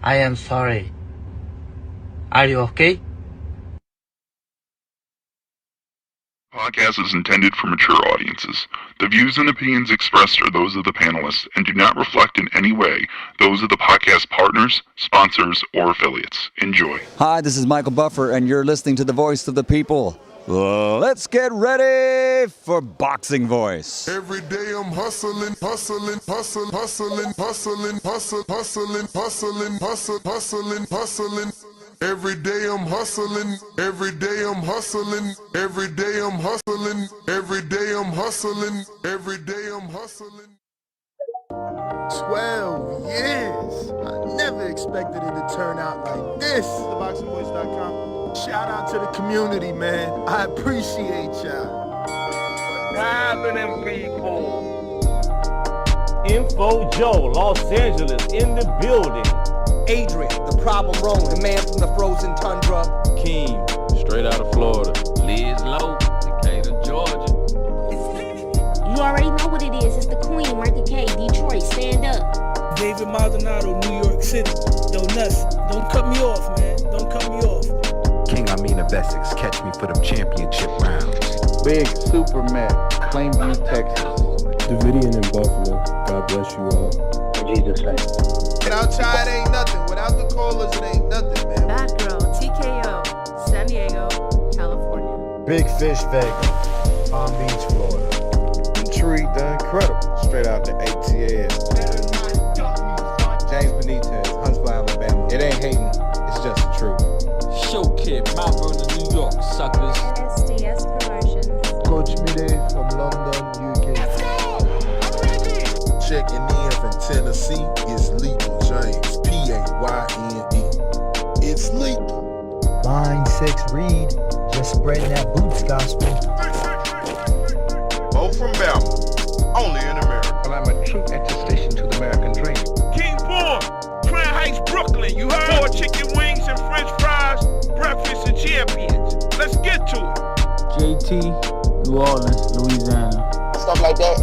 I am sorry. Are you okay? Podcast is intended for mature audiences. The views and opinions expressed are those of the panelists and do not reflect in any way those of the podcast partners, sponsors, or affiliates. Enjoy. Hi, this is Michael Buffer, and you're listening to the Voice of the People. Let's get ready for Boxing Voice. Every day I'm hustling, hustling, hustling, hustling, hustling, hustling, hustling, hustling, hustling, hustling, hustling. Every day I'm hustling, every day I'm hustling, every day I'm hustling, every day I'm hustling, every day I'm hustling. 12 years. I never expected it to turn out like this. TheBoxingVoice.com. Shout out to the community, man. I appreciate y'all. What's happening, people? Info Joe, Los Angeles, in the building. Adrian, the problem wrong, the man from the frozen tundra. Keem, straight out of Florida. Liz Lowe, Decatur, Georgia. You already know what it is. It's the Queen, Martha K, Detroit, stand up. David Maldonado, New York City. Yo, Nuss, don't cut me off, man. Don't cut me off. King Amin of Essex, catch me for them championship rounds. Big Super Mac, Plainview, Texas. Davidian in Buffalo. God bless you all. In Jesus' name. Outside ain't nothing. Without the callers, it ain't nothing, man. Bad Girl, TKO, San Diego, California. Big Fish, Vegas, Palm Beach, Florida. Intrigue the Incredible, straight out the ATL. James Benitez, Huntsville, Alabama. It ain't hating, it's just the truth. Show Kid, Mount Vernon, New York, suckers. SDS Promotions. Coach Mide from London, UK. Let's go! I'm ready! Checking in from Tennessee, it's Lethal James, P-A-Y-N-E. It's lethal. Line 6 Reed, just spreading that boots gospel. Bo from Bama, only in America. Well, I'm a true attestation to the American dream. King Born, Crown Heights, Brooklyn. You heard? 4 chicken wings and french fries, breakfast and champions. Let's get to it. JT, New Orleans, Louisiana. Stuff like that.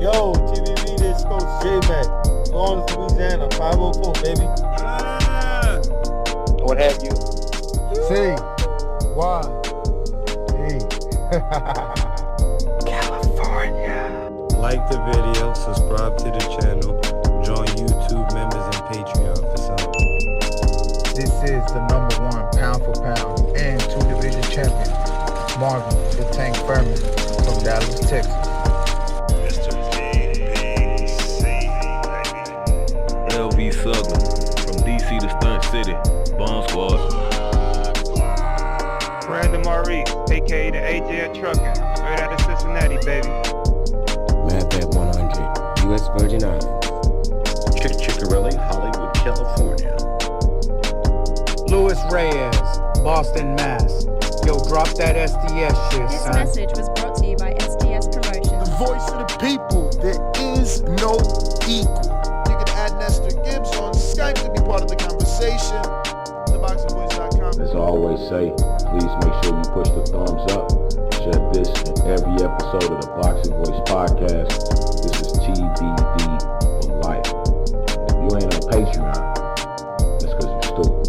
Yo, TVV, this Coach J-Mac. New Orleans, Louisiana, 504, baby. What have you? C. Y. E. California. Like the video, subscribe to the channel, join YouTube members and Patreon for some. This is the #1 pound for pound and 2 division champion, Marvin the Tank Furman from Dallas, Texas. LV Southern, from DC to Stunt City, Bomb Squad. Brandon Maurice, aka the AJ Trucking, straight out of Cincinnati, baby. Madbat 100, U.S. Virgin Islands. Chickarelli, Hollywood, California. Louis Reyes, Boston, Mass. Yo, drop that SDS shit, This son. message was brought to you by SDS Promotions. The voice of the people, there is no equal. You can add Nestor Gibbs on Skype to be part of the conversation. TheBoxingVoice.com. As I always say, please make sure you push the thumbs up. Share this in every episode of the Boxing Voice podcast. This is TBD for life. If you ain't on Patreon, that's because you're stupid.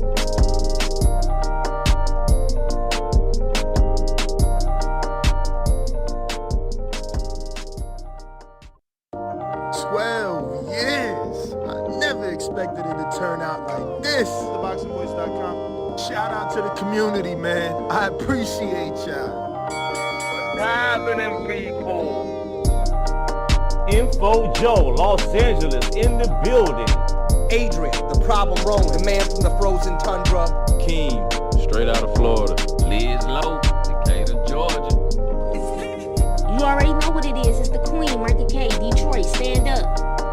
Expected it to turn out like this. TheBoxingVoice.com. Shout out to the community, man. I appreciate y'all. What's happening, people? Info Joe, Los Angeles, in the building. Adrian, the problem wrong, the man from the frozen tundra. Keem, straight out of Florida. Liz Lowe, Decatur, Georgia. You already know what it is. It's the Queen, Martha K, Detroit, stand up.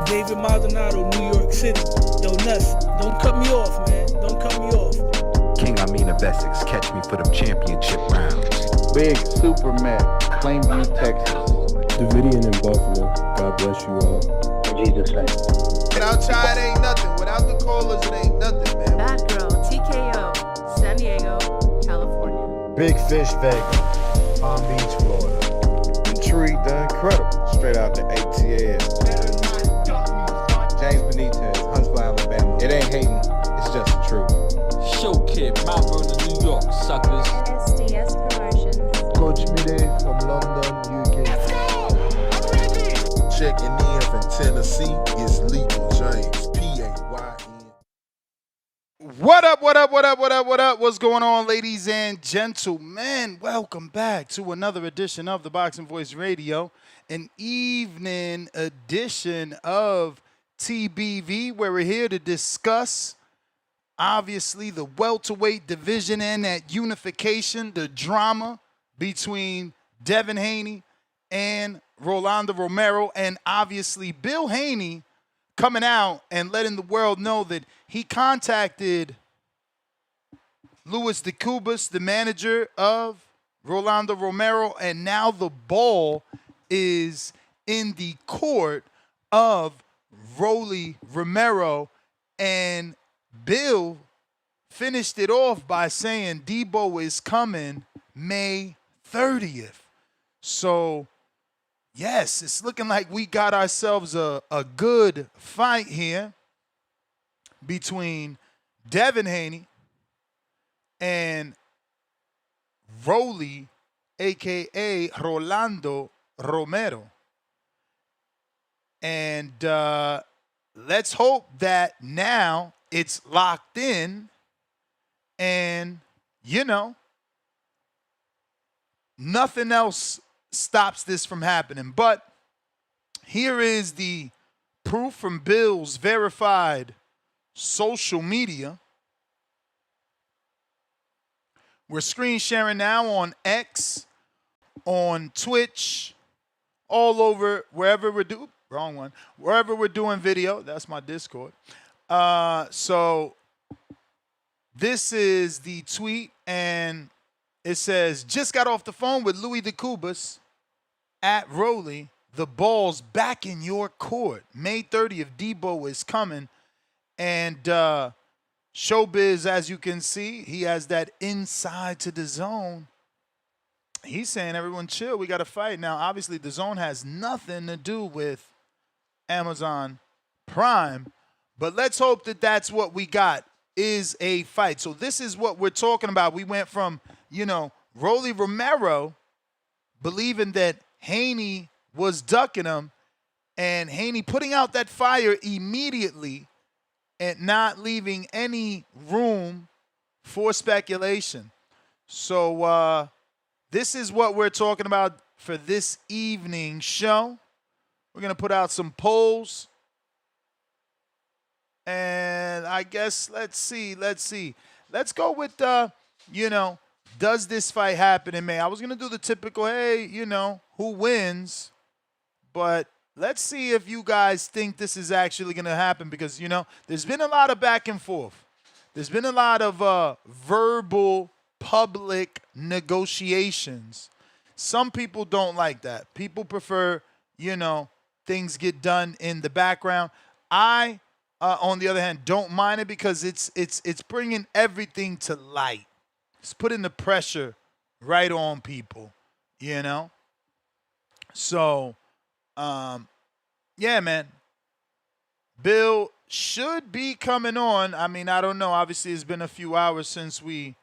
David Maldonado, New York City. Yo, Nuss, don't cut me off, man. Don't cut me off. King Amin of Essex, catch me for them championship rounds. Big Super Mac, Plainview, Texas. Davidian in Buffalo. God bless you all. In Jesus' name. Outside ain't nothing. Without the callers, it ain't nothing, man. Bad Girl, TKO, San Diego, California. Big Fish, Vegas, Palm Beach, Florida. Intrigue the Incredible, straight out the ATL. James Benitez, Huntsville, Alabama. It ain't hating, checking in from Tennessee. It's Legal James, P-A-Y-N. What up, what up, what up, what up, what up? What's going on, ladies and gentlemen? Welcome back to another edition of the Boxing Voice Radio, an evening edition of TBV, where we're here to discuss, obviously, the welterweight division and that unification, the drama between Devin Haney and Rolly Romero, and obviously Bill Haney coming out and letting the world know that he contacted Louis DeCubas, the manager of Rolly Romero, and now the ball is in the court of Rolly Romero, and Bill finished it off by saying Debo is coming May 30th. So, yes, it's looking like we got ourselves a good fight here between Devin Haney and Rolly, a.k.a. Rolly Romero. And let's hope that now it's locked in and, you know, nothing else stops this from happening. But here is the proof from Bill's verified social media. We're screen sharing now on X, on Twitch, all over, wherever we're doing, wrong one, wherever we're doing video. That's my Discord. So this is the tweet, and it says, just got off the phone with Louis DeCubas at Rolly. The ball's back in your court. May 30th, Debo is coming. And Showbiz, as you can see, he has that inside to the zone. He's saying, everyone chill, we got to fight. Now, obviously, the zone has nothing to do with Amazon Prime. But let's hope that that's what we got, is a fight. So this is what we're talking about. We went from, you know, Rolly Romero believing that Haney was ducking him, and Haney putting out that fire immediately and not leaving any room for speculation. So this is what we're talking about for this evening show. We're going to put out some polls. And I guess, let's see. Let's go with, you know, does this fight happen in May? I was going to do the typical, hey, you know, who wins? But let's see if you guys think this is actually going to happen, because, you know, there's been a lot of back and forth. There's been a lot of verbal public negotiations. Some people don't like that. People prefer, you know, things get done in the background. I, on the other hand, don't mind it, because it's bringing everything to light. It's putting the pressure right on people, you know? So, yeah, man. Bill should be coming on. I mean, I don't know. Obviously, it's been a few hours since we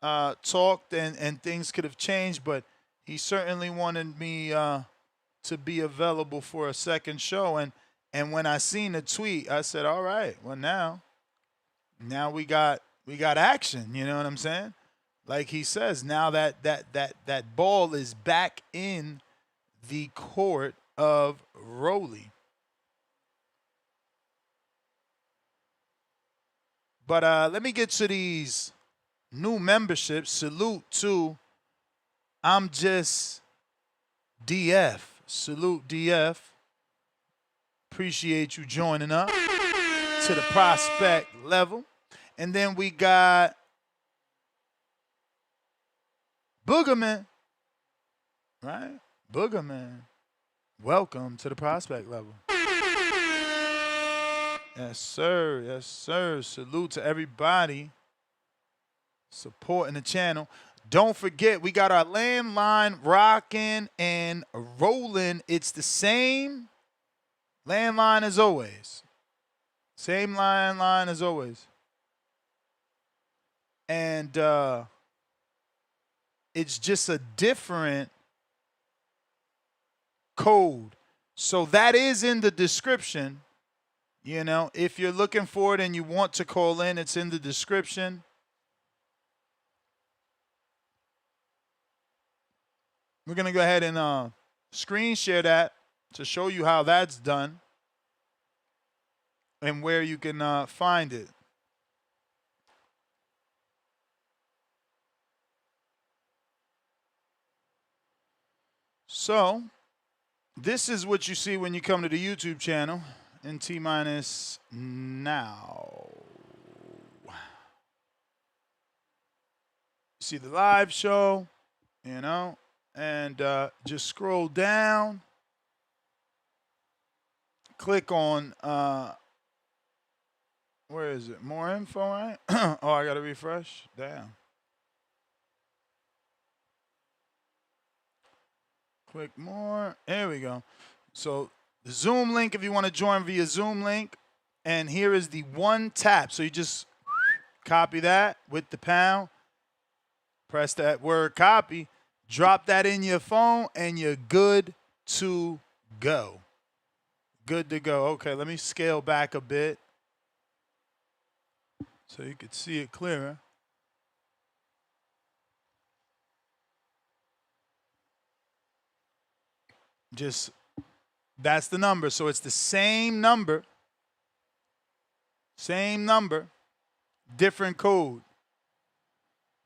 talked, and things could have changed, but he certainly wanted me to be available for a second show. And when I seen the tweet, I said, all right, well, now we got action, you know what I'm saying? Like he says, now that ball is back in the court of Rolly. But let me get to these new memberships. Salute to I'm Just DF. Salute DF. Appreciate you joining up to the prospect level. And then we got Boogerman. Right? Boogerman. Welcome to the prospect level. Yes, sir. Yes, sir. Salute to everybody supporting the channel. Don't forget, we got our landline rocking and rolling. It's the same landline as always. Same landline as always. And it's just a different code. So that is in the description. You know, if you're looking for it and you want to call in, it's in the description. We're going to go ahead and screen share that to show you how that's done and where you can find it. So this is what you see when you come to the YouTube channel in T-minus now. See the live show, you know, and just scroll down. Click on, where is it? More info, right? Oh, I got to refresh. Damn. Click more. There we go. So the Zoom link, if you want to join via Zoom link. And here is the one tap. So you just copy that with the pound. Press that word copy. Drop that in your phone, and you're good to go. Good to go. Okay, let me scale back a bit so you could see it clearer. Just, that's the number. So it's the same number, different code.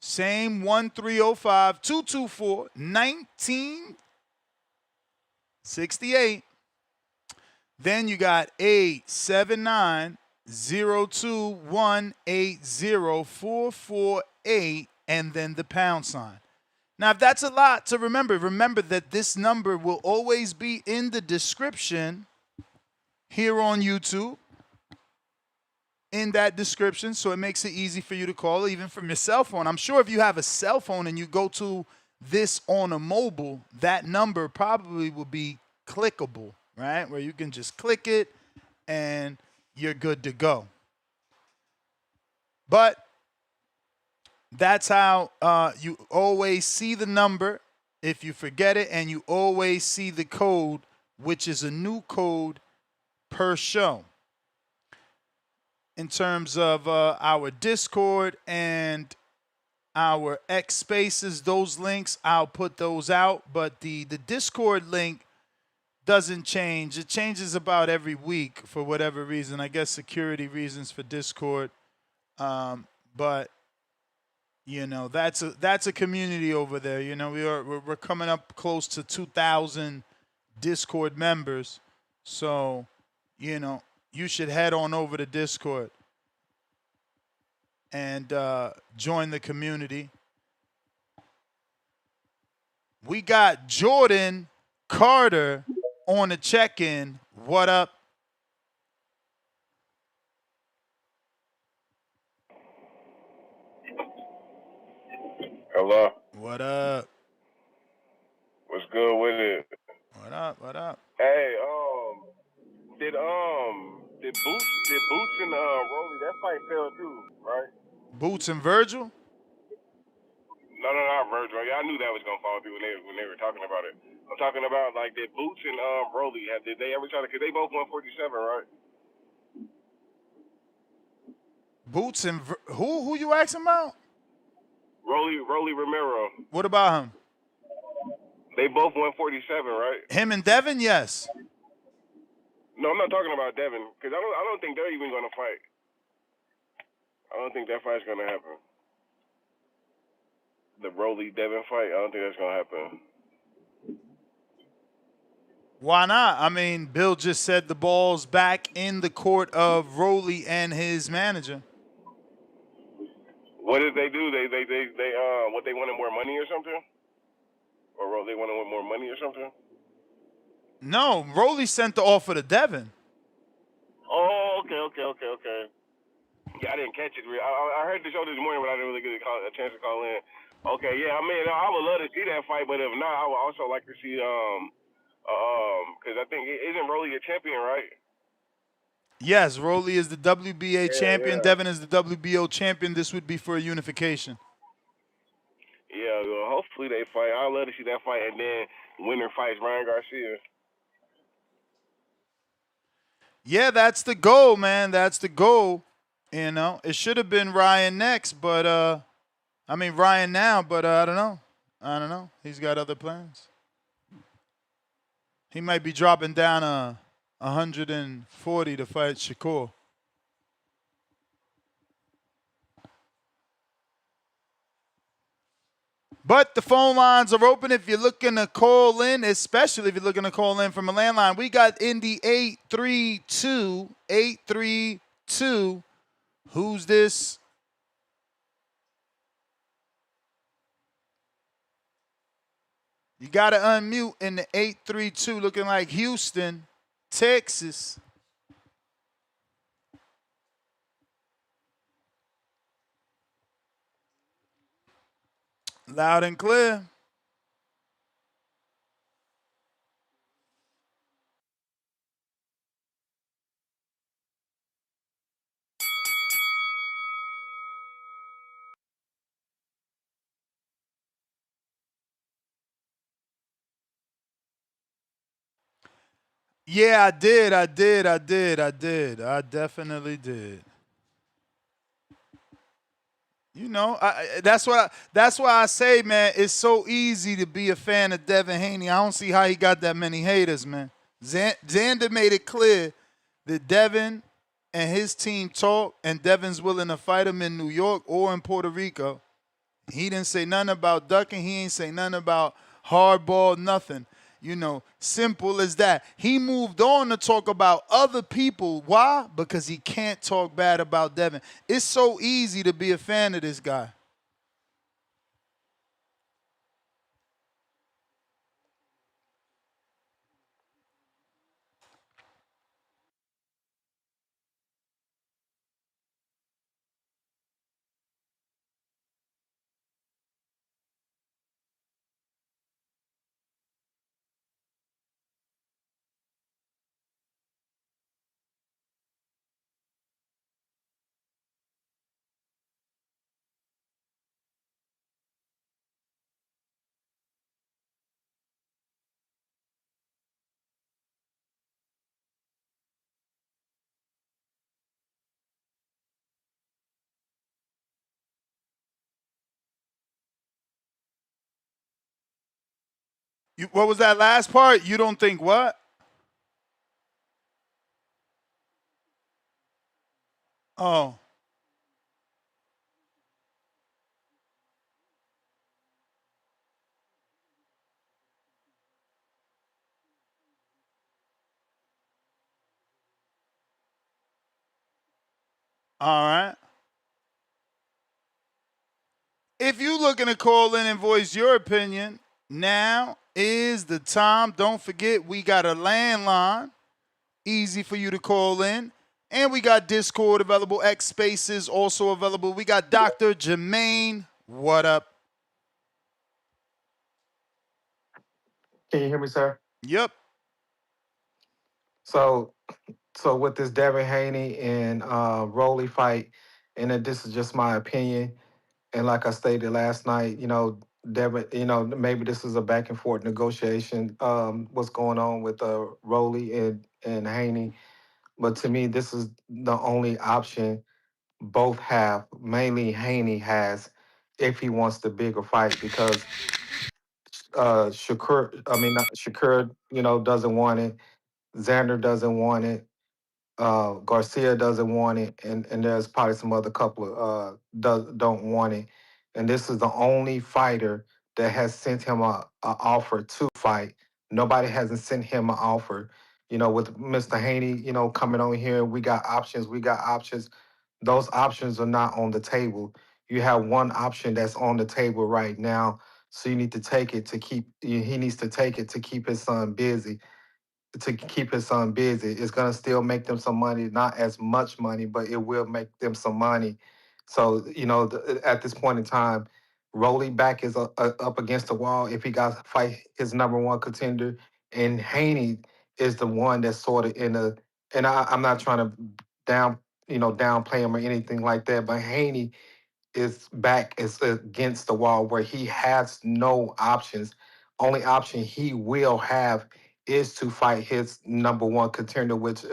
Same 1305-224-1968. Then you got 879-021-80448, and then the pound sign. Now, if that's a lot to remember, remember that this number will always be in the description here on YouTube, in that description, so it makes it easy for you to call, even from your cell phone. I'm sure if you have a cell phone and you go to this on a mobile, that number probably will be clickable, right? Where you can just click it and you're good to go. But that's how you always see the number if you forget it, and you always see the code, which is a new code per show. In terms of our Discord and our X Spaces, those links, I'll put those out. But the Discord link doesn't change. It changes about every week for whatever reason. I guess security reasons for Discord. But you know, that's a community over there. You know, we're coming up close to 2,000 Discord members. So, you know, you should head on over to Discord and join the community. We got Jordan Carter on the check-in. What up? Hello. What up? What's good with it? What up? What up? Hey, did Boots and Rolly, that fight fell through, right? Boots and Virgil? No, not Virgil. Yeah, I knew that was gonna fall through when they were talking about it. I'm talking about like did Boots and Rolly did they ever try to? Cause they both 147, right? Boots and who you asking about? Rolly Romero. What about him? They both 147, right? Him and Devin, yes. No, I'm not talking about Devin, because I don't think they're even gonna fight. I don't think that fight's gonna happen. The Rolly Devin fight, I don't think that's gonna happen. Why not? I mean, Bill just said the ball's back in the court of Rolly and his manager. What did they do? They what, they wanted more money or something? Or they wanted more money or something? No, Rolly sent the offer to Devin. Oh, okay. Yeah, I didn't catch it. I heard the show this morning, but I didn't really get a chance to call in. Okay, yeah, I mean, I would love to see that fight, but if not, I would also like to see, because I think, isn't Rolly a champion, right? Yes, Rolly is the WBA champion. Yeah. Devin is the WBO champion. This would be for a unification. Yeah, well, hopefully they fight. I'd love to see that fight, and then winner fights Ryan Garcia. Yeah, that's the goal, man. That's the goal. You know, it should have been Ryan next, but Ryan now, but I don't know. I don't know. He's got other plans. He might be dropping down 140 to fight Shakur. But the phone lines are open if you're looking to call in, especially if you're looking to call in from a landline. We got Indy 832. Who's this? You got to unmute in the 832, looking like Houston, Texas. Loud and clear. Yeah, I did. I definitely did. You know, that's why I say, man, it's so easy to be a fan of Devin Haney. I don't see how he got that many haters, man. Xander made it clear that Devin and his team talk, and Devin's willing to fight him in New York or in Puerto Rico. He didn't say nothing about ducking. He ain't say nothing about hardball, nothing. You know, simple as that. He moved on to talk about other people. Why? Because he can't talk bad about Devin. It's so easy to be a fan of this guy. What was that last part? You don't think what? Oh. All right. If you looking to call in and voice your opinion, now is the time. Don't forget, we got a landline. Easy for you to call in. And we got Discord available. X Spaces also available. We got Dr. Jermaine. What up? Can you hear me, sir? Yep. So with this Devin Haney and Rolly fight, and then this is just my opinion. And like I stated last night, Devin, maybe this is a back and forth negotiation. What's going on with Rolly and Haney? But to me, this is the only option both have. Mainly Haney has, if he wants the bigger fight, because not Shakur, doesn't want it. Xander doesn't want it. Garcia doesn't want it, and there's probably some other couple of don't want it. And this is the only fighter that has sent him a offer to fight. Nobody hasn't sent him an offer. With Mr. Haney, coming on here, we got options. We got options. Those options are not on the table. You have one option that's on the table right now, so you need to take it to keep. He needs to take it to keep his son busy, to keep his son busy. It's gonna still make them some money, not as much money, but it will make them some money. So at this point in time, Rolly back is up against the wall. If he got to fight his number one contender, and Haney is the one that's sort of in a. And I'm not trying to downplay him or anything like that, but Haney is back is against the wall where he has no options. Only option he will have is to fight his number one contender, which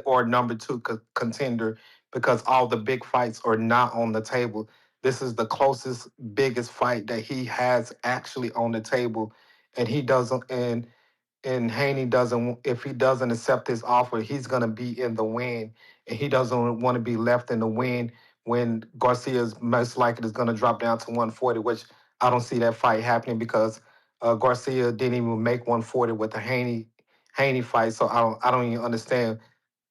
or number two contender, because all the big fights are not on the table. This is the closest, biggest fight that he has actually on the table, and he doesn't. And Haney doesn't. If he doesn't accept his offer, he's gonna be in the win, and he doesn't want to be left in the win when Garcia's most likely is gonna drop down to 140, which I don't see that fight happening because Garcia didn't even make 140 with the Haney fight. So I don't even understand.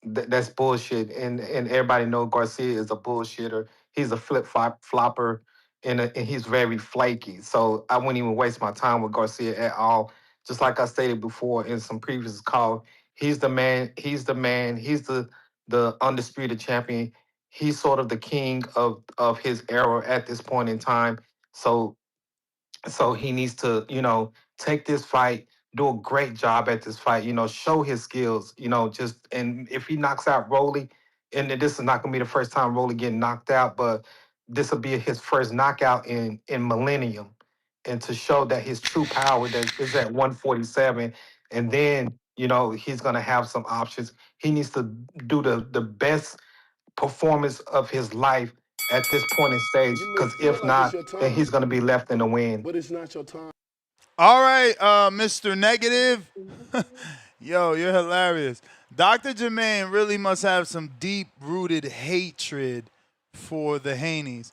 That's bullshit. And everybody know Garcia is a bullshitter. He's a flopper, and he's very flaky. So I wouldn't even waste my time with Garcia at all. Just like I stated before in some previous call, he's the man. He's the man. He's the undisputed champion. He's sort of the king of his era at this point in time. So he needs to, take this fight, do a great job at this fight, show his skills, just and if he knocks out Rolly, and this is not gonna be the first time Rolly getting knocked out, but this will be his first knockout in millennium. And to show that his true power that is at 147, and then he's gonna have some options. He needs to do the best performance of his life at this point in stage, because if not, then he's going to be left in the wind. But it's not your time. All right, Mr. Negative. Yo, you're hilarious. Dr. Jermaine really must have some deep-rooted hatred for the Haneys.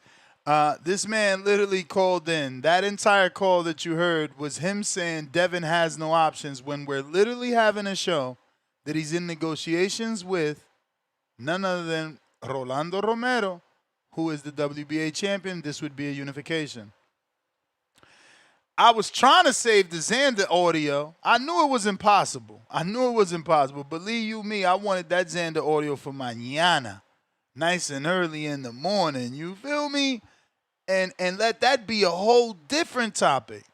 This man literally called in. That entire call that you heard was him saying Devin has no options when we're literally having a show that he's in negotiations with none other than Rolly Romero, who is the WBA champion. This would be a unification. I was trying to save the Xander audio. I knew it was impossible. Believe you me, I wanted that Xander audio for mañana. Nice and early in the morning. You feel me? And let that be a whole different topic.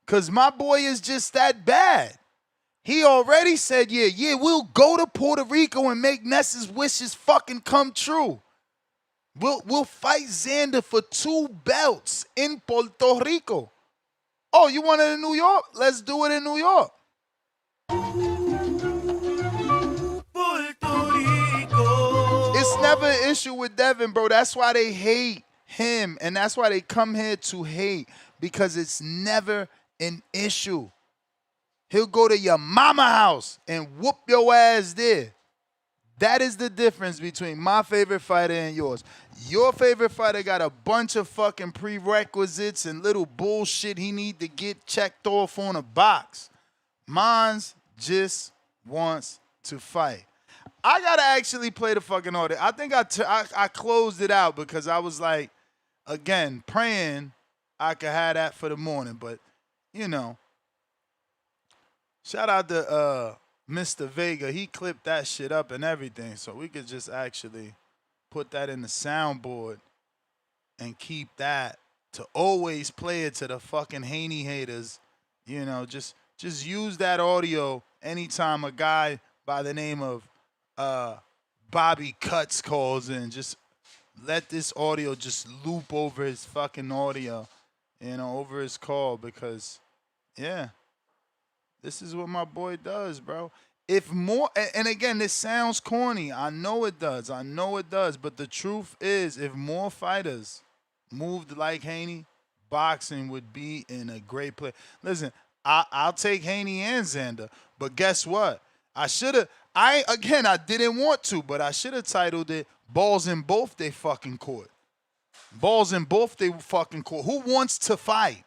Because my boy is just that bad. He already said, yeah, we'll go to Puerto Rico and make Ness's wishes fucking come true. We'll fight Xander for 2 belts in Puerto Rico. Oh, you want it in New York? Let's do it in New York. It's never an issue with Devin, bro. That's why they hate him, and that's why they come here to hate, because it's never an issue. He'll go to your mama house and whoop your ass there. That is the difference between my favorite fighter and yours. Your favorite fighter got a bunch of fucking prerequisites and little bullshit he need to get checked off on a box. Mine's just wants to fight. I gotta actually play the fucking audio. I think I closed it out because I was like, again, praying I could have that for the morning. But, shout out to Mr. Vega. He clipped that shit up and everything, so we could just actually put that in the soundboard and keep that to always play it to the fucking Haney haters. Just use that audio anytime a guy by the name of Bobby Cuts calls in. Just let this audio just loop over his fucking audio, over his call, because, yeah, this is what my boy does, bro. If more, and again, this sounds corny. I know it does. But the truth is, if more fighters moved like Haney, boxing would be in a great place. Listen, I'll take Haney and Xander, but guess what? I didn't want to, but I should have titled it Balls in Both They Fucking Court. Balls in Both They Fucking Court. Who wants to fight?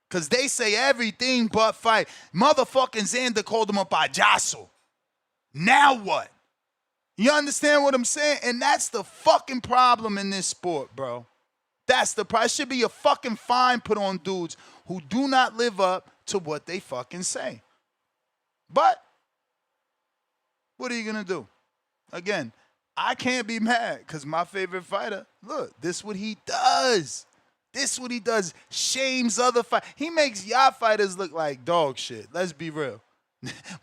Because they say everything but fight. Motherfucking Xander called him a payaso. Now what? You understand what I'm saying? And that's the fucking problem in this sport, bro. That's the problem. It should be a fucking fine put on dudes who do not live up to what they fucking say. But what are you going to do? Again, I can't be mad because my favorite fighter, look, this what he does. Shames other fighters. He makes y'all fighters look like dog shit. Let's be real.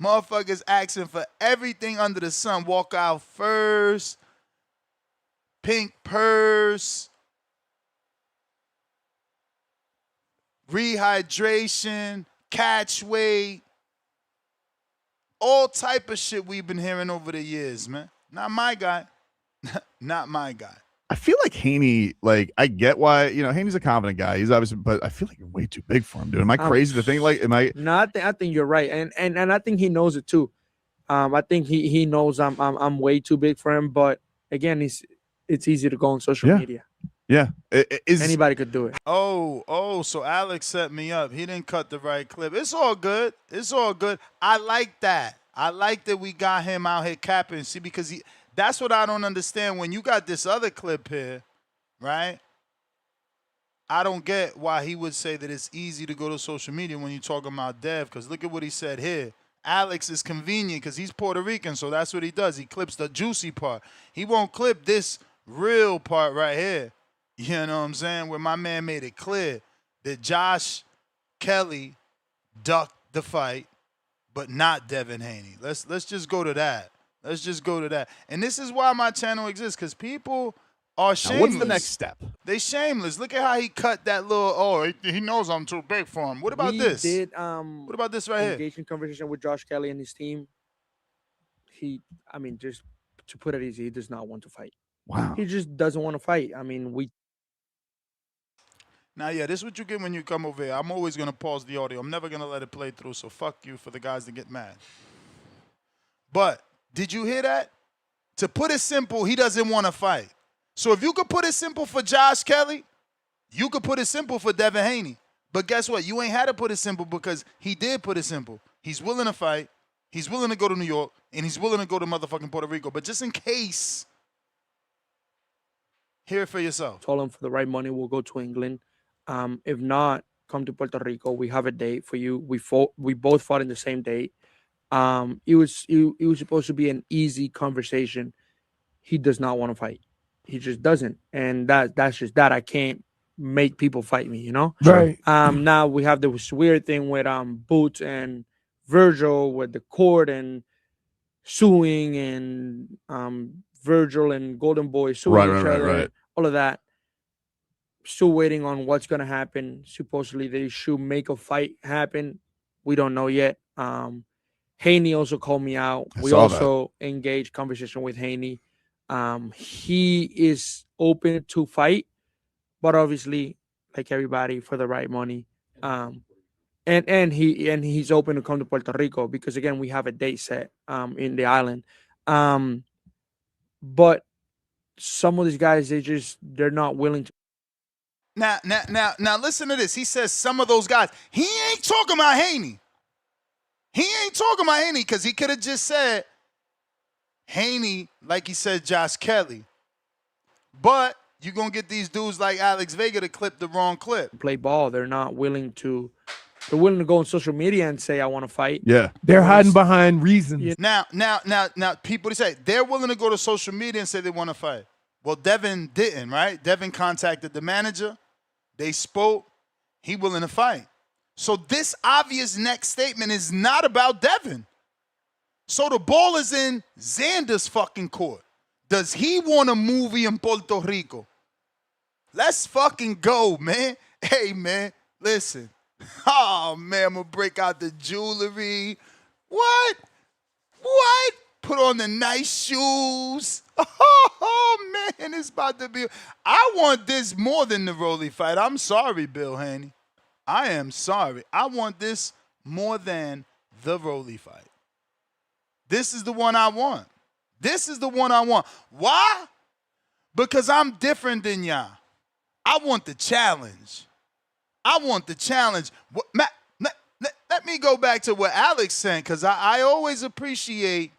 Motherfuckers asking for everything under the sun. Walk out first. Pink purse. Rehydration. Catch weight. all type of shit we've been hearing over the years, man. Not my guy. Not my guy. I feel like Haney, like, I get why, Haney's a confident guy. He's obviously, but I feel like you're way too big for him, dude. Am I crazy to think, like, No, I think you're right. And I think he knows it too. I think he knows I'm way too big for him, but again, it's easy to go on social media. Yeah. Anybody could do it. So Alex set me up. He didn't cut the right clip. It's all good. It's all good. I like that. I like that we got him out here capping. See, because that's what I don't understand. When you got this other clip here, right? I don't get why he would say that it's easy to go to social media when you're talking about Dev, because look at what he said here. Alex is convenient because he's Puerto Rican, so that's what he does. He clips the juicy part. He won't clip this real part right here. You know what I'm saying? Where my man made it clear that Josh Kelly ducked the fight, but not Devin Haney. Let's just go to that. Let's just go to that. And this is why my channel exists, because people are shameless. Now, what's the next step? They shameless. Look at how he cut that little, he knows I'm too big for him. What about this? What about this right here? Engaging conversation with Josh Kelly and his team. Just to put it easy, he does not want to fight. Wow. He just doesn't want to fight. Now, this is what you get when you come over here. I'm always going to pause the audio. I'm never going to let it play through, so fuck you for the guys that get mad. But did you hear that? To put it simple, he doesn't want to fight. So if you could put it simple for Josh Kelly, you could put it simple for Devin Haney. But guess what? You ain't had to put it simple because he did put it simple. He's willing to fight. He's willing to go to New York. And he's willing to go to motherfucking Puerto Rico. But just in case, hear it for yourself. Told him for the right money, we'll go to England. If not, come to Puerto Rico. We have a date for you. We both fought in the same date. It was supposed to be an easy conversation. He does not want to fight. He just doesn't. And that's just that. I can't make people fight me, Right. Now we have this weird thing with Boots and Virgil with the court and suing and Virgil and Golden Boy suing each other. Right. All of that. Still waiting on what's going to happen. Supposedly they should make a fight happen. We don't know yet. Haney also called me out. We also engaged conversation with Haney. He is open to fight, but obviously, like everybody, for the right money. And he's open to come to Puerto Rico because again we have a date set in the island. But some of these guys they're not willing to. Now, listen to this. He says some of those guys. He ain't talking about Haney. He ain't talking about Haney because he could have just said Haney, like he said Josh Kelly. But you're going to get these dudes like Alex Vega to clip the wrong clip. Play ball. They're willing to go on social media and say, I want to fight. Yeah. They're hiding behind reasons. Now, people say they're willing to go to social media and say they want to fight. Well, Devin didn't, right? Devin contacted the manager. They spoke. He willing to fight. So this obvious next statement is not about Devin. So the ball is in Xander's fucking court. Does he want a movie in Puerto Rico? Let's fucking go, man. Hey, man, listen. Oh, man, I'm going to break out the jewelry. What? Put on the nice shoes. Oh, man, it's about to be. I want this more than the Rolly fight. I'm sorry, Bill Haney. I am sorry. I want this more than the Rolly fight. This is the one I want. This is the one I want. Why? Because I'm different than y'all. I want the challenge. I want the challenge. Let me go back to what Alex said, because I always appreciate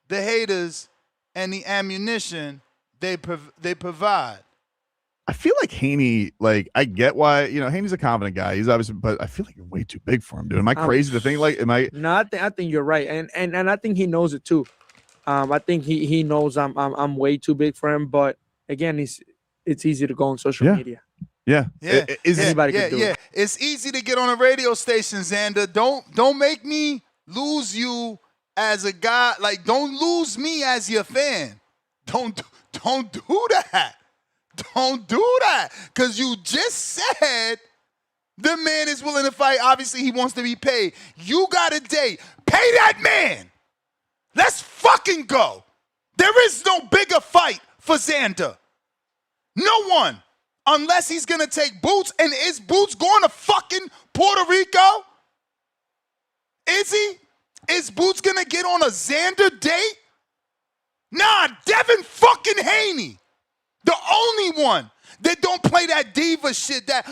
the haters and the ammunition they provide. I feel like Haney, like, I get why, Haney's a confident guy. He's obviously, but I feel like you're way too big for him, dude. Am I crazy to think, like, No, I think you're right. And I think he knows it too. I think he knows I'm way too big for him, but again, it's easy to go on social media. Yeah. Anybody can do it. It's easy to get on a radio station, Xander. Don't make me lose you as a guy. Like, don't lose me as your fan. Don't do that. Don't do that. Because you just said The man is willing to fight. Obviously, he wants to be paid. You got a date. Pay that man. Let's fucking go. There is no bigger fight for Xander. No one. Unless he's going to take Boots. And is Boots going to fucking Puerto Rico? Is he? Is Boots going to get on a Xander date? Nah, Devin fucking Haney. The only one that don't play that diva shit that,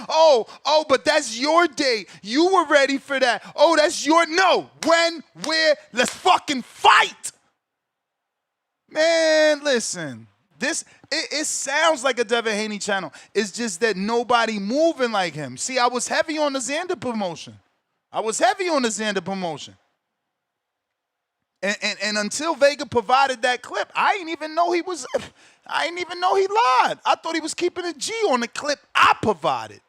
but that's your date. You were ready for that. Oh, that's your, no. When, where, let's fucking fight. Man, listen. It sounds like a Devin Haney channel. It's just that nobody moving like him. See, I was heavy on the Xander promotion. And until Vega provided that clip, I didn't even know he lied. I thought he was keeping a G on the clip I provided.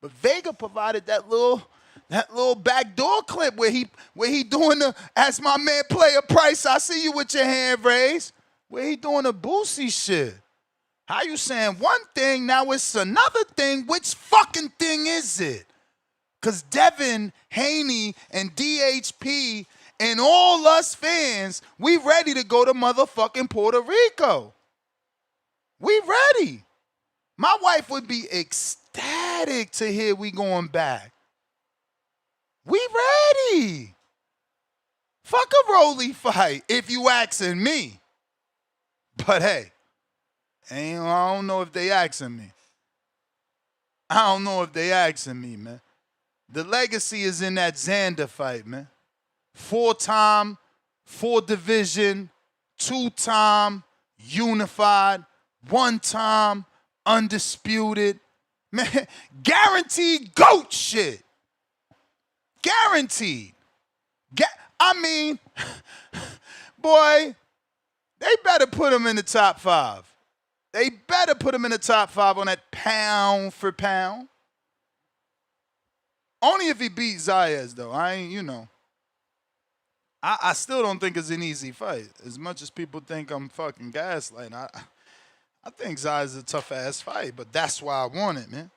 But Vega provided that little backdoor clip where he doing the, as my man Player Price, I see you with your hand raised, where he doing the Boosie shit. How you saying one thing, now it's another thing? Which fucking thing is it? Because Devin Haney and DHP and all us fans, we ready to go to motherfucking Puerto Rico. We ready. My wife would be ecstatic to hear we going back. We ready. Fuck a Rolly fight, if you asking me. But hey, I don't know if they asking me. Man. The legacy is in that Xander fight, man. 4-time, 4-division, 2-time, unified, 1-time, undisputed. Man, guaranteed GOAT shit. Guaranteed. Boy, they better put him in the top 5. They better put him in the top 5 on that pound for pound. Only if he beats Zayas, though. I still don't think it's an easy fight. As much as people think I'm fucking gaslighting, I think Zayas is a tough-ass fight, but that's why I want it, man.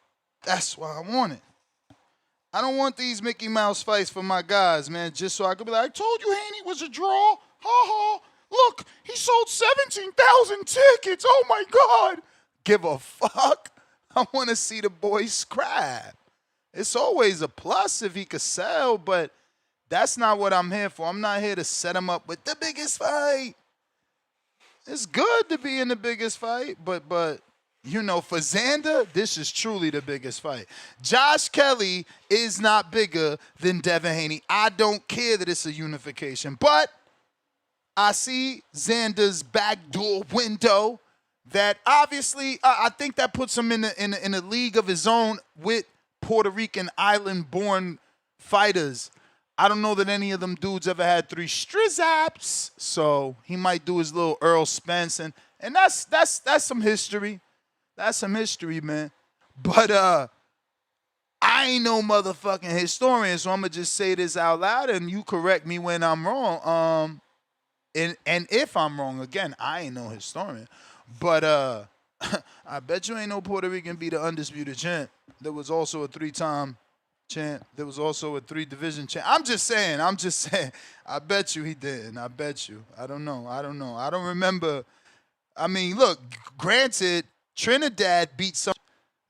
That's why I want it. I don't want these Mickey Mouse fights for my guys, man, just so I could be like, I told you Haney was a draw. Ha-ha. Look, he sold 17,000 tickets. Oh, my God. Give a fuck. I want to see the boy scrap. It's always a plus if he could sell, but that's not what I'm here for. I'm not here to set him up with the biggest fight. It's good to be in the biggest fight, but for Xander, this is truly the biggest fight. Josh Kelly is not bigger than Devin Haney. I don't care that it's a unification, but I see Xander's backdoor window that obviously I think that puts him in a league of his own with Puerto Rican island-born fighters. I don't know that any of them dudes ever had 3 strizaps, so he might do his little Earl Spence, and that's some history. That's some history, man. But I ain't no motherfucking historian, so I'm gonna just say this out loud, and you correct me when I'm wrong. And if I'm wrong, again, I ain't no historian, but I bet you ain't no Puerto Rican be the undisputed champ. There was also a 3-time champ. There was also a 3-division champ. I'm just saying. I bet you he didn't. I bet you. I don't know. I don't remember. I mean, look, granted, Trinidad beat some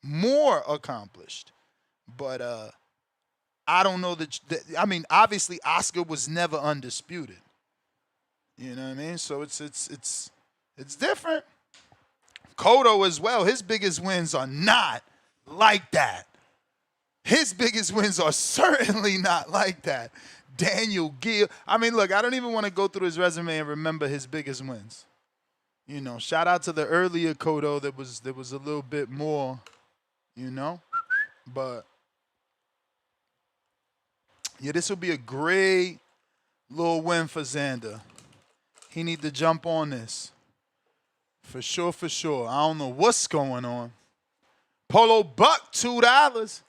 more accomplished. But I don't know that obviously Oscar was never undisputed. You know what I mean? So it's different. Cotto as well. His biggest wins are not like that. His biggest wins are certainly not like that. Daniel Gill. Look, I don't even want to go through his resume and remember his biggest wins. Shout out to the earlier Cotto that was a little bit more, But yeah, this will be a great little win for Xander. He need to jump on this. For sure. I don't know what's going on. Polo Buck, $2.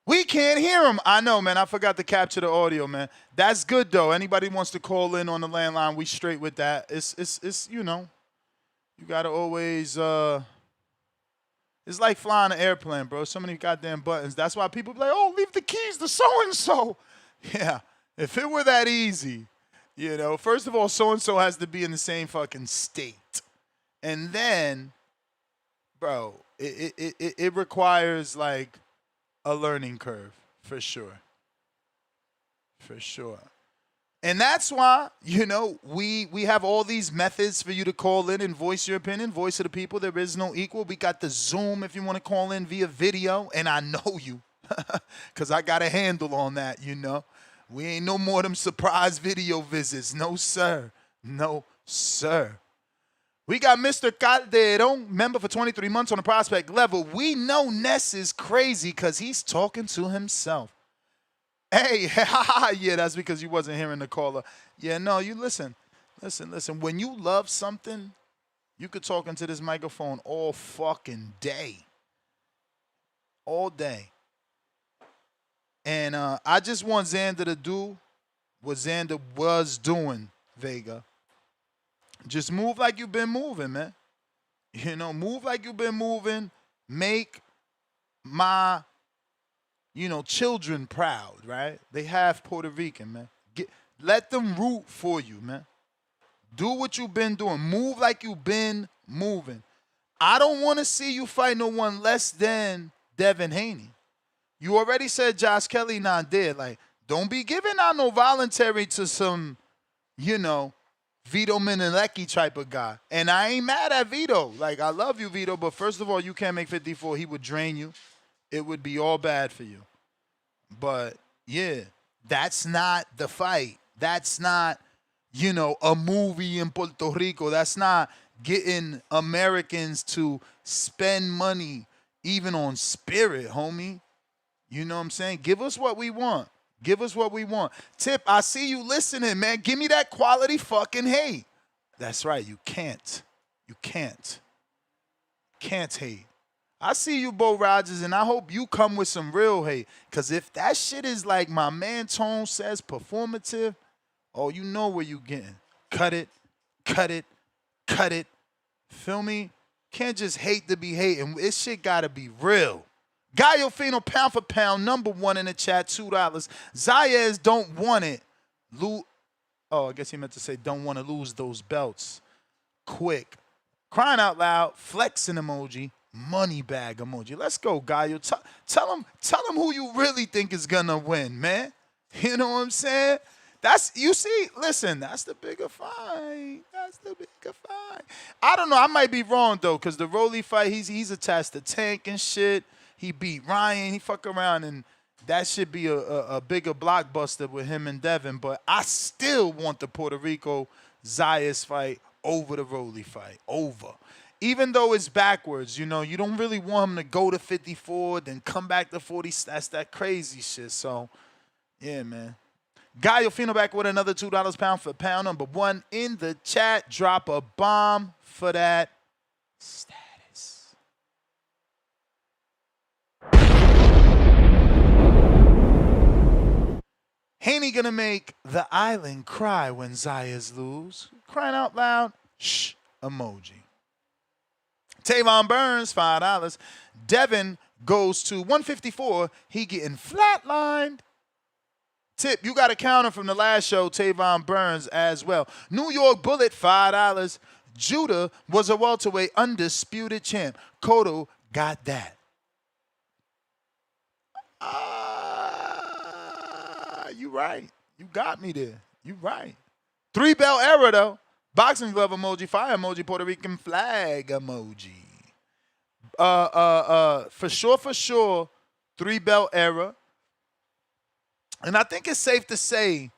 We can't hear him. I know, man. I forgot to capture the audio, man. That's good, though. Anybody wants to call in on the landline, we straight with that. It's you got to always, It's like flying an airplane, bro. So many goddamn buttons. That's why people be like, oh, leave the keys to so-and-so. Yeah, if it were that easy, you know, first of all, so-and-so has to be in the same fucking state. And then, bro, it requires, like, a learning curve, for sure. For sure. And that's why, you know, we have all these methods for you to call in and voice your opinion, voice of the people. There is no equal. We got the Zoom if you want to call in via video, and I know you because I got a handle on that, you know. We ain't no more them surprise video visits. No, sir. No, sir. We got Mr. Calderon, member for 23 months on the prospect level. We know Ness is crazy because he's talking to himself. Hey, yeah, that's because you wasn't hearing the caller. Yeah, no, you listen. Listen. When you love something, you could talk into this microphone all fucking day. All day. And I just want Xander to do what Xander was doing, Vega. Just move like you've been moving, man. You know, move like you've been moving. Make my, you know, children proud, right? They have Puerto Rican, man. Let them root for you, man. Do what you've been doing. Move like you've been moving. I don't want to see you fight no one less than Devin Haney. You already said Josh Kelly not dead. Like, don't be giving out no voluntary to some, you know, Vito Minilecki type of guy. And I ain't mad at Vito. Like, I love you, Vito, but first of all, you can't make 54. He would drain you. It would be all bad for you. But, yeah, that's not the fight. That's not, you know, a movie in Puerto Rico. That's not getting Americans to spend money even on spirit, homie. You know what I'm saying? Give us what we want. Give us what we want. Tip, I see you listening, man. Give me that quality fucking hate. That's right. You can't. You can't. Can't hate. I see you, Bo Rogers, and I hope you come with some real hate. Because if that shit is like my man Tone says, performative, oh, you know where you getting. Cut it. Cut it. Cut it. Feel me? Can't just hate to be hating. This shit got to be real. Gallo Fino, pound for pound, #1 in the chat, $2. Zayas don't want it. I guess he meant to say don't want to lose those belts. Quick. Crying out loud, flexing emoji, money bag emoji. Let's go, Gallo. Tell him who you really think is going to win, man. You know what I'm saying? That's the bigger fight. That's the bigger fight. I don't know. I might be wrong, though, because the Rolly fight, he's attached to Tank and shit. He beat Ryan. He fuck around, and that should be a bigger blockbuster with him and Devin. But I still want the Puerto Rico Zayas fight over the Rolly fight. Over. Even though it's backwards, you know, you don't really want him to go to 54, then come back to 40. That's that crazy shit. So, yeah, man. Gallo Fino back with another $2 pound for pound, #1 in the chat. Drop a bomb for that status. Haney gonna make the island cry when Zayas lose. Crying out loud, shh, emoji. Tavon Burns, $5. Devin goes to 154. He getting flatlined. Tip, you got a counter from the last show, Tavon Burns as well. New York Bullet, $5. Judah was a welterweight undisputed champ. Cotto got that. You right. You got me there. You right. 3-belt era, though. Boxing glove emoji, fire emoji, Puerto Rican flag emoji. For sure, 3-belt era. And I think it's safe to say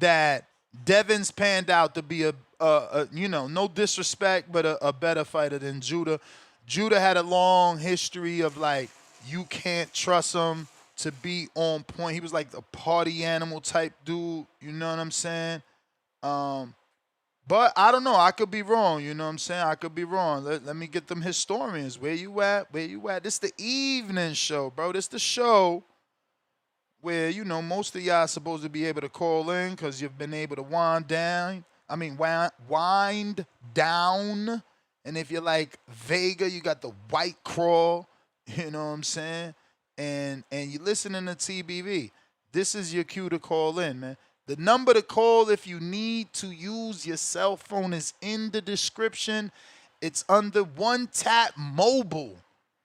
that Devin's panned out to be no disrespect, but a better fighter than Judah. Judah had a long history of, like, you can't trust him to be on point. He was like a party animal type dude, you know what I'm saying? But I don't know. I could be wrong, you know what I'm saying? I could be wrong. Let me get them historians. Where you at? Where you at? This the evening show, bro. This the show where, you know, most of y'all supposed to be able to call in because you've been able to wind down. And if you're like Vega, you got the white crawl. You know what I'm saying? And you listening to TBV. This is your cue to call in, man. The number to call if you need to use your cell phone is in the description. It's under One Tap Mobile.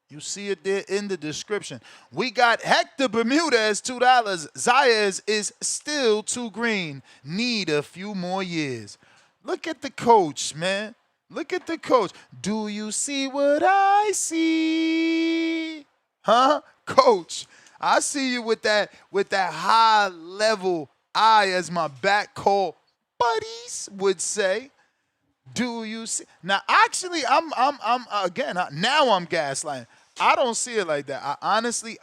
You see it there in the description. We got Hector Bermudez, $2. Zayas is still too green. Need a few more years. Look at the coach, man. Look at the coach. Do you see what I see? Huh? Coach, I see you with that high level eye, as my backcourt buddies would say. Do you see? Now, actually, I'm again, now I'm gaslighting. I don't see it like that. I honestly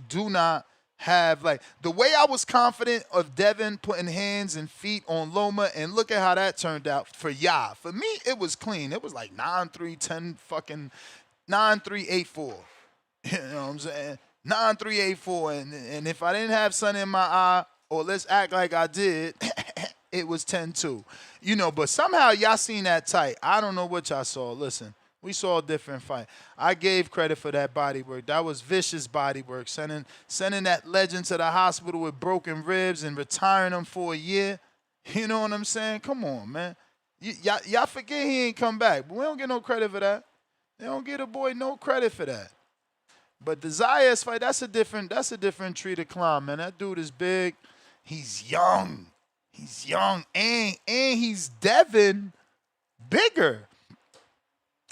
do not have, like, the way I was confident of Devin putting hands and feet on Loma, and look at how that turned out for Ya. For me, it was clean. It was like 9-3, 10 fucking 9-3, 8-4. You know what I'm saying? 9-3, 8-4. And if I didn't have sun in my eye, or let's act like I did, it was 10-2. You know, but somehow y'all seen that tight. I don't know what y'all saw. Listen, we saw a different fight. I gave credit for that body work. That was vicious body work. Sending that legend to the hospital with broken ribs and retiring him for a year. You know what I'm saying? Come on, man. Y'all forget he ain't come back. But we don't get no credit for that. They don't give the boy no credit for that. But the Zayas fight, that's a different tree to climb, man. That dude is big. He's young. He's young. And he's Devin bigger.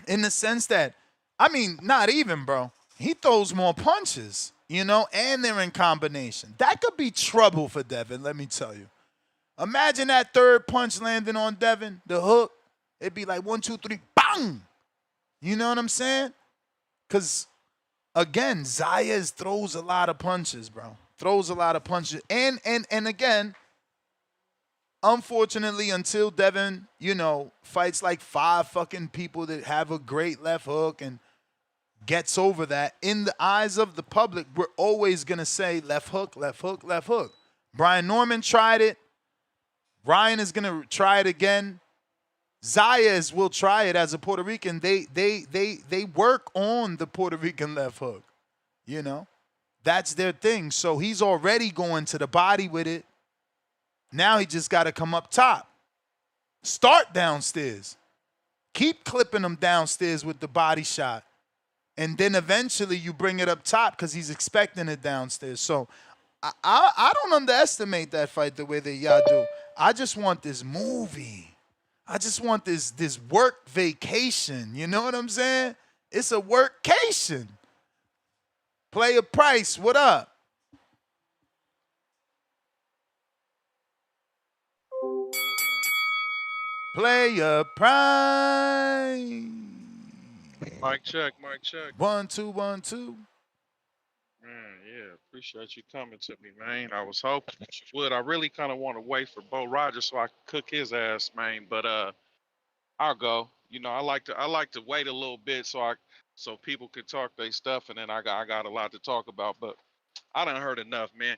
In the sense that, I mean, not even, bro. He throws more punches, you know, and they're in combination. That could be trouble for Devin, let me tell you. Imagine that third punch landing on Devin, the hook. It'd be like 1, 2, 3, bang! You know what I'm saying? Because, again, Zayas throws a lot of punches, bro. Throws a lot of punches. And again, unfortunately, until Devin, you know, fights like 5 fucking people that have a great left hook and gets over that, in the eyes of the public, we're always going to say left hook, left hook, left hook. Brian Norman tried it. Ryan is going to try it again. Zayas will try it as a Puerto Rican. They work on the Puerto Rican left hook. You know, that's their thing. So he's already going to the body with it. Now he just got to come up top. Start downstairs. Keep clipping him downstairs with the body shot. And then eventually you bring it up top because he's expecting it downstairs. So I don't underestimate that fight the way that y'all do. I just want this movie. I just want this work vacation. You know what I'm saying? It's a workcation. Player Price, what up? Player Price. Mic check, mic check. 1, 2, 1, 2. Man, yeah, appreciate you coming to me, man. I was hoping that you would. I really kind of want to wait for Bo Rogers so I could cook his ass, man. But I'll go. You know, I like to wait a little bit so people can talk their stuff, and then I got a lot to talk about. But I done heard enough, man.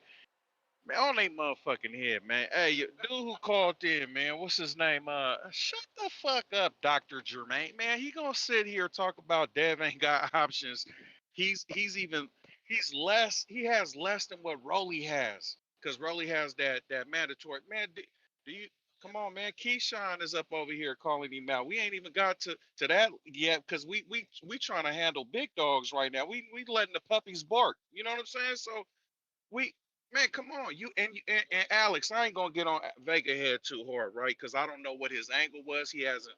Man, on they motherfucking head, man. Hey, dude who called in, man, what's his name? Shut the fuck up, Dr. Jermaine. Man, he gonna sit here talk about Dev ain't got options. He has less than what Rolly has. Cause Rolly has that mandatory. Man, do you come on, man? Keyshawn is up over here calling him out. We ain't even got to that yet, because we trying to handle big dogs right now. We letting the puppies bark. You know what I'm saying? So man, come on, and Alex. I ain't gonna get on Vega head too hard, right? Because I don't know what his angle was. He hasn't.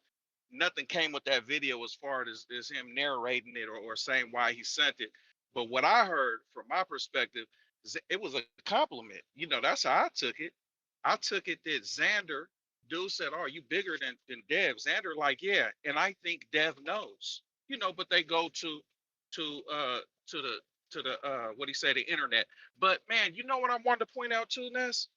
Nothing came with that video as far as him narrating it or saying why he sent it. But what I heard from my perspective, it was a compliment. You know, that's how I took it. I took it that Xander, dude said, "Oh, you bigger than Dev?" Xander, like, yeah, and I think Dev knows. You know, but they go to the what do you say, the internet. But man, you know what I wanted to point out too, Ness?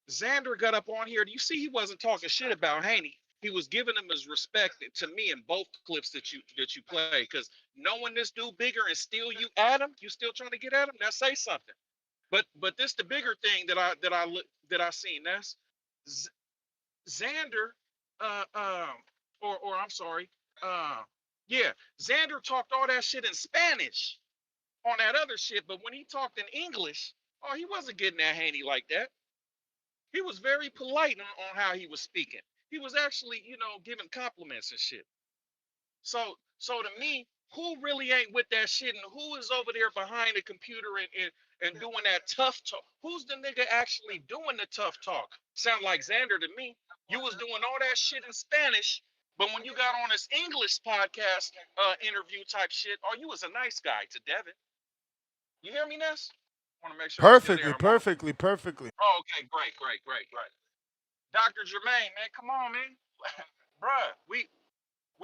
Xander got up on here. You see, he wasn't talking shit about Haney. He was giving him his respect to me in both clips that you play. Because knowing this dude bigger and still you at him, you still trying to get at him. Now say something. But this the bigger thing that I seen. Ness, Xander, or I'm sorry, Yeah, Xander talked all that shit in Spanish on that other shit, but when he talked in English, oh, he wasn't getting at Haney like that. He was very polite on how he was speaking. He was actually, giving compliments and shit. So to me, who really ain't with that shit, and who is over there behind the computer and doing that tough talk? Who's the nigga actually doing the tough talk? Sound like Xander to me. You was doing all that shit in Spanish, but when you got on this English podcast interview type shit, oh, you was a nice guy to Devin. You hear me, Ness? Want to make sure Perfectly. Oh, okay, great. Dr. Jermaine, man, come on, man. Bruh, we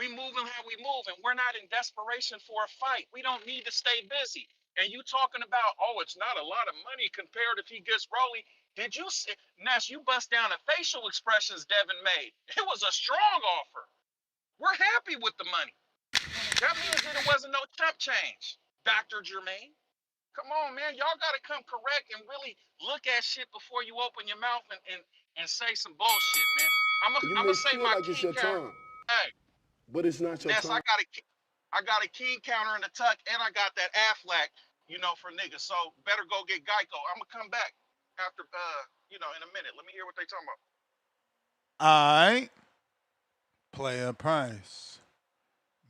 moving how we move, and we're not in desperation for a fight. We don't need to stay busy. And you talking about, oh, it's not a lot of money compared if he gets Rolly. Did you see, Ness, you bust down the facial expressions Devin made. It was a strong offer. We're happy with the money. That means that it wasn't no chump change, Dr. Jermaine. Come on, man. Y'all got to come correct and really look at shit before you open your mouth and say some bullshit, man. I'm going to say my king counter. Hey, but it's not your Ness, time. I got a king counter in the tuck, and I got that Aflac, for niggas. So better go get Geico. I'm going to come back after, in a minute. Let me hear what they talking about. All right. Player price.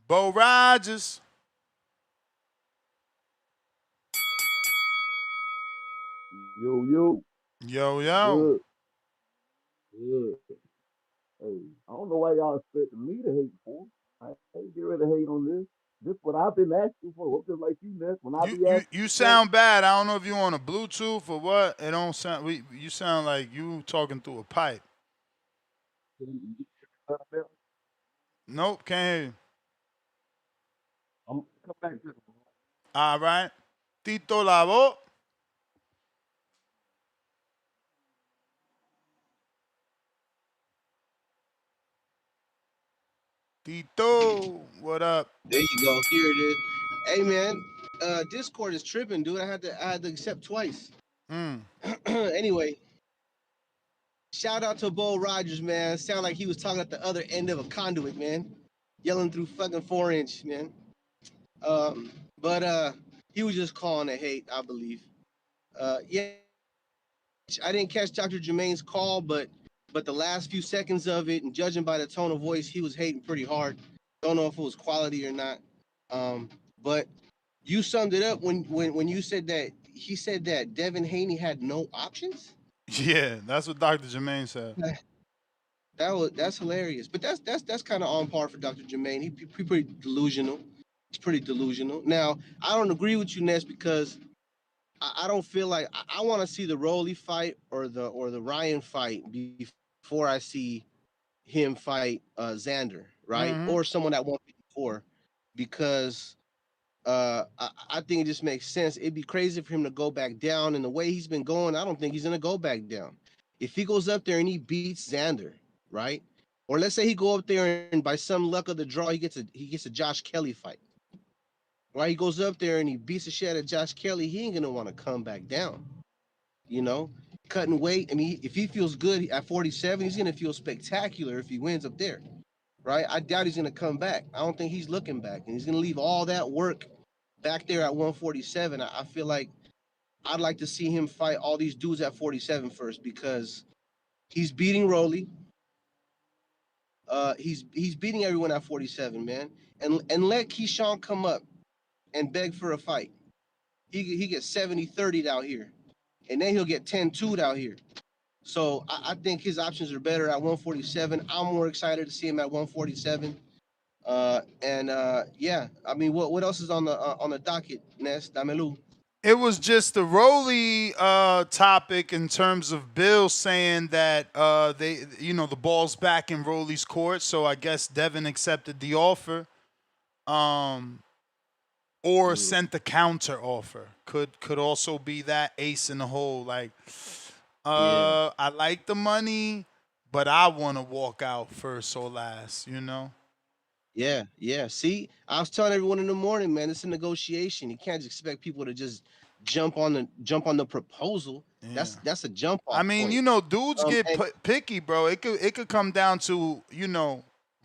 Bo Rogers. Yo. Good. Hey, I don't know why y'all expecting me to hate for. I ain't get ready to hate on this. This what I've been asking for. Just like you, Ness. When I be asking, you sound bad. I don't know if you on a Bluetooth or what. It don't sound. You sound like you talking through a pipe. Nope, can't hear you. I'm come back to it. All right, Tito Lavo. Tito, what up? There you go. Here it is. Hey man, Discord is tripping, dude. I had to accept twice. Anyway, shout out to Bo Rogers, man. Sound like he was talking at the other end of a conduit, man. Yelling through fucking 4-inch, man. But he was just calling it hate, I believe. Yeah, I didn't catch Dr. Jermaine's call, but the last few seconds of it, and judging by the tone of voice, he was hating pretty hard. Don't know if it was quality or not. But you summed it up when you said that he said that Devin Haney had no options. Yeah, that's what Dr. Jermaine said. That's hilarious. But that's kind of on par for Dr. Jermaine. He pretty delusional. He's pretty delusional. Now, I don't agree with you, Ness, because I don't feel like I want to see the Rolly fight or the Ryan fight before I see him fight Xander, right? Or someone that won't be before, because I think it just makes sense. It'd be crazy for him to go back down, and the way he's been going, I don't think he's gonna go back down. If he goes up there and he beats Xander, right? Or let's say he go up there and by some luck of the draw he gets a Josh Kelly fight. Right? He goes up there and he beats the shit out of Josh Kelly, he ain't gonna want to come back down. Cutting weight. I mean, if he feels good at 47, he's gonna feel spectacular if he wins up there. Right? I doubt he's gonna come back. I don't think he's looking back, and he's gonna leave all that work back there at 147. I feel like I'd like to see him fight all these dudes at 47 first, because he's beating Rolly. He's beating everyone at 47, man. And let Keyshawn come up and beg for a fight. He gets 70-30 out here, and then he'll get 10-2 out here. So I think his options are better at 147. I'm more excited to see him at 147. Yeah, I mean, what else is on the docket, Ness? Damelu. It was just the Rolly topic in terms of Bill saying that the ball's back in Rolly's court, so I guess Devin accepted the offer, or sent the counter offer. Could also be that ace in the hole. Like, I like the money, but I want to walk out first or last. Yeah. See, I was telling everyone in the morning, man, it's a negotiation. You can't just expect people to just jump on the proposal. Yeah. That's a jump off. I mean, point. Dudes get picky, bro. It could come down to,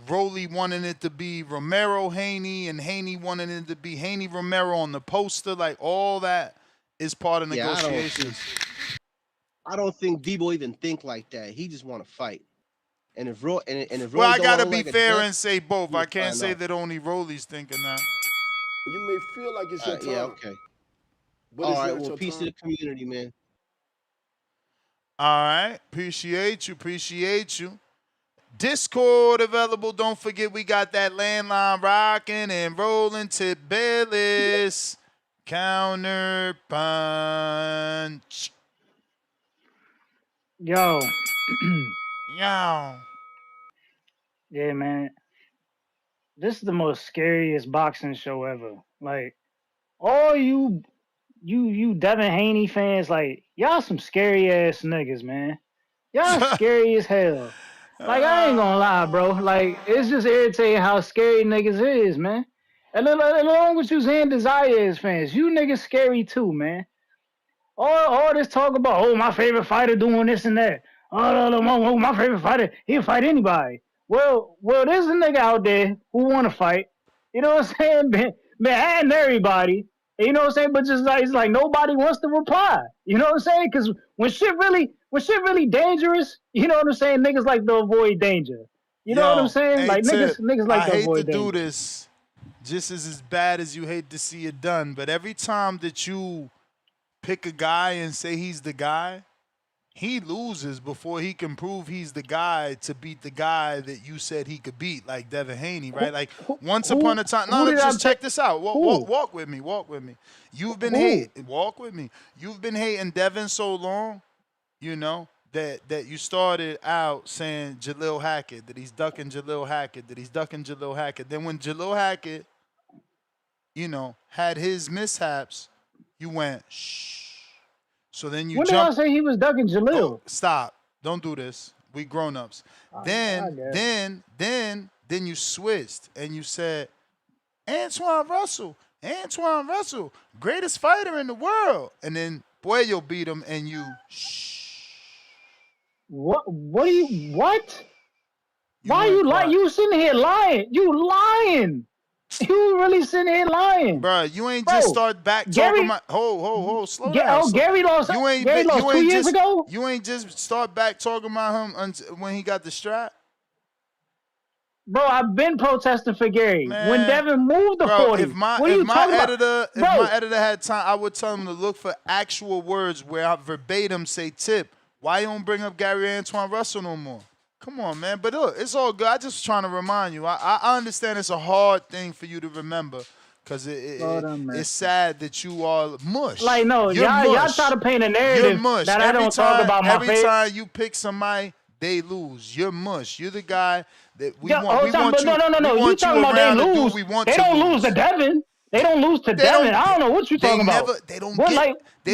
Rolly wanting it to be Romero Haney and Haney wanting it to be Haney-Romero on the poster. Like, all that is part of negotiations. I don't think Debo even think like that. He just want to fight. And if Rolly Well, I don't gotta look be like a fair duck, and say both. he'll I can't find say out. that only Rolly's thinking that. You may feel like it's your time. Yeah, okay. But All it's right, not well, your peace to time. the community, man. All right. Appreciate you. Discord available. Don't forget we got that landline rocking and rolling. Tip Bayless. Counter punch. Yo. Yo. Yeah, man. This is the most scariest boxing show ever. Like, all you Devin Haney fans, like, y'all some scary ass niggas, man. Y'all scary as hell. Like, I ain't gonna lie, bro. Like, it's just irritating how scary niggas is, man. And along with you saying Desires fans, you niggas scary too, man. All this talk about, oh, my favorite fighter doing this and that. Oh, my favorite fighter, he'll fight anybody. Well, there's a nigga out there who want to fight. You know what I'm saying? Behind everybody. You know what I'm saying? But just like, it's like nobody wants to reply. You know what I'm saying? Because when shit really dangerous, you know what I'm saying? Niggas like to avoid danger. You know what I'm saying? Hey, Like Tip, niggas like I to hate avoid to danger. do this just as bad as you hate to see it done, but every time that you pick a guy and say he's the guy, he loses before he can prove he's the guy to beat the guy that you said he could beat, like Devin Haney, right? Like, once upon a time. No, just check this out. Walk with me. You've been hating. Walk with me. You've been hating Devin so long, you know, that you started out saying Jalil Hackett, that he's ducking Jalil Hackett, Then when Jalil Hackett, you know, had his mishaps, you went, shh. So then you When did I say he was ducking Jalil? Oh, stop. Don't do this. We grown-ups. Then you switched and you said, Antoine Russell, greatest fighter in the world. And then Puello beat him and you, shh. What? Why you lying? You sitting here lying. You lying. You really sitting here lying. Bro, you ain't just start back talking about slow down. Gary lost 2 years ago? You ain't just start back talking about him when he got the strap? Bro, I've been protesting for Gary. Man, when Devin moved to 40. If my editor had time, I would tell him to look for actual words where I verbatim say, Tip, why you don't bring up Gary Antoine Russell no more? Come on, man. But look, it's all good. I just trying to remind you. I understand it's a hard thing for you to remember because it's sad that you all mush. Like, no, y'all try to paint a narrative that I don't talk about my Every time you pick somebody, they lose. You're mush. You're the guy that we want. No. You talking about they lose. They don't lose to Devin. They don't lose to Devin. I don't know what you talking about. They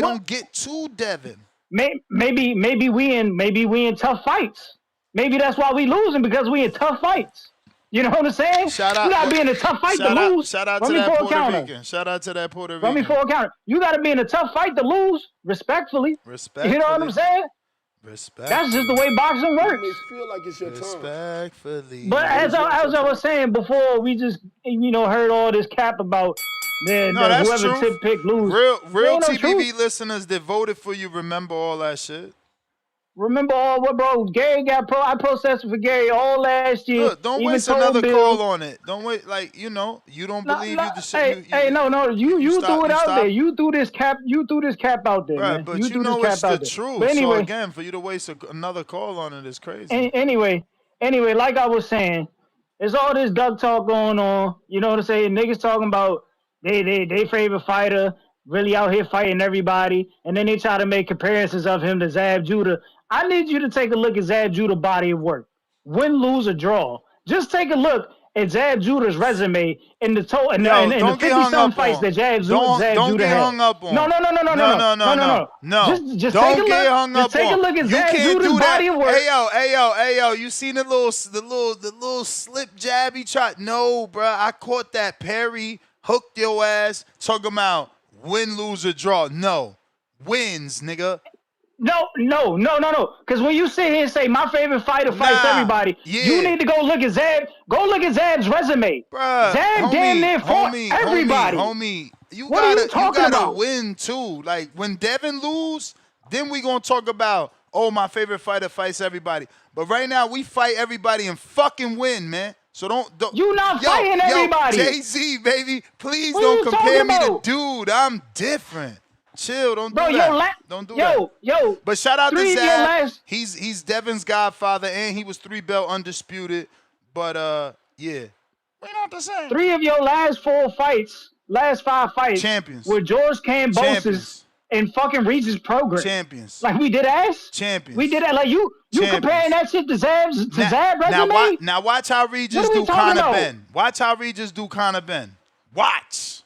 don't get to Devin. Maybe we in tough fights. Maybe that's why we losing, because we in tough fights. You know what I'm saying? You gotta be in a tough fight to lose. Shout out to that Puerto Rican. Shout out to that Puerto Rican. Run me for a counter. You gotta be in a tough fight to lose, respectfully. You know what I'm saying? That's just the way boxing works. You may feel like it's your time. Respectfully. But as I was saying before, we just heard all this cap about whoever Tip pick lose. Real TBV listeners that voted for you remember all that shit. Remember all what, bro? Gary I protested for Gary all last year. Look, don't waste another call on it. Don't wait, you don't believe you the shit. You threw it out there. You threw this cap out there, man. But you threw it's the there. truth. But anyway, so again, for you to waste another call on it is crazy. Anyway, like I was saying, there's all this duck talk going on. You know what I'm saying? Niggas talking about they favorite fighter really out here fighting everybody, and then they try to make comparisons of him to Zab Judah. I need you to take a look at Zab Judah's body of work. Win, lose, or draw. Just take a look at Zab Judah's resume in the 50-some fights that Zab Judah had. Don't get hung up on. No. Just don't get hung up on. Take a look at Zab Judah's body of work. Hey yo. You seen the little slip jab he tried? No, bro. I caught that. Perry hooked your ass. Talking about win, lose, or draw. No. Wins, nigga. No. Because when you sit here and say my favorite fighter fights everybody, you need to go look at Zab. Go look at Zab's resume. Bruh, Zab damn near fought everybody. Homie, you What are you gotta talking about? win too. Like when Devin lose, then we gonna talk about my favorite fighter fights everybody. But right now we fight everybody and fucking win, man. So don't you not fighting everybody. Jay-Z, baby, please don't compare me to dude. I'm different. Chill, don't do that. Don't do that. Yo. But shout out to Zab. He's Devin's godfather, and he was 3-belt undisputed. But yeah, we're not the same. 3 of your last 5 fights, champions, were George Kambosos in fucking Regis program. Champions. Like we did ass. Champions. We did that. Like you comparing that shit to Zab resume. Now watch how Regis do Conor Ben. Watch how Regis do Conor Ben. Watch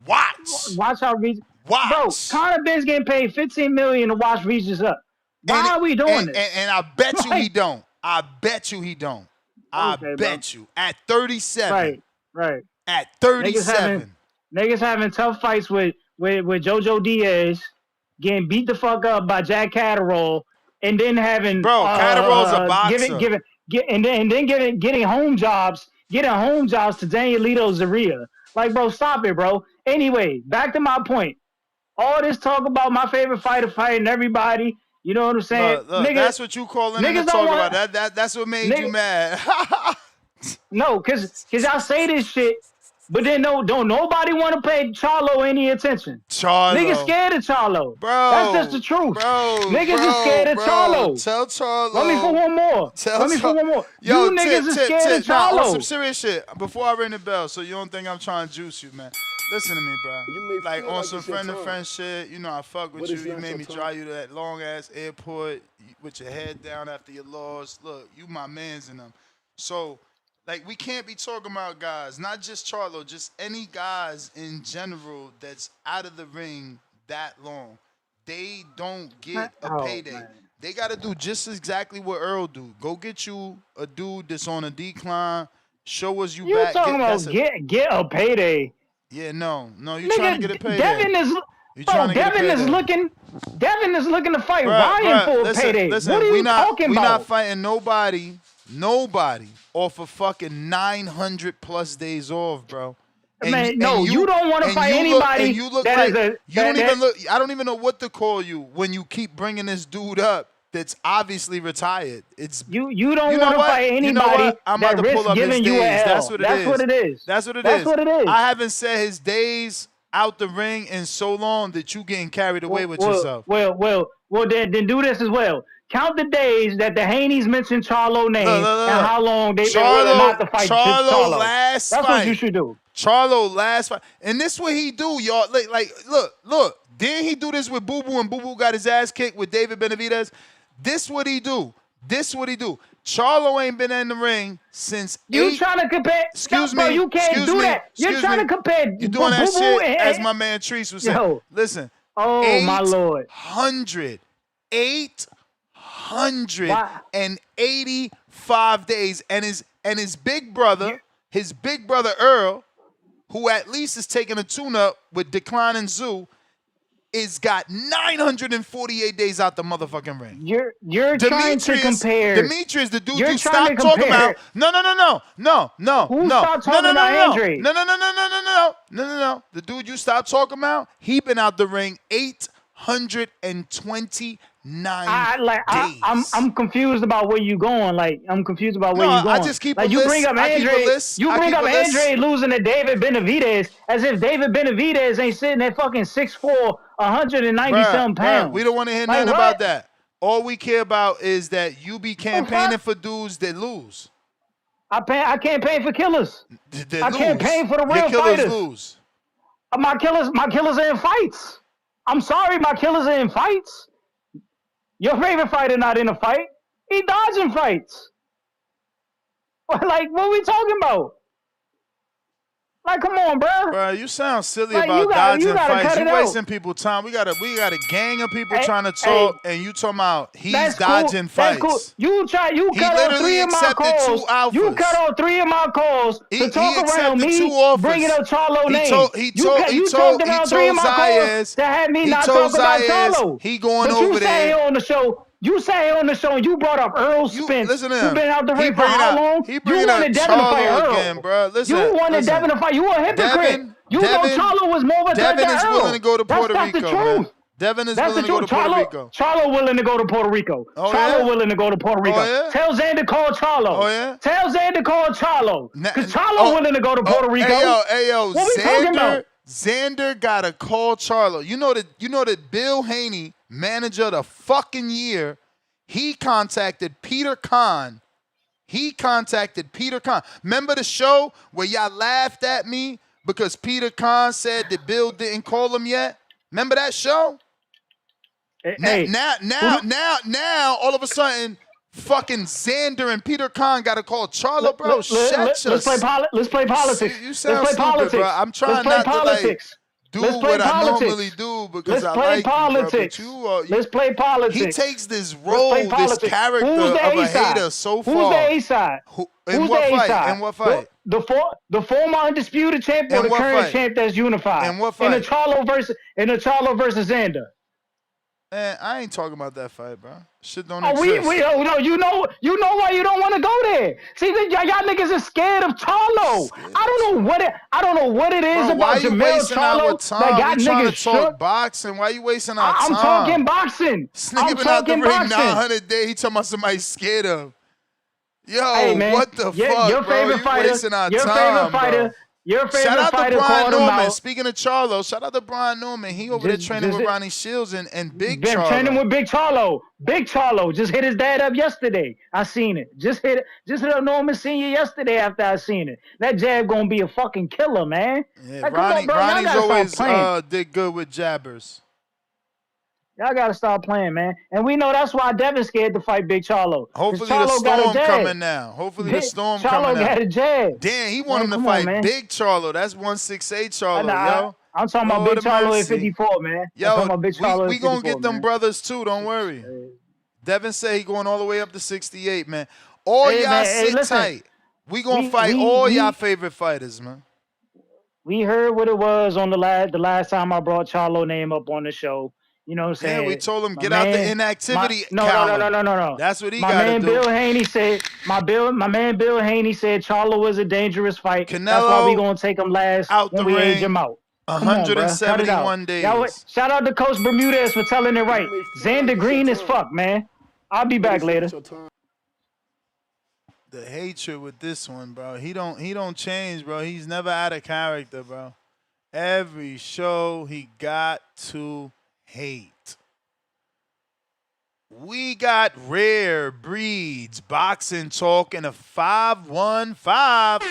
how Regis. Watch. Bro, Conor Ben's getting paid $15 million to watch Regis up. Why are we doing this? And I bet you he don't. I bet you he don't. I bet you. At 37. Right. At 37. Niggas having tough fights with JoJo Diaz, getting beat the fuck up by Jack Catterall, and then having Catterall's a boxer. Getting home jobs to Danielito Zaria. Like, bro, stop it, bro. Anyway, back to my point. All this talk about my favorite fighter fighting everybody, you know what I'm saying? Look, niggas, that's what you calling in to talk about. That's what made you mad. No, cause y'all say this shit, but then don't nobody want to pay Charlo any attention. Niggas scared of Charlo. Bro. That's just the truth. Niggas is scared of Charlo. Tell Charlo. Let me for one more. Yo, you niggas is scared of Charlo. Nah, on some serious shit. Before I ring the bell, so you don't think I'm trying to juice you, man. Listen to me, bro. Like on some friend-to-friend shit, you know I fuck with you. You made me drive you to that long-ass airport with your head down after your loss. Look, you my mans in them. So, like, we can't be talking about guys, not just Charlo, just any guys in general that's out of the ring that long. They don't get a payday. Man. They got to do just exactly what Earl do. Go get you a dude that's on a decline, show us you back. You talking about get a payday. Yeah, no, you trying to get a payday. Devin is looking to fight Ryan for a payday. Listen, what are you talking about? We not fighting nobody off of fucking 900+ days off, bro. You don't want to fight anybody. I don't even know what to call you when you keep bringing this dude up. That's obviously retired. It's you don't want to fight anybody I'm about to pull up his days. That's what it is. That's what it is. I haven't said his days out the ring in so long that you getting carried away with yourself. Well, then do this as well. Count the days that the Haneys mentioned Charlo name and how long they were not to fight Charlo. That's what you should do. Charlo last fight. And this what he do, y'all. Like look. Didn't he do this with Boo Boo and Boo Boo got his ass kicked with David Benavidez? This what he do. Charlo ain't been in the ring since trying to compare. Excuse me. You can't do that. You're trying to compare. You doing that shit as my man Treese was saying. Listen. Oh, my Lord. 885 days. And his big brother, Earl, who at least is taking a tune-up with declining Zoo, is got 948 days out the motherfucking ring. You're trying to compare. Demetrius, the dude you stopped talking about. No. Who stopped talking about Andre? No. The dude you stopped talking about, he been out the ring 829 days. I'm confused about where you going. I'm confused about where you going. I just keep a list. Bring up Andre. You bring up Andre losing to David Benavidez as if David Benavidez ain't sitting at fucking 6'4", 190-something pounds. We don't want to hear nothing about that. All we care about is that you be campaigning for dudes that lose. I campaign for killers. I campaign for the real fighters. Lose. My killers are in fights. I'm sorry, my killers are in fights. Your favorite fighter not in a fight. He dodging fights. Like, what are we talking about? Like, come on, bro. Bro, you sound silly Like, about you dodging gotta fights. cut You it out. wasting people time. We got a gang of people Hey, trying to talk, and you talking about he's that's dodging cool. fights. That's cool. You He cut off 3 literally of my accepted calls. 2 alphas. You cut off 3 of my calls to talk He around accepted me 2 offers. bringing up Charlo He name. told You talked around 3 of my calls to have me not talk about Charlo. he going but over you say there. on the show. You say on the show, and you brought up Earl Spence. Listen to Who him. been out the He ring for bringing how up- long? he You bringing up wanted Devin to fight Charlo Earl. again, bro. Listen, you wanted listen. Devin to fight. You a hypocrite. You know Charlo was more of a threat Devin than is Earl. willing to go to Puerto That's Rico, the truth. man. Devin is That's willing the to go truth. to Puerto Rico. Charlo willing to go to Puerto Rico. Oh, Charlo yeah? willing to go to Puerto Rico. Oh, yeah? Tell Xander call Charlo. Oh, yeah? Tell Xander call Charlo. Because Charlo willing to go to Puerto Rico. Hey yo, What we talking about? Xander gotta call Charlo. You know that Bill Haney, manager of the fucking year, he contacted Peter Kahn. Remember the show where y'all laughed at me because Peter Kahn said that Bill didn't call him yet? Remember that show? Now, all of a sudden, fucking Xander and Peter Kahn got to call Charlo, bro. Let's play politics. You sound let's play stupid, politics. bro. I'm trying let's not play politics. to like do let's play what I politics. normally do because let's I play like politics. you, bro. Let's play politics. He takes this role, this character Who's the of a A-side? hater so far. Who's the A-side? In Who's what the fight? A-side? In what fight? The former undisputed champ or In the what current fight? champ that's unified? In what fight? In the Charlo versus Xander. Man, I ain't talking about that fight, bro. Shit don't No, exist. you know why you don't want to go there. See, y'all niggas are scared of Charlo. I don't know what it is Bro, why about you Jamel wasting our Charlo time? that got We trying niggas to talk shook. boxing. Why you wasting our I'm time? talking boxing. This I'm nigga been out the talking ring boxing. 900 days. He talking about somebody scared of him. Yo, Hey, man, what the fuck, your bro? favorite You fighter, wasting our your time, favorite fighter, bro. your favorite Shout out to fighter Brian called him Norman. out. Speaking of Charlo, shout out to Brian Norman. He over there training with Ronnie Shields and Big Been Charlo. training with Big Charlo. Big Charlo just hit his dad up yesterday. I seen it. Just hit up Norman Senior yesterday after I seen it. That jab gonna be a fucking killer, man. Yeah, Like, come on, bro. Y'all Ronnie's gotta always stop playing. did good with jabbers. Y'all gotta stop playing, man. And we know that's why Devin's scared to fight Big Charlo. Hopefully Charlo the got a storm jab. coming now. Hopefully the storm Charlo coming got out. a jab. Damn, he want him to come fight on, man. Big Charlo. That's 168 Charlo, yo. I'm talking about Lord Big of Charlo mercy. at 54, man. I'm Yo, talking about Big Charlo we at gonna 54, get them man. brothers too. Don't worry. Devin said he going all the way up to 68, man. All Hey, y'all man, hey, sit listen. tight. We gonna fight all y'all favorite fighters, man. We heard what it was on the last time I brought Charlo name up on the show. You know what I'm saying? Yeah, we told him My get out the man- inactivity No. That's what he My gotta man do. Bill Haney said. My man Bill Haney said Charlo was a dangerous fight. That's why Canelo we gonna take him last out when the we age ring, him out. Come on, bruh. Cut it out. 171 days. Y'all, shout out to Coach Bermudez for telling it right. Xander Green as fuck, man. I'll be back later. The hatred with this one, bro. He don't change, bro. He's never out of character, bro. Every show he got to hate. We got Rare Breeds Boxing Talk in a 515.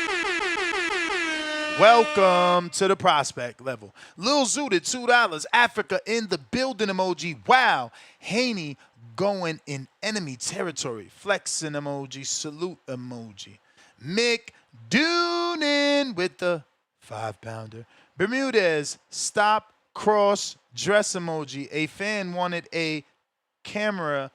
Welcome to the prospect level. Lil Zooted, $2. Africa in the building emoji. Wow. Haney going in enemy territory. Flexing emoji. Salute emoji. Mick Doonin with the 5-pounder. Bermudez, stop, cross, dress emoji. A fan wanted a camera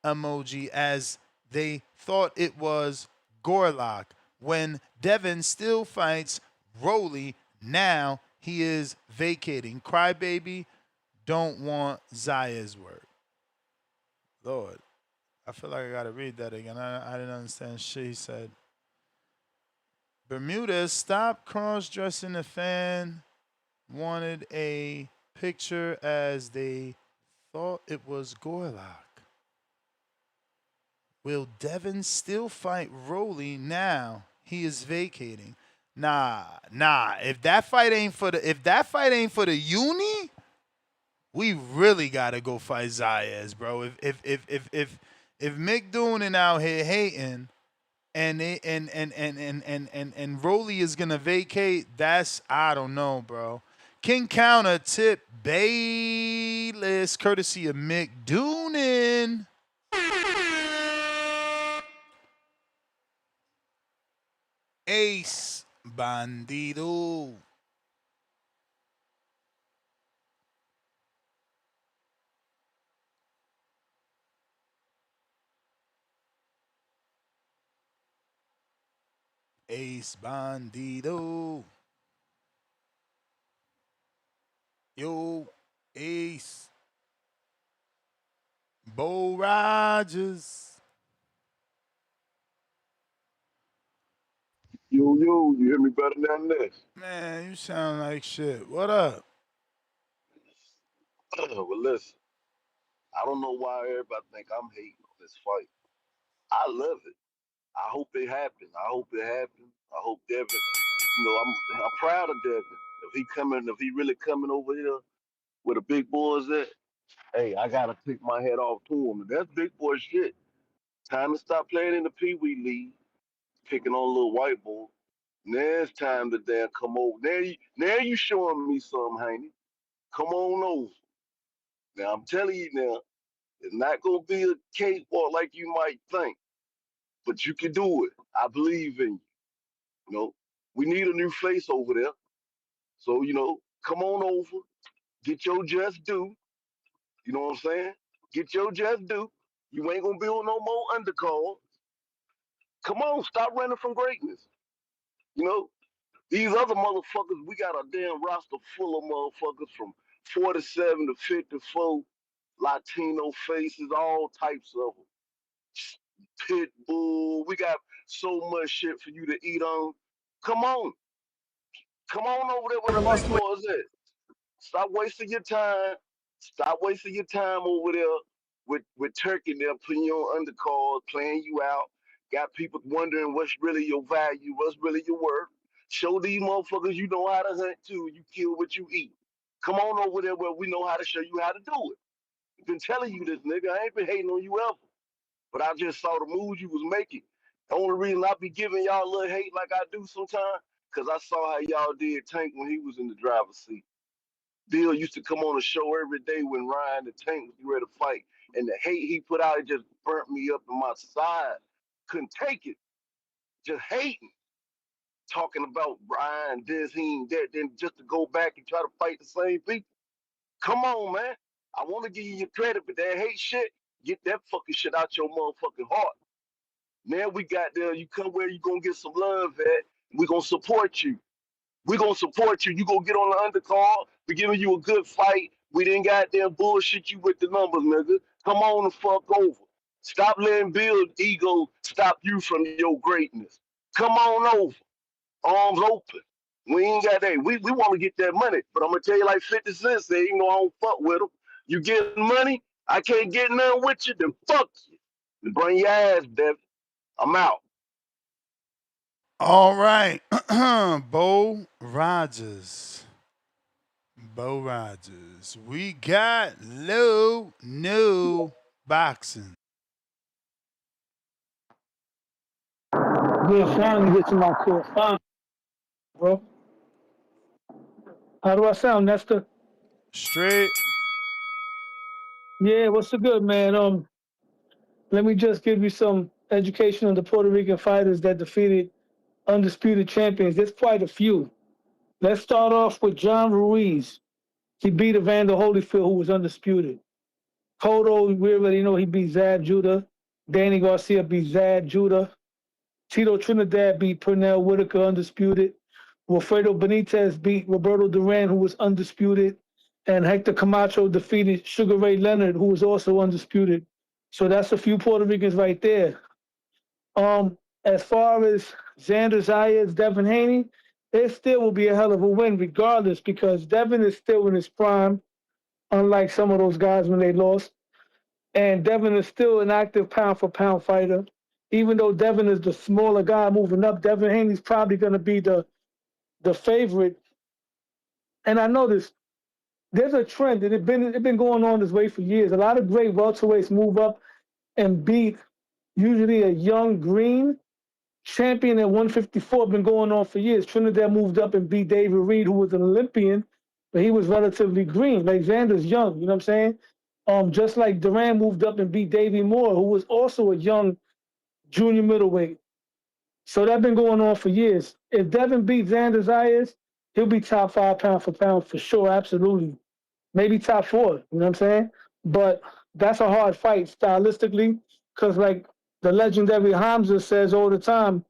emoji as they thought it was Gorlock. When Devin still fights Rolly, now he is vacating. Crybaby, don't want Zaya's word. Lord, I feel like I got to read that again. I didn't understand shit he said. Bermudez, stop cross-dressing. The fan wanted a picture as they thought it was Gorlock. Will Devin still fight Rolly now? He is vacating. Nah. If that fight ain't for the uni, we really gotta go fight Zayas, bro. If Mick Doonin out here hating and Rolly is gonna vacate, that's, I don't know, bro. King Counter tip Bayless, courtesy of Mick Doonin. Ace Bandido. Ace Bandido. Yo, Ace. Bo Rogers. Yo, you hear me better than this? Man, you sound like shit. What up? Well, listen, I don't know why everybody think I'm hating on this fight. I love it. I hope it happens. I hope it happens. I hope Devin, I'm proud of Devin. If he really coming over here where the big boys at, hey, I gotta take my head off to him. That's big boy shit. Time to stop playing in the Pee Wee League, picking on little white boy. Now it's time to damn come over. Now you showing me something, Haney. Come on over. Now I'm telling you now, it's not gonna be a cakewalk like you might think, but you can do it. I believe in you. You know, we need a new face over there. So, come on over, get your just due. You know what I'm saying? Get your just due. You ain't gonna build no more undercard. Come on, stop running from greatness. You know, these other motherfuckers, we got a damn roster full of motherfuckers from 47 to 54, Latino faces, all types of them. Pitbull, we got so much shit for you to eat on. Come on. Come on over there where the big boys at. Stop wasting your time. Stop wasting your time over there with Turkey there, putting you on undercards, playing you out. Got people wondering what's really your value, what's really your worth. Show these motherfuckers you know how to hunt too. You kill what you eat. Come on over there where we know how to show you how to do it. I've been telling you this, nigga. I ain't been hating on you ever. But I just saw the moves you was making. The only reason I be giving y'all a little hate like I do sometimes, because I saw how y'all did Tank when he was in the driver's seat. Bill used to come on the show every day when Ryan and Tank was ready to fight. And the hate he put out, it just burnt me up in my side. Couldn't take it. Just hating. Talking about Ryan, this, he, and that, then just to go back and try to fight the same people. Come on, man. I want to give you your credit, but that hate shit, get that fucking shit out your motherfucking heart. Now we got there, you come where you gonna get some love at, we gonna support you. We gonna support you. You gonna get on the undercard, we giving you a good fight. We didn't goddamn bullshit you with the numbers, nigga. Come on the fuck over. Stop letting Bill's ego stop you from your greatness. Come on over. Arms open. We ain't got that. We want to get that money. But I'm gonna tell you like 50 Cent said, I don't fuck with them. You get money, I can't get none with you, then fuck you. Then bring your ass, Devin. I'm out. All right. Bo Rogers. Bo Rogers. We got low, no boxing. Good, finally get to my court. Bro. How do I sound, Nestor? Straight. Yeah, what's the good, man? Let me just give you some education on the Puerto Rican fighters that defeated undisputed champions. There's quite a few. Let's start off with John Ruiz. He beat Evander Holyfield, who was undisputed. Cotto, we already know he beat Zab Judah. Danny Garcia beat Zab Judah. Tito Trinidad beat Pernell Whitaker, undisputed. Wilfredo Benitez beat Roberto Duran, who was undisputed. And Hector Camacho defeated Sugar Ray Leonard, who was also undisputed. So that's a few Puerto Ricans right there. As far as Xander Zayas, Devin Haney, it still will be a hell of a win regardless because Devin is still in his prime, unlike some of those guys when they lost. And Devin is still an active pound-for-pound fighter. Even though Devin is the smaller guy moving up, Devin Haney's probably going to be the favorite. And I noticed there's a trend, and it's been going on this way for years. A lot of great welterweights move up and beat usually a young green champion at 154. Been going on for years. Trinidad moved up and beat David Reed, who was an Olympian, but he was relatively green. Like Xander's young, you know what I'm saying? Just like Duran moved up and beat Davey Moore, who was also a young junior middleweight. So that's been going on for years. If Devin beats Xander Zayas, he'll be top 5 pound for pound for sure, absolutely. Maybe top 4, you know what I'm saying? But that's a hard fight stylistically, because like the legendary Hamza says all the time,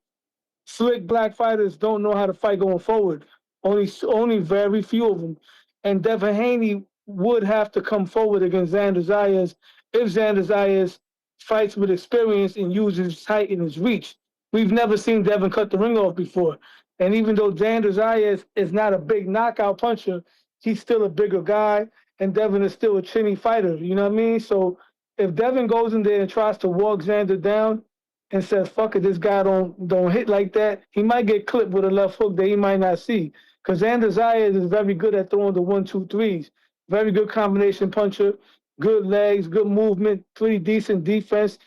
slick black fighters don't know how to fight going forward. Only very few of them. And Devin Haney would have to come forward against Xander Zayas if Xander Zayas fights with experience and uses his height and his reach. We've never seen Devin cut the ring off before. And even though Xander Zayas is not a big knockout puncher, he's still a bigger guy, and Devin is still a chinny fighter. You know what I mean? So if Devin goes in there and tries to walk Xander down, and says, fuck it, this guy don't hit like that, he might get clipped with a left hook that he might not see. Because Xander Zayas is very good at throwing the 1-2-3s. Very good combination puncher, good legs, good movement, pretty decent defense.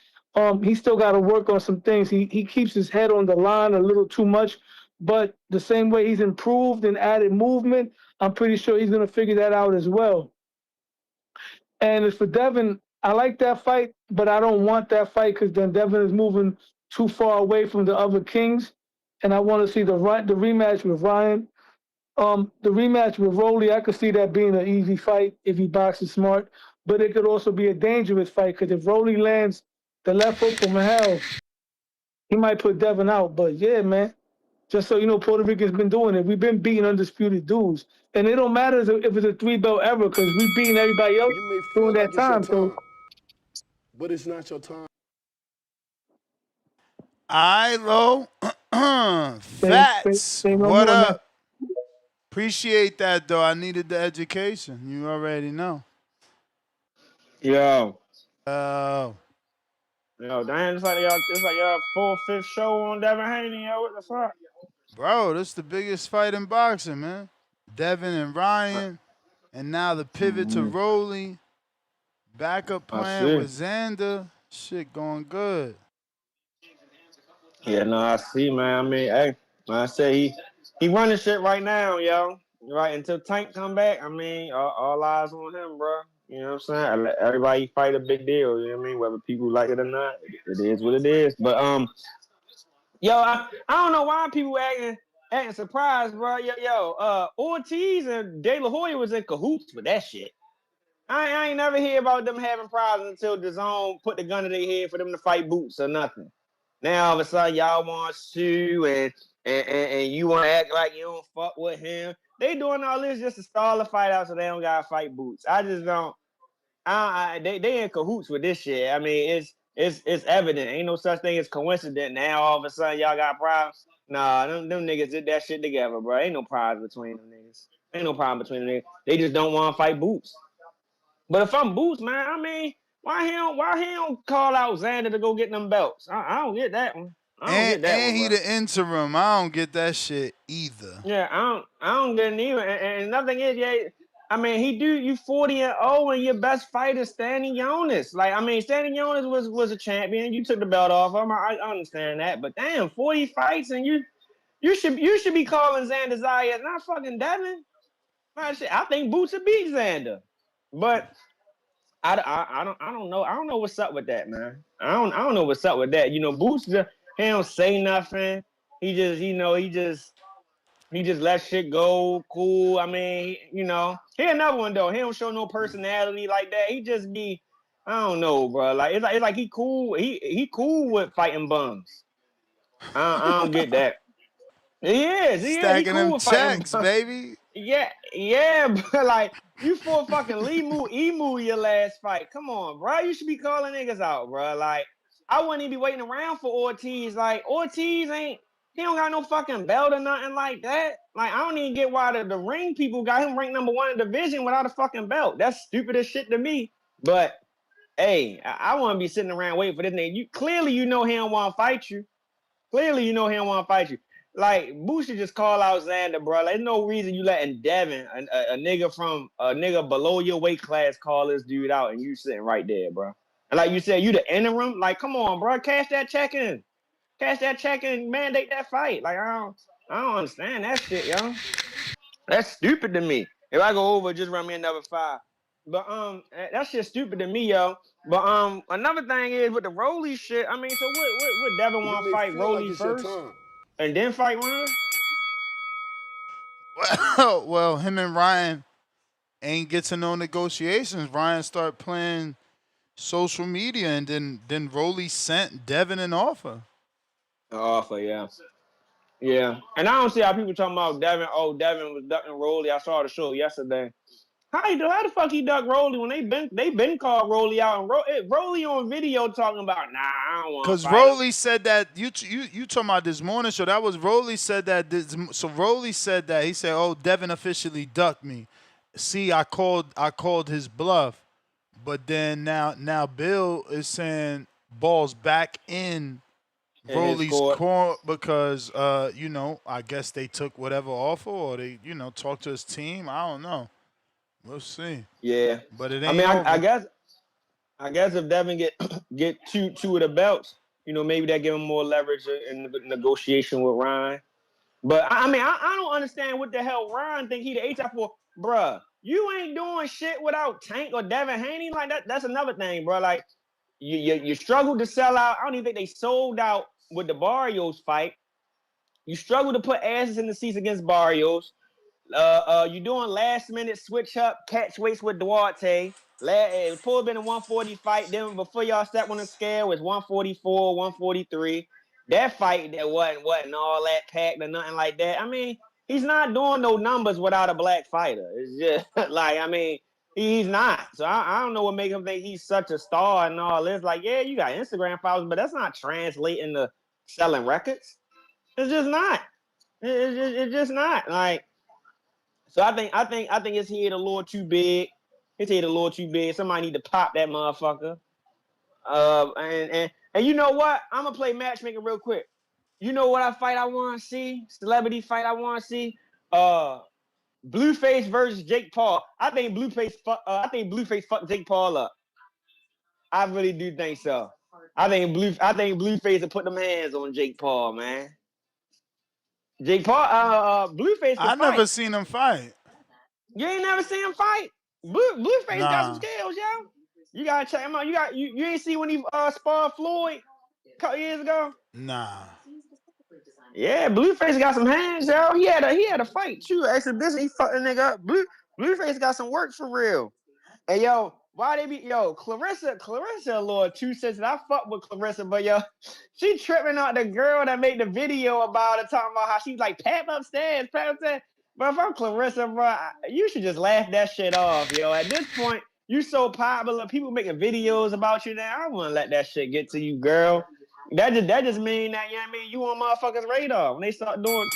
He still got to work on some things. He keeps his head on the line a little too much, but the same way he's improved and added movement, I'm pretty sure he's going to figure that out as well. And as for Devin, I like that fight, but I don't want that fight because then Devin is moving too far away from the other kings, and I want to see the rematch with Ryan. The rematch with Rolly, I could see that being an easy fight if he boxes smart, but it could also be a dangerous fight because if Rolly lands the left hook from hell, he might put Devin out. But yeah, man, just so you know, Puerto Rican's been doing it. We've been beating undisputed dudes, and it don't matter if it's a 3-belt ever because we beating everybody else You may during feel that like it's your time. So. time, but it's not your time. Low. Fats. Say no What more, man. up? Appreciate that, though. I needed the education. You already know. Yo. Oh. Yo, damn, it's like y'all 4th, 5th show on Devin Haney, yo. What the fuck? Bro, this is the biggest fight in boxing, man. Devin and Ryan, and now the pivot to Rolly. Backup I plan see. with Xander. Shit going good. Yeah, no, I see, man. I mean, hey, like I say, he running shit right now, yo. Right until Tank come back. I mean, all eyes on him, bro. You know what I'm saying? Everybody fight a big deal. You know what I mean? Whether people like it or not, it is what it is. But yo, I don't know why people acting surprised, bro. Ortiz and De La Hoya was in cahoots with that shit. I ain't never hear about them having problems until DAZN put the gun to their head for them to fight Boots or nothing. Now all of a sudden y'all want to sue and you want to act like you don't fuck with him. They doing all this just to stall the fight out so they don't gotta fight Boots. I just don't. They in cahoots with this shit. I mean, it's evident. Ain't no such thing as coincidence. Now all of a sudden y'all got problems. Nah, them niggas did that shit together, bro. Ain't no problems between them niggas. Ain't no problem between them niggas. They just don't want to fight Boots. But if I'm Boots, man, I mean, why he don't call out Xander to go get them belts? I don't get that one. I don't get that one, And he bro. the interim. I don't get that shit either. Yeah, I don't get it either. And nothing is, yeah. I mean, you 40-0 and your best fighter Stanley Jonas. Like, I mean, Stanley Jonas was a champion. You took the belt off him. I understand that. But damn, 40 fights and you should be calling Xander Zayas, not fucking Devin. I think Boots would beat Xander. But I don't know. I don't know what's up with that, man. I don't know what's up with that. You know, Boots he don't say nothing. He just let shit go. Cool. I mean, he another one though. He don't show no personality like that. He just be, I don't know, bro. Like it's like he cool. He cool with fighting bums. I don't get that. He is. He Stacking cool them with fighting checks, bums. baby. Yeah, but like you fought fucking Emu your last fight. Come on, bro. You should be calling niggas out, bro. Like I wouldn't even be waiting around for Ortiz. Like Ortiz he don't got no fucking belt or nothing like that. Like I don't even get why the ring people got him ranked number 1 in the division without a fucking belt. That's stupid as shit to me. But hey, I wouldn't be sitting around waiting for this nigga. You clearly he don't want to fight you. Clearly, he don't want to fight you. Like, Boots should just call out Xander, bro. Like, there's no reason you letting Devin, a nigga below your weight class, call this dude out, and you sitting right there, bro. And like you said, you the interim. Like, come on, bro, cash that check in, mandate that fight. Like, I don't understand that shit, yo. That's stupid to me. If I go over, just run me another 5. But that shit's stupid to me, yo. But another thing is with the Rolly shit. I mean, so what Devin You want to may fight feel like Rolly it's your first time. and then fight Ron? Well, him and Ryan ain't get to no negotiations. Ryan start playing social media, and then Rolly sent Devin an offer. Offer, yeah. Yeah. And I don't see how people talking about Devin. Oh, Devin was ducking Rolly. I saw the show yesterday. How the fuck he duck Rolly when they been called Rolly out and Rolly on video talking about I don't want to Cause fight him. Rolly said that you talking about this morning show. That was Rolly said that. So Rolly said that he said, "Oh, Devin officially ducked me. See, I called his bluff." But then now Bill is saying balls back in In his Rolly's court. court because I guess they took whatever offer or they talked to his team. I don't know. We'll see. Yeah. But it I ain't mean, over. I guess if Devin get two of the belts, maybe that give him more leverage in the negotiation with Ryan. But I mean, I don't understand what the hell Ryan think he the A-top for, bruh. You ain't doing shit without Tank or Devin Haney like that. That's another thing, bro. Like you struggled to sell out. I don't even think they sold out with the Barrios fight. You struggled to put asses in the seats against Barrios. You doing last minute switch up catch weights with Duarte. It was supposed to been a 140 fight. Then before y'all stepped on the scale, it was 144, 143. That fight that wasn't all that packed or nothing like that. I mean, he's not doing no numbers without a black fighter. It's just like, I mean, he's not. So I don't know what makes him think he's such a star and all this. Like, yeah, you got Instagram followers, but that's not translating to selling records. It's just not. It's just not. Like, so I think his head a little too big. His head a little too big. Somebody need to pop that motherfucker. And you know what? I'm gonna play matchmaker real quick. You know what I want to see? Celebrity fight I want to see? Blueface versus Jake Paul. I think Blueface fucked Jake Paul up. I really do think so. I think Blueface will put them hands on Jake Paul, man. Jake Paul, Blueface can I fight. never seen him fight. You ain't never seen him fight. Blueface got some Nah. skills, yo. You gotta check him out. You ain't see when he sparred Floyd a couple years ago. Nah. Yeah, Blueface got some hands, yo. He had a fight too. Exhibition, he fucked the nigga up. Blueface got some work for real. And yo, why they be Clarissa a little too sensitive. I fuck with Clarissa, but yo, she tripping out the girl that made the video about it, talking about how she's like pat upstairs. But if I'm Clarissa, bro, you should just laugh that shit off, yo. At this point, you so popular, people making videos about you now. I wouldn't let that shit get to you, girl. That just mean that, you know what I mean, you on motherfuckers' radar when they start doing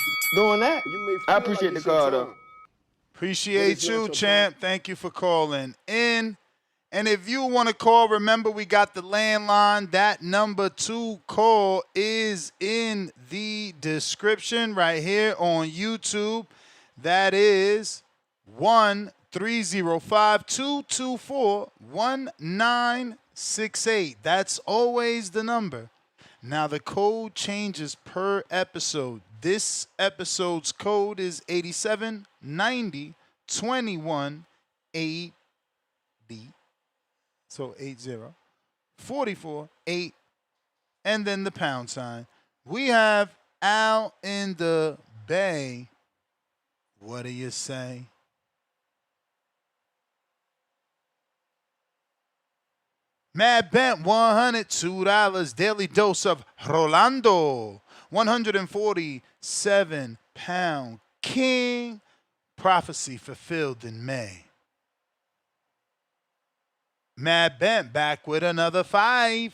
that. You may I feel like appreciate the it's your call time. though. Appreciate you, champ. Thank you for calling in. And if you want to call, remember we got the landline. That number to call is in the description right here on YouTube. That is 1-305-224-1968. That's always the number. Now the code changes per episode. This episode's code is 87902180. So 80 44 8 and then the pound sign. We have Al in the Bay. What do you say? Mad Bent, $102. Daily dose of Rolando. 147-pound king. Prophecy fulfilled in May. Mad Bent back with another 5.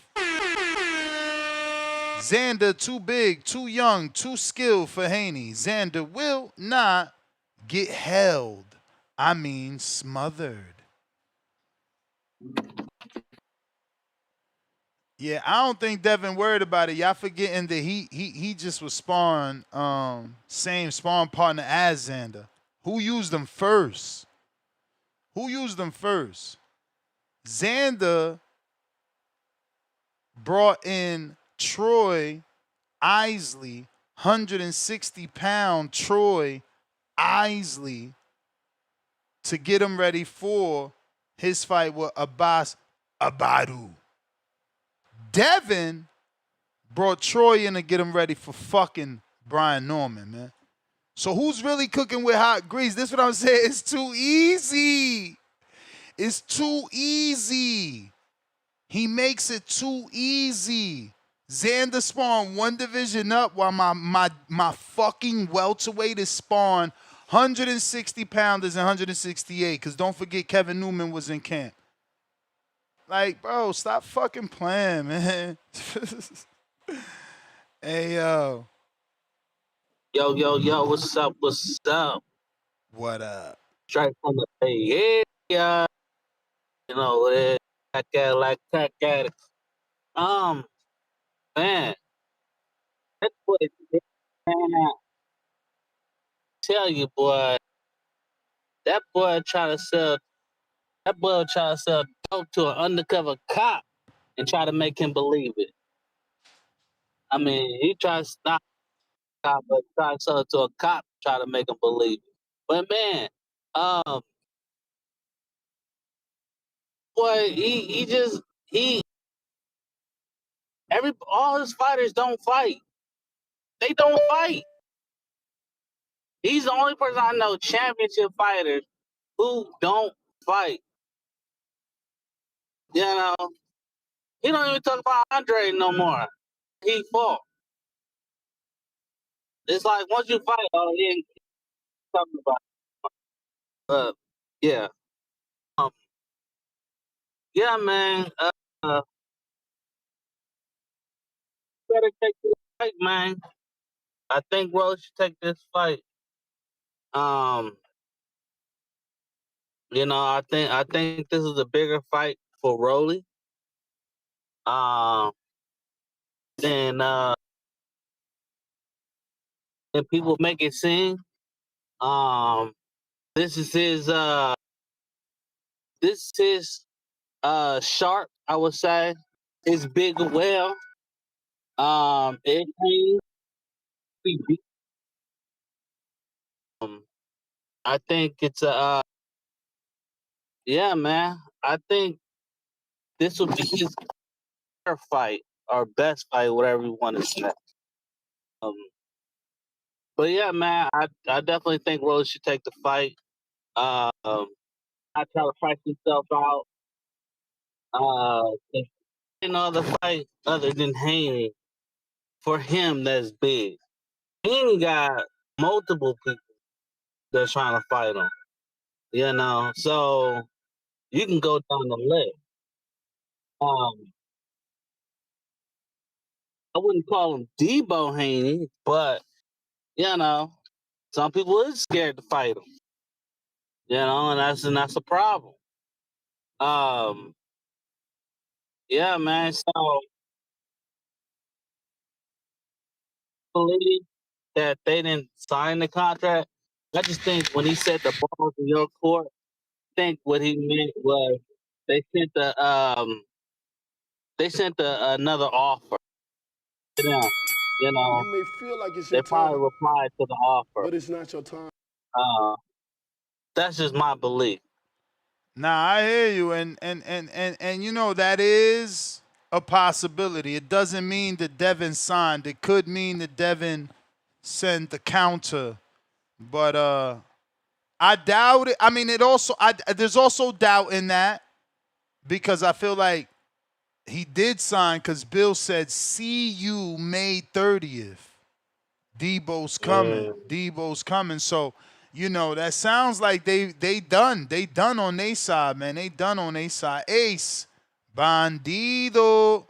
Xander too big, too young, too skilled for Haney. Xander will not get held. I mean smothered. Yeah, I don't think Devin worried about it. Y'all forgetting that he just was sparring same sparring partner as Xander. Who used them first? Xander brought in Troy Isley, 160-pound Troy Isley, to get him ready for his fight with Abbas Abadu. Devin brought Troy in to get him ready for fucking Brian Norman, man. So who's really cooking with hot grease? This is what I'm saying. It's too easy. It's too easy. He makes it too easy. Xander spawned one division up while my fucking welterweight is spawned 160 pounders and 168. Because don't forget Kevin Newman was in camp. Like, bro, stop fucking playing, man. Hey, yo. Yo, yo, yo, what's up? What's up? What up? Straight from the Bay Area. You know, back at it like crack at it. Man, that boy, man, tell you, boy, that boy try to sell dope to an undercover cop and try to make him believe it. I mean, he tried to stop the cop, but try to sell it to a cop, try to make him believe it. But man, boy, all his fighters don't fight. They don't fight. He's the only person I know, championship fighters, who don't fight. You know, he don't even talk about Andre no more. He fought. It's like once you fight, he ain't talking about it. Yeah. Yeah, man. Better take this fight, man. I think Rose should take this fight. You know, I think this is a bigger fight for Rolly. Than people make it seem. This is his shark, I would say. His big whale. It I think it's yeah, man. I think this will be his better fight or best fight, whatever you want to say. But yeah, man, I definitely think Rose should take the fight. I try to price himself out. If no other fight other than Haney for him that's big. Haney got multiple people that's trying to fight him. You know, so you can go down the list. I wouldn't call him Debo Haney, but you know, some people is scared to fight him. You know, and that's a problem. Yeah, man. So believe that they didn't sign the contract. I just think when he said the ball's in your court, I think what he meant was they sent another offer to them. You know, You may feel like it's they your probably time, replied to the offer. but it's not your time. That's just my belief. Nah, I hear you, and you know that is a possibility. It doesn't mean that Devin signed. It could mean that Devin sent the counter, but I doubt it. I mean, there's also doubt in that because I feel like he did sign because Bill said, "See you May 30th." Debo's coming. Debo's coming. So, you know, that sounds like they done. They done on their side, man. They done on their side. Ace. Bandido.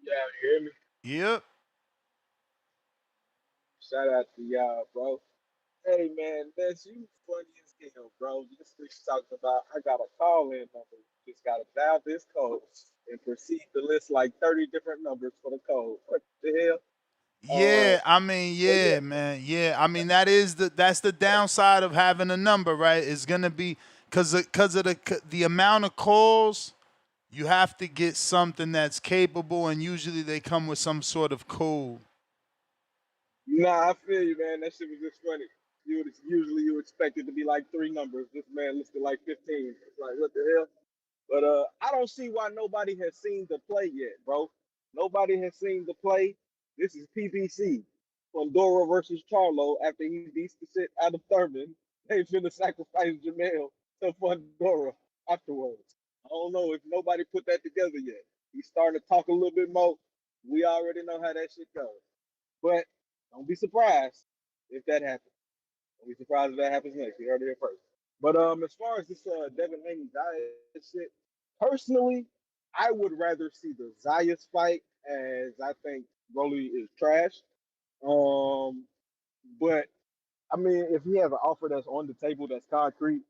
Yeah, you hear me? Yep. Shout out to y'all, bro. Hey, man, that's you funny as hell, bro. This bitch talking about, I got a call-in number. Just got to dial this code and proceed to list like 30 different numbers for the code. What the hell? Yeah, I mean, yeah, man. Yeah, I mean that's the downside of having a number, right? It's gonna be because of the amount of calls. You have to get something that's capable, and usually they come with some sort of code. Nah, I feel you, man. That shit was just funny. Usually you expect it to be like three numbers. This man listed like 15. It's like what the hell? But I don't see why nobody has seen the play yet, bro. Nobody has seen the play. This is PBC. Pandora versus Charlo after he beats the shit out of Thurman. They finna sacrifice Jamel to Pandora afterwards. I don't know if nobody put that together yet. He's starting to talk a little bit more. We already know how that shit goes. But don't be surprised if that happens. Don't be surprised if that happens next. You heard it here first. But as far as this Devin Haney diet shit, personally, I would rather see the Zayas fight, as I think Rolly is trash. Um, but I mean, if he has an offer that's on the table that's concrete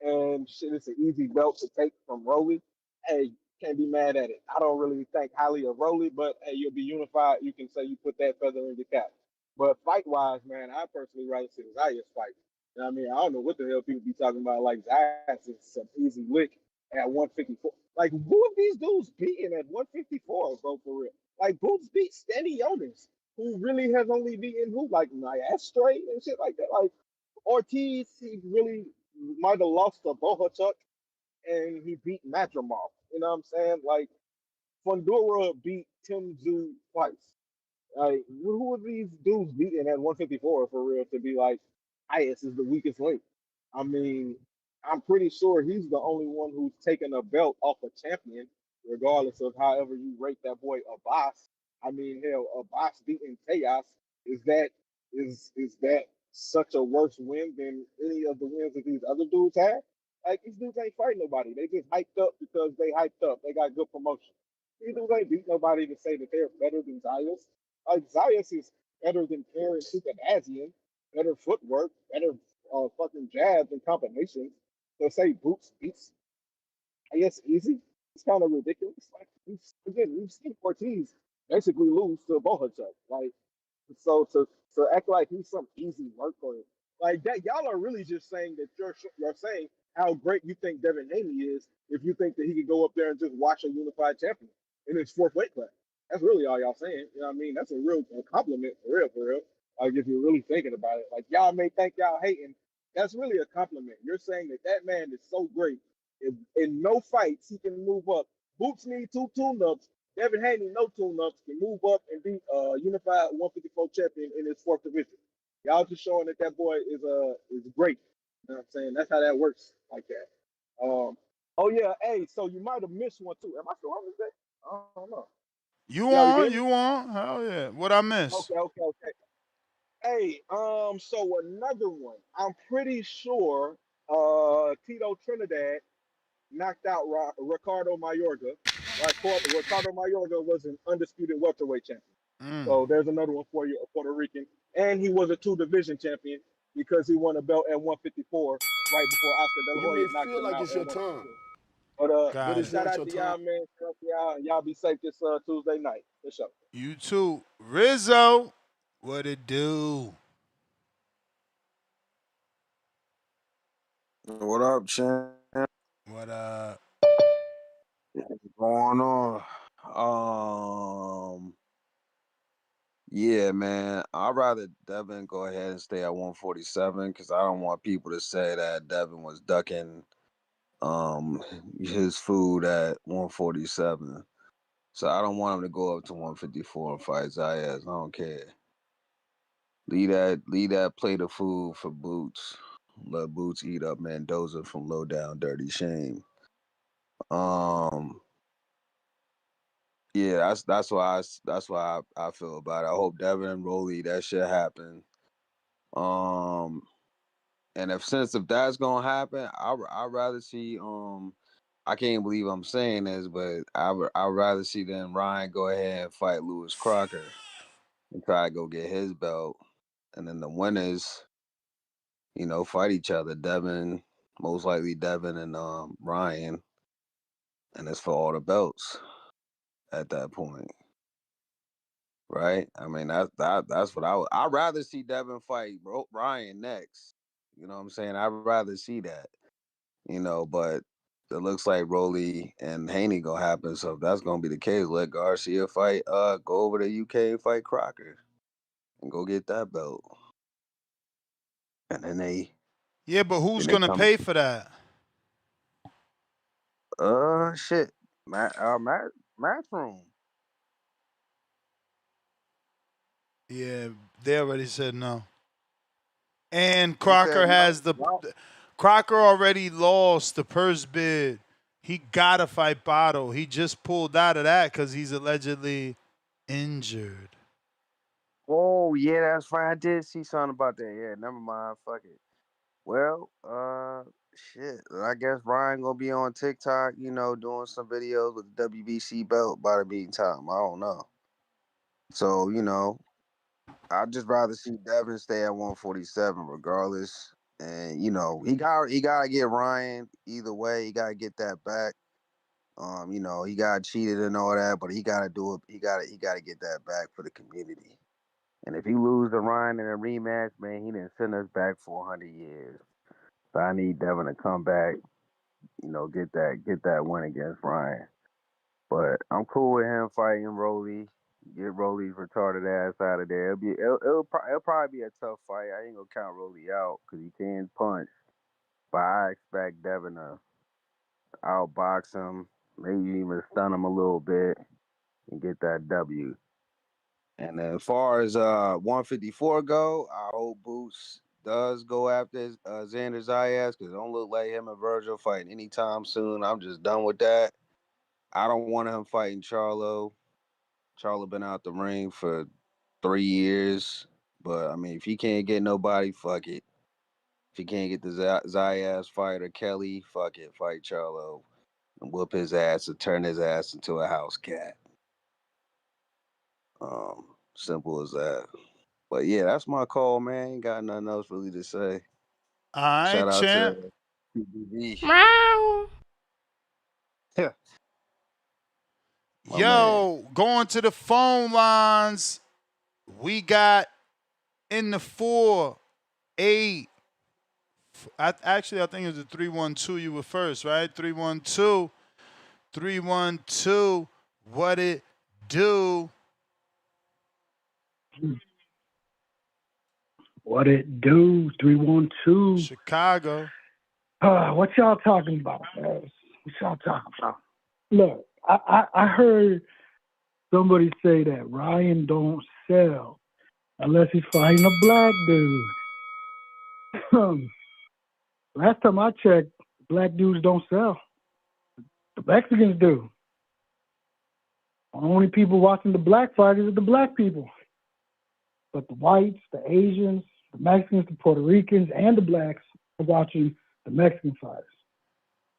and shit, it's an easy belt to take from Rolly, hey, can't be mad at it. I don't really think highly of Rolly, but hey, you'll be unified. You can say you put that feather in your cap. But fight wise, man, I personally rather see the Zayas fight. You know what I mean? I don't know what the hell people be talking about. Like Zayas is some easy lick at 154. Like, who have these dudes beaten at 154, bro, for real? Like, Boots beat Stanionis, who really has only beaten who, like Maestro and shit like that. Like Ortiz, he really might have lost to Bohachuk and he beat Matramov. You know what I'm saying? Like Fundora beat Tim Tszyu twice. Like who are these dudes beating at 154 for real to be like, Ias is the weakest link? I mean, I'm pretty sure he's the only one who's taken a belt off a champion, regardless of however you rate that boy Abbas. I mean, hell, Abbas beating Chaos is that such a worse win than any of the wins that these other dudes had? Like these dudes ain't fighting nobody. They just hyped up because they hyped up. They got good promotion. These dudes ain't beat nobody to say that they're better than Zayas. Like Zayas is better than Karen Sukanazian, better footwork, better fucking jabs and combinations. So say Boots beats I guess easy. It's kind of ridiculous. Like we've seen Ortiz basically lose to Bohachuk. Like so to act like he's some easy work for him. Like that, y'all are really just saying that you're saying how great you think Devin Haney is if you think that he could go up there and just watch a unified champion in his fourth weight class. That's really all y'all saying. You know what I mean? That's a real compliment for real, for real. Like if you're really thinking about it, like y'all may think y'all hating. That's really a compliment. You're saying that that man is so great. If, in no fights, he can move up. Boots need two tune-ups. Devin Haney, no tune-ups, can move up and be unified 154 champion in his fourth division. Y'all just showing that that boy is great. You know what I'm saying? That's how that works like that. Oh yeah, hey, so you might have missed one too. Am I still on this day? I don't know. You Y'all on? hear me? You on? Hell yeah. What I miss? Okay. Hey, so another one. I'm pretty sure Tito Trinidad knocked out Ricardo Mayorga. Ricardo Mayorga was an undisputed welterweight champion. Mm. So there's another one for you, a Puerto Rican. And he was a two-division champion because he won a belt at 154 right before Oscar De La You Hoya may knocked feel him like out it's at your time, 154. But but Got it's it. shout not out your to time. y'all, man. Shout out to y'all be safe this Tuesday night. For sure. You too. Rizzo. What it do? What up, champ? What What's going on? Yeah, man. I'd rather Devin go ahead and stay at 147 because I don't want people to say that Devin was ducking his food at 147. So I don't want him to go up to 154 and fight Zayas. I don't care. Leave that plate of food for Boots. Let Boots eat up Mendoza from Low Down Dirty Shame. Yeah, that's why I feel about it. I hope Devin and Rolly that shit happen. Um, and if that's gonna happen, I rather see I can't believe I'm saying this, but I'd rather see then Ryan go ahead and fight Lewis Crocker and try to go get his belt, and then the winners, fight each other. Devin, most likely Devin and Ryan, and it's for all the belts at that point. Right? I mean, that's what I'd rather see Devin fight Ryan next. You know what I'm saying? I'd rather see that. But it looks like Rolly and Haney gonna happen. So if that's gonna be the case, let Garcia fight. Go over to UK and fight Crocker and go get that belt. and then they Yeah, but who's then they gonna come. pay for that? Shit, Matchroom. Yeah, they already said no. And They said Crocker no. has Crocker already lost the purse bid. He gotta fight Bottle. He just pulled out of that because he's allegedly injured. Oh yeah, that's right. I did see something about that. Yeah, never mind. Fuck it. Well, shit. I guess Ryan gonna be on TikTok, doing some videos with the WBC belt by the meantime. I don't know. So, I'd just rather see Devin stay at 147 regardless. And, he gotta get Ryan either way. He gotta get that back. He got cheated and all that, but he gotta do it. He gotta get that back for the community. And if he lose to Ryan in a rematch, man, he didn't send us back 400 years. So I need Devin to come back, get that win against Ryan. But I'm cool with him fighting Rolly. Get Rolly's retarded ass out of there. It'll probably be a tough fight. I ain't gonna count Rolly out because he can punch. But I expect Devin to outbox him, maybe even stun him a little bit, and get that W. And as far as 154 go, I hope Boots does go after Xander Zayas because it don't look like him and Virgil fighting anytime soon. I'm just done with that. I don't want him fighting Charlo. Charlo been out the ring for 3 years. But, I mean, if he can't get nobody, fuck it. If he can't get the Zayas fight or Kelly, fuck it. Fight Charlo and whoop his ass and turn his ass into a house cat. Simple as that. But yeah, that's my call, man. Ain't got nothing else really to say. All right, Shout out champ. to PBV. Meow. Yeah. My man. Yo, going to the phone lines. We got in the 4-8. I think it was the 312 you were first, right? 312. 312. What it do? What it do? 312. Chicago. What y'all talking about, guys? What y'all talking about? Look, I heard somebody say that Ryan don't sell unless he's fighting a black dude. Last time I checked, black dudes don't sell. The Mexicans do. The only people watching the black fighters are the black people. But the whites, the Asians, the Mexicans, the Puerto Ricans, and the blacks are watching the Mexican fighters.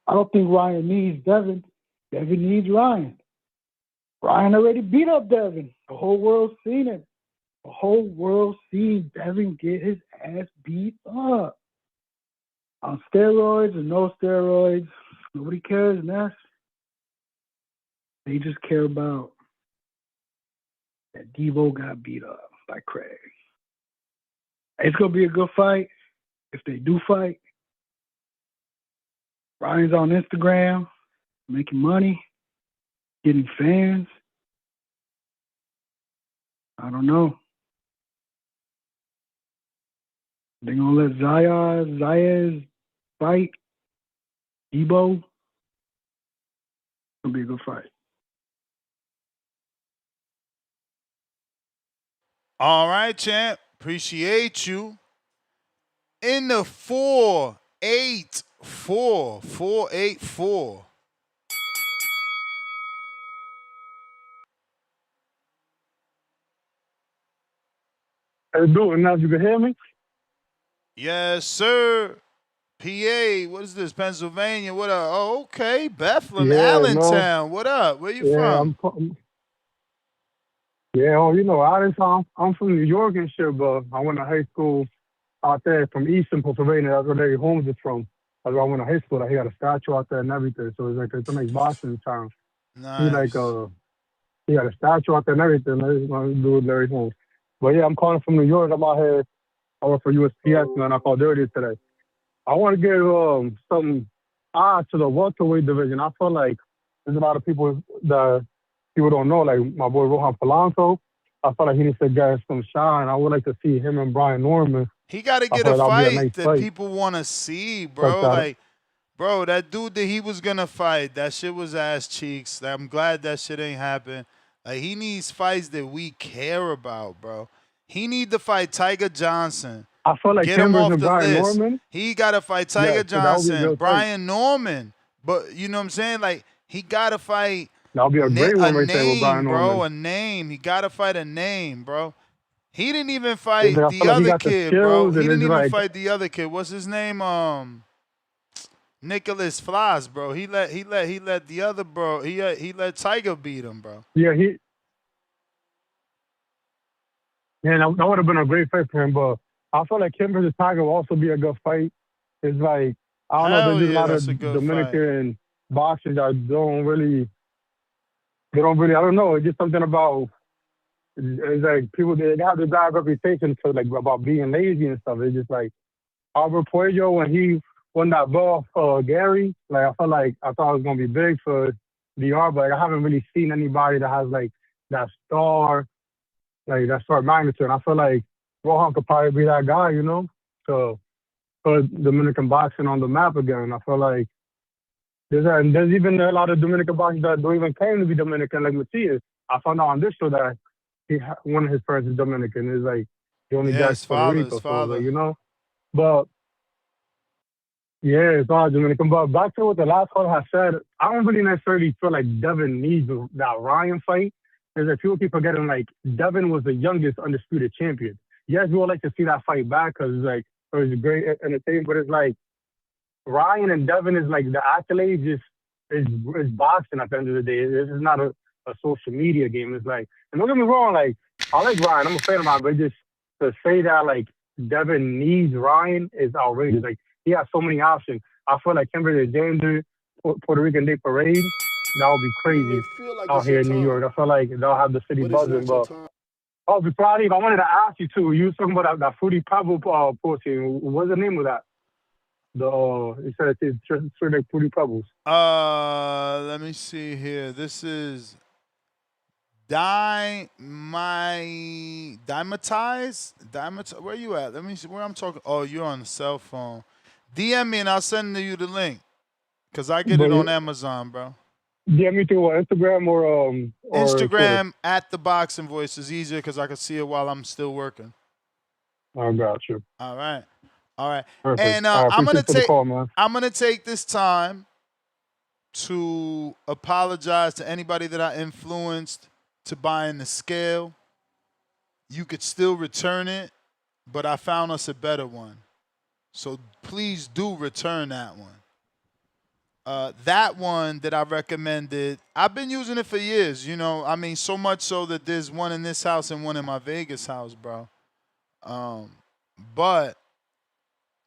I don't think Ryan needs Devin. Devin needs Ryan. Ryan already beat up Devin. The whole world's seen it. The whole world's seen Devin get his ass beat up. On steroids or no steroids, nobody cares, Ness. They just care about that Devo got beat up by Craig. It's going to be a good fight if they do fight. Ryan's on Instagram, making money, getting fans. I don't know. They're going to let Zayas fight Devo. It's going to be a good fight. All right, champ. Appreciate you. In the 484. 484. Hey, Bill, now you can hear me? Yes, sir. PA, what is this? Pennsylvania. What up? Oh, okay. Bethlehem, Yeah, man. Allentown. What up? Where you from? I'm from New York and shit, but I went to high school out there from Eastern Pennsylvania. That's where Larry Holmes is from. That's where I went to high school. He got a statue out there and everything. So it's like it's a nice Boston town. Nice. He got a statue out there and everything. I just want to do with Larry Holmes. But yeah, I'm calling from New York. I'm out here. I work for USPS, man. I called earlier today. I want to give something odd to the welterweight division. I feel like there's a lot of people that people don't know, like my boy Rohan Polanco. I feel like he needs to get some shine. I would like to see him and Brian Norman He got to I get feel a like that'll be a fight nice that fight. people want to see, Fuck bro. that. Like, bro, that dude that he was gonna fight, that shit was ass cheeks. I'm glad that shit ain't happen. Like, he needs fights that we care about, bro. He need to fight Tiger Johnson. I feel like Get him Chambers off and the Brian list. Norman. He got to fight Yeah, Tiger so that would be a Johnson, good fight. Brian Norman. But you know what I'm saying? Like, he got to fight That'll be a great a one right there with Brian name, bro. Norman. A name. He got to fight a name, bro. He didn't even It's fight like, I the feel like he other got the kid, bro. skills, He and didn't it's even like, fight the other kid. What's his name? Nicholas Floss, bro. He let the other bro. He let Tiger beat him, bro. yeah, that would have been a great fight for him. But I feel like Chambers and Tiger will also be a good fight. It's like, I don't know, there's Hell just a yeah, lot that's a of good fight. Dominican boxers that they don't really, I don't know, it's just something about, it's like people, they have this bad reputation for like about being lazy and stuff. It's just like, Albert Puello, when he won that ball for Gary, like I thought it was gonna be big for DR, but I haven't really seen anybody that has like that star magnitude. And I feel like Rohan could probably be that guy, you know, to put Dominican boxing on the map again. I feel like there's even a lot of Dominican boxers that don't even claim to be Dominican, like Matias. I found out on this show that one of his parents is Dominican. It's like he only Yeah, got his Puerto father, Rico, his so it's like, father. you know. But yeah, it's all Dominican. But back to what the last caller has said, I don't really necessarily feel like Devin needs that Ryan fight. There's a few people forgetting like Devin was the youngest undisputed champion. Yes, we would like to see that fight back because like it was great entertainment, but it's like Ryan and Devin is like the accolades is boxing at the end of the day. This is not a social media game. It's like, and don't get me wrong, like I like Ryan, I'm a fan of Ryan, but just to say that like Devin needs Ryan is outrageous. Like he has so many options. I feel like Kimberly Danger, Puerto Rican Day Parade, that would be You may crazy feel like out it's your here in New time, York. I feel like they'll have the city but it's buzzing. not your But time. oh, before I leave, I wanted to ask you too. You was talking about that Fruity Pebble posting. What's the name of that? You said it's sort of like Fruity Pebbles. Let me see here. This is Dimatize? Where you at? Let me see where I'm talking. Oh, you're on the cell phone. DM me and I'll send you the link. Cause I get But it on Amazon, bro. DM me through Instagram or Twitter. Instagram at the Boxing Voice is easier because I can see it while I'm still working. I got you. All right. All right. Perfect. And I appreciate the call, man. I'm gonna take this time to apologize to anybody that I influenced to buying the scale. You could still return it, but I found us a better one. So please do return that one. That one that I recommended, I've been using it for years, you know. I mean, so much so that there's one in this house and one in my Vegas house, bro. But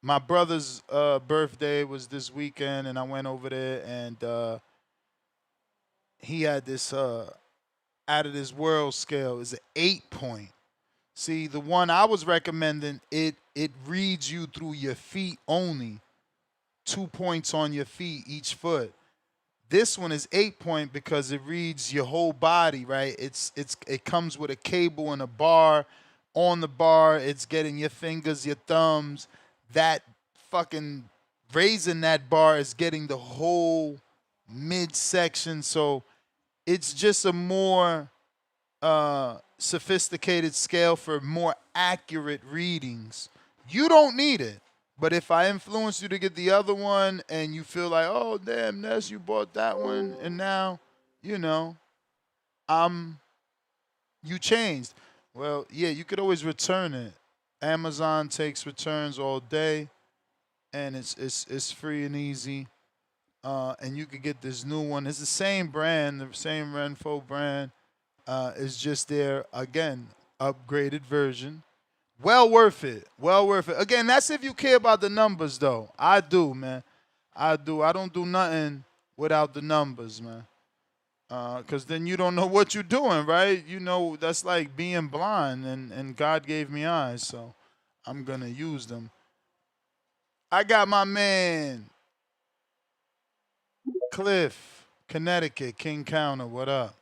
my brother's birthday was this weekend, and I went over there, and he had this out of this world scale. It's an 8-point. See, the one I was recommending, it reads you through your feet only. 2 points on your feet, each foot. This one is 8-point because it reads your whole body, right? It comes with a cable and a bar. On the bar, it's getting your fingers, your thumbs. That fucking raising that bar is getting the whole midsection. So it's just a more sophisticated scale for more accurate readings. You don't need it. But if I influence you to get the other one and you feel like, oh, damn, Ness, you bought that one, and now, you know, you changed. Well, yeah, you could always return it. Amazon takes returns all day, and it's free and easy. And you could get this new one. It's the same brand, the same Renfo brand. It's just their, again, upgraded version. Well worth it. Well worth it. Again, that's if you care about the numbers, though. I do, man. I do. I don't do nothing without the numbers, man. Because then you don't know what you're doing, right? You know, that's like being blind, and God gave me eyes, so I'm going to use them. I got my man, Cliff, Connecticut, King Counter. What up?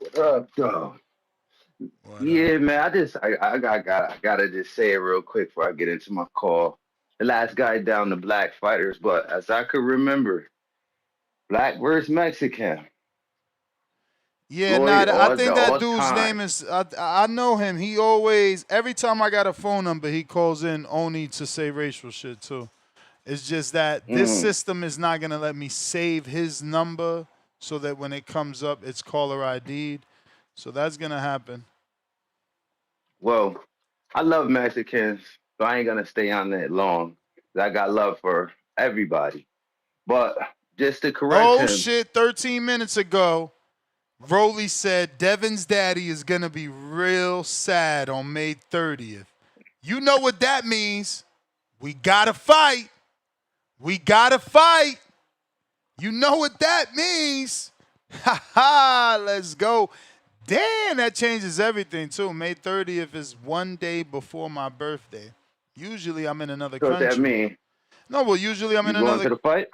What up, dog? Yeah, man. I gotta just say it real quick before I get into my call. The last guy down the black fighters, but as I could remember, black versus Mexican. Yeah, Floyd I think that all dude's name time. is. I know him. He always, every time I got a phone number, he calls in only to say racial shit too. It's just that this Mm. system is not gonna let me save his number so that when it comes up, it's caller ID'd. So that's gonna happen. Well, I love Mexicans, so I ain't gonna stay on that long. I got love for everybody. But just to correct Oh him, shit! 13 minutes ago, Rolly said Devin's daddy is gonna be real sad on May 30th. You know what that means? We gotta fight. We gotta fight. You know what that means? Ha ha! Let's go. Damn, that changes everything too. May 30th is one day before my birthday. Usually I'm in another so what that country. mean? No, well, usually I'm You in going another. to the fight?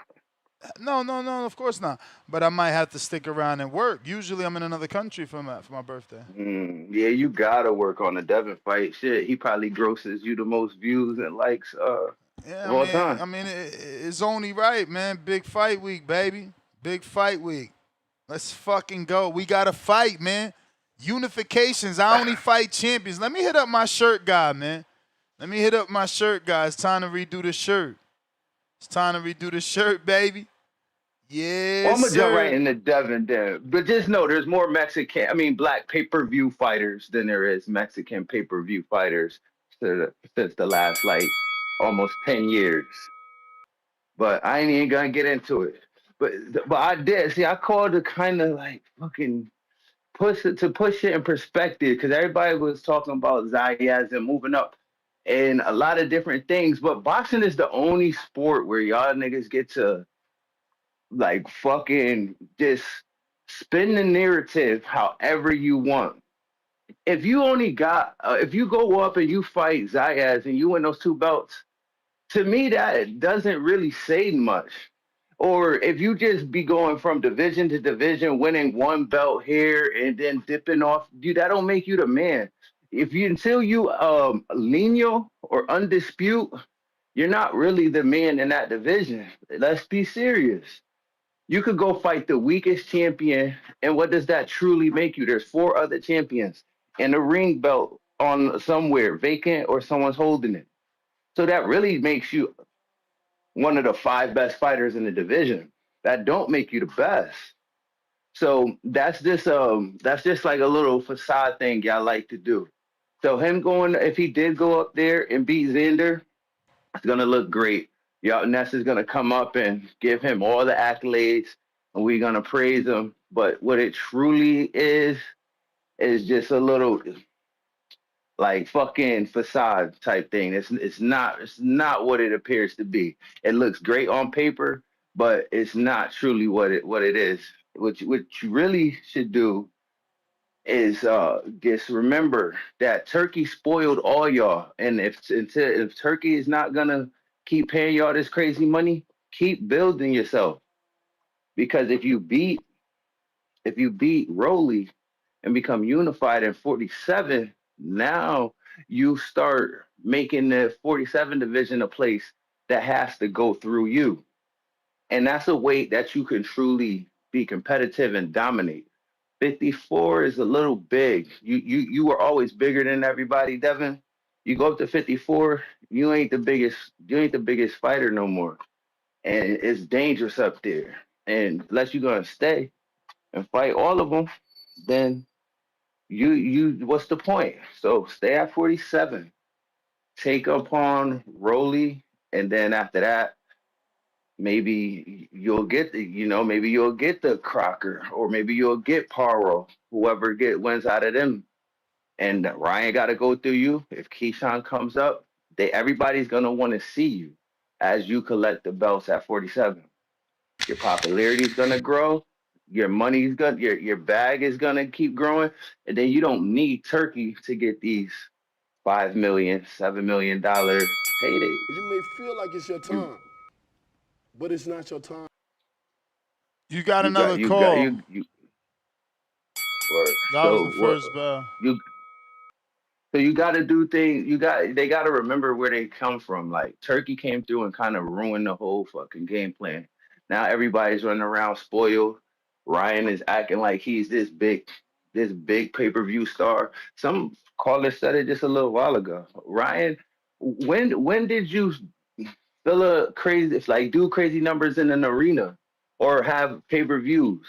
No, of course not. But I might have to stick around and work. Usually I'm in another country for my birthday. Yeah, you gotta work on the Devin fight. Shit, he probably grosses you the most views and likes Yeah, of all time. it's only right, man. Big fight week, baby. Big fight week. Let's fucking go. We gotta fight, man. Unifications. I only fight champions. Let me hit up my shirt guy, man. Let me hit up my shirt guy. It's time to redo the shirt. It's time to redo the shirt, baby. Well, Yes, I'm gonna jump right sir. into Devin then. But just know there's more black pay-per-view fighters than there is Mexican pay-per-view fighters since the last like almost 10 years. But I ain't even gonna get into it. But I did. See, I called to kind of like fucking push it in perspective because everybody was talking about Zayas and moving up and a lot of different things. But boxing is the only sport where y'all niggas get to like fucking just spin the narrative however you want. If you only got, if you go up and you fight Zayas and you win those two belts, to me that doesn't really say much. Or if you just be going from division to division, winning one belt here and then dipping off, dude, that don't make you the man. If you until you lineal or undispute, you're not really the man in that division. Let's be serious. You could go fight the weakest champion, and what does that truly make you? There's four other champions and a ring belt on somewhere vacant or someone's holding it. So that really makes you one of the five best fighters in the division. That don't make you the best. So that's just like a little facade thing y'all like to do. So him going, if he did go up there and beat Xander, it's gonna look great. Y'all Ness is gonna come up and give him all the accolades, and we're gonna praise him. But what it truly is just a little like fucking facade type thing. It's not what it appears to be. It looks great on paper, but it's not truly what it is. What you really should do is just remember that Turkey spoiled all y'all. And if Turkey is not gonna keep paying y'all this crazy money, keep building yourself. Because if you beat Rolly and become unified in 47, now you start making the 47 division a place that has to go through you. And that's a weight that you can truly be competitive and dominate. 54 is a little big. You were always bigger than everybody, Devin. You go up to 54, you ain't the biggest fighter no more. And it's dangerous up there. And unless you're gonna stay and fight all of them, then you what's the point? So stay at 47. Take upon Rolly, and then after that, maybe you'll get the Crocker, or maybe you'll get Paro, whoever get wins out of them. And Ryan got to go through you. If Keyshawn comes up, everybody's gonna want to see you as you collect the belts at 47. Your popularity is gonna grow. Your bag is gonna keep growing, and then you don't need Turkey to get these $5 million, $7 million paydays. You may feel like it's your You time, but it's not your time. You got you got another you got call. you Word. That was So the what first bell. you So you got to do things. They got to remember where they come from. Like Turkey came through and kind of ruined the whole fucking game plan. Now everybody's running around spoiled. Ryan is acting like he's this big pay-per-view star. Some caller said it just a little while ago. Ryan, when did you feel a crazy like do crazy numbers in an arena or have pay-per-views?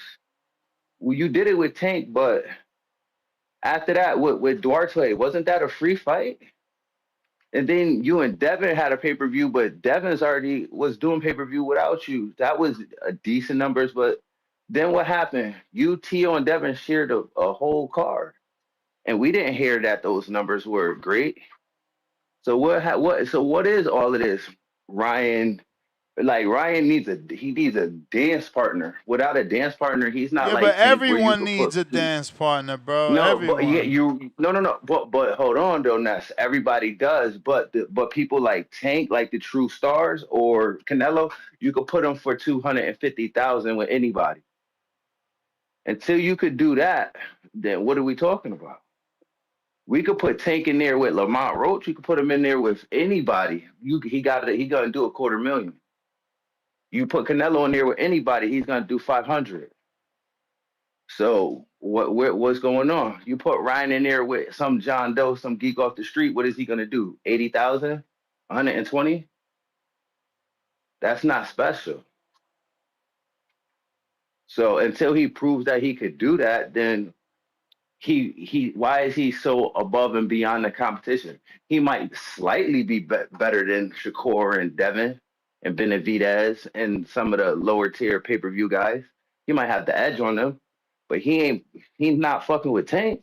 Well, you did it with Tank, but after that with Duarte, wasn't that a free fight? And then you and Devin had a pay-per-view, but Devin's already was doing pay-per-view without you. That was a decent numbers, but then what happened? You, Tio, and Devin shared a whole card, and we didn't hear that those numbers were great. So what is all of this? Ryan, like Ryan needs a dance partner. Without a dance partner, he's not Yeah, but like Tank where you everyone could needs put a two. dance partner, bro. No, but yeah, Everyone. you no. But hold on though, Ness. Everybody does, but people like Tank, like the true stars, or Canelo, you could put them for 250,000 with anybody. Until you could do that, then what are we talking about? We could put Tank in there with Lamont Roach. You could put him in there with anybody. He gonna do 250,000. You put Canelo in there with anybody, he's gonna do 500. So what's going on? You put Ryan in there with some John Doe, some geek off the street. What is he gonna do? 80,000, 120? That's not special. So until he proves that he could do that, then he why is he so above and beyond the competition? He might slightly be better than Shakur and Devin and Benavidez and some of the lower tier pay per view guys. He might have the edge on them, but he's not fucking with Tank.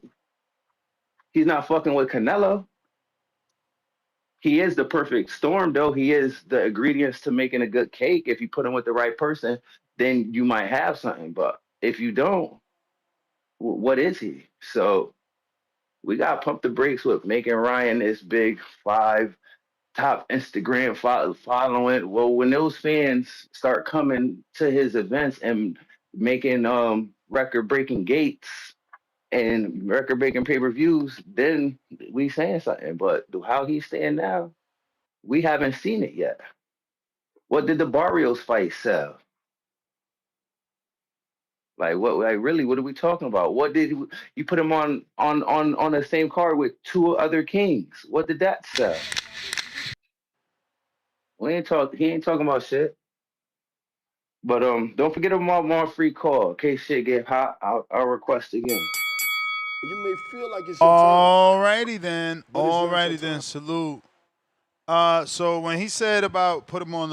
He's not fucking with Canelo. He is the perfect storm, though. He is the ingredients to making a good cake. If you put him with the right person, then you might have something. But if you don't, what is he? So we got to pump the brakes with making Ryan this big five top Instagram following. Well, when those fans start coming to his events and making record breaking gates and record breaking pay per views, then we saying something. But how he's staying now, we haven't seen it yet. What did the Barrios fight sell? Like what? Like really? What are we talking about? What did you put him on the same card with two other kings? What did that sell? We ain't talk. He ain't talking about shit. But don't forget about my free call. In case shit get hot, I'll request again. You may feel like it's your time, Alrighty then. but it's not your Alrighty then. time. Salute. So when he said about put him on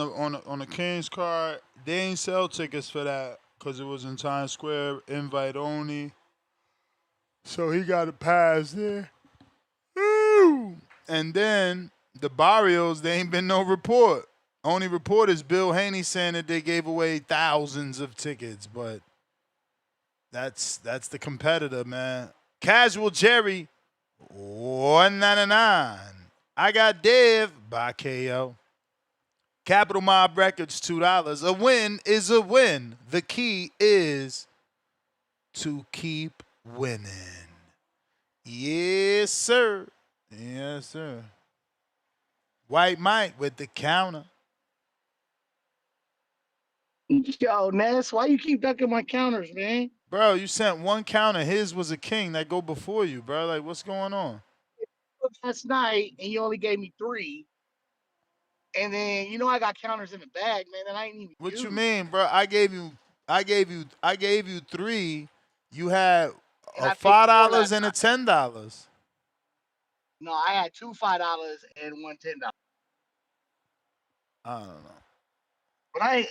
the Kings card, they ain't sell tickets for that because it was in Times Square, invite only. So he got a pass there. Woo! And then the Barrios, there ain't been no report. Only report is Bill Haney saying that they gave away thousands of tickets, but that's the competitor, man. Casual Jerry, 199. I got Dev by KO. Capital Mob Records, $2. A win is a win. The key is to keep winning. Yes, sir. Yes, sir. White Mike with the counter. Yo, Ness, why you keep ducking my counters, man? Bro, you sent one counter. His was a king that go before you, bro. Like, what's going on? Last night, and you only gave me 3. And then I got counters in the bag, man, and I ain't even What you used. mean, bro? I gave you 3. You had And a I made 4 $5 last and a night. $10. No, I had 2 $5 and one $10. I don't know. But I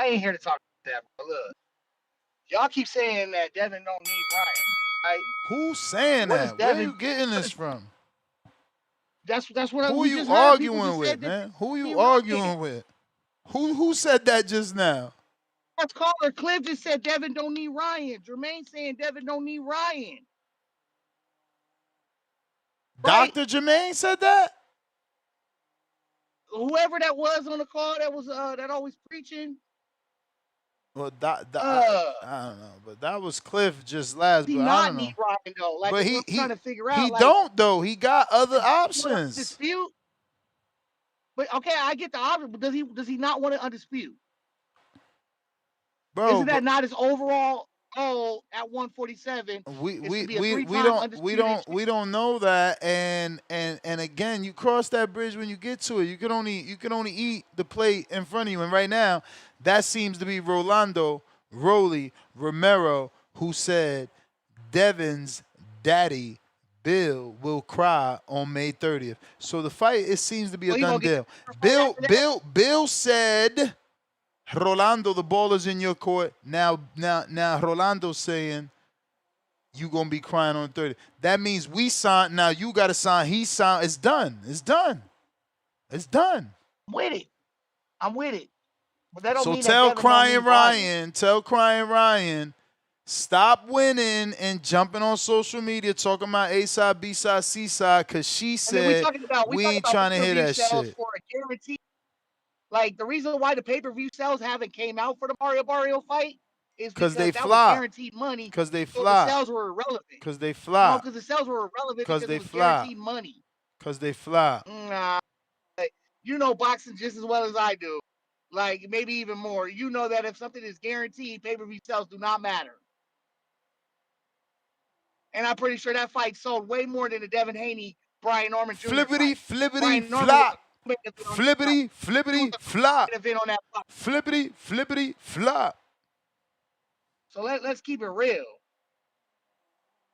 ain't here to talk about that. But look, y'all keep saying that Devin don't need Ryan, right? Who's saying What is that? Where are Devin? you getting this from? That's Who are we you just heard. People arguing just with, said that man? Who are he you Ryan. arguing with? Who said that just now? Let's call her. Cliff just said Devin don't need Ryan. Jermaine saying Devin don't need Ryan. Right? Dr. Jermaine said that? Whoever that was on the call that was that always preaching. Well, Uh, I don't know, but that was Cliff just last. he But I not don't need know. Ryan though. Like But that's what I'm trying to figure out. he Like, don't though. He got other want to options, dispute? But okay, I get the option, but does he not want to undispute? bro. Isn't that But not his overall goal at 147? we Is to we be a we we three-time don't we undisputed don't champion? we don't know that. And again, you cross that bridge when you get to it. You can only eat the plate in front of you. And right now, that seems to be Rolly Romero, who said Devin's daddy Bill will cry on May 30th. So the fight, it seems to be a Well, he done gonna get deal. the fight after that? Bill said, Rolando, the ball is in your court. Now Rolando's saying you gonna be crying on 30th. That means we signed. Now you gotta sign. He signed. It's done. It's done. It's done. I'm with it. But that don't So mean that Devin don't need Ryan. tell crying Ryan, stop winning and jumping on social media talking about A side, B side, C side, because she And then we said talking about we ain't trying to hear pay-per-view that sales shit. for a guarantee. Like the reason why the pay-per-view sales haven't came out for the Mario Barrio fight is Because because they that was flop. guaranteed money. Because they So the flop. sales were irrelevant. Because they No, flop. because the sales were irrelevant Because because they it was flop. guaranteed money. Because they flop. Nah, you know boxing just as well as I do. Like maybe even more. You know that if something is guaranteed, pay-per-view sales do not matter. And I'm pretty sure that fight sold way more than the Devin Haney, Brian Norman Jr. Flippity, fight. flippity, Brian Norman was flop. a main event on that Flippity, fight. flippity, flop. Event on that fight. Flippity, flippity, flop. So let's keep it real.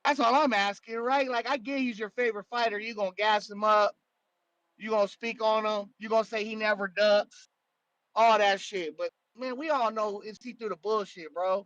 That's all I'm asking, right? Like I get he's your favorite fighter. You gonna gas him up. You gonna speak on him. You gonna say he never ducks. All that shit. But man, we all know it's see through the bullshit, bro.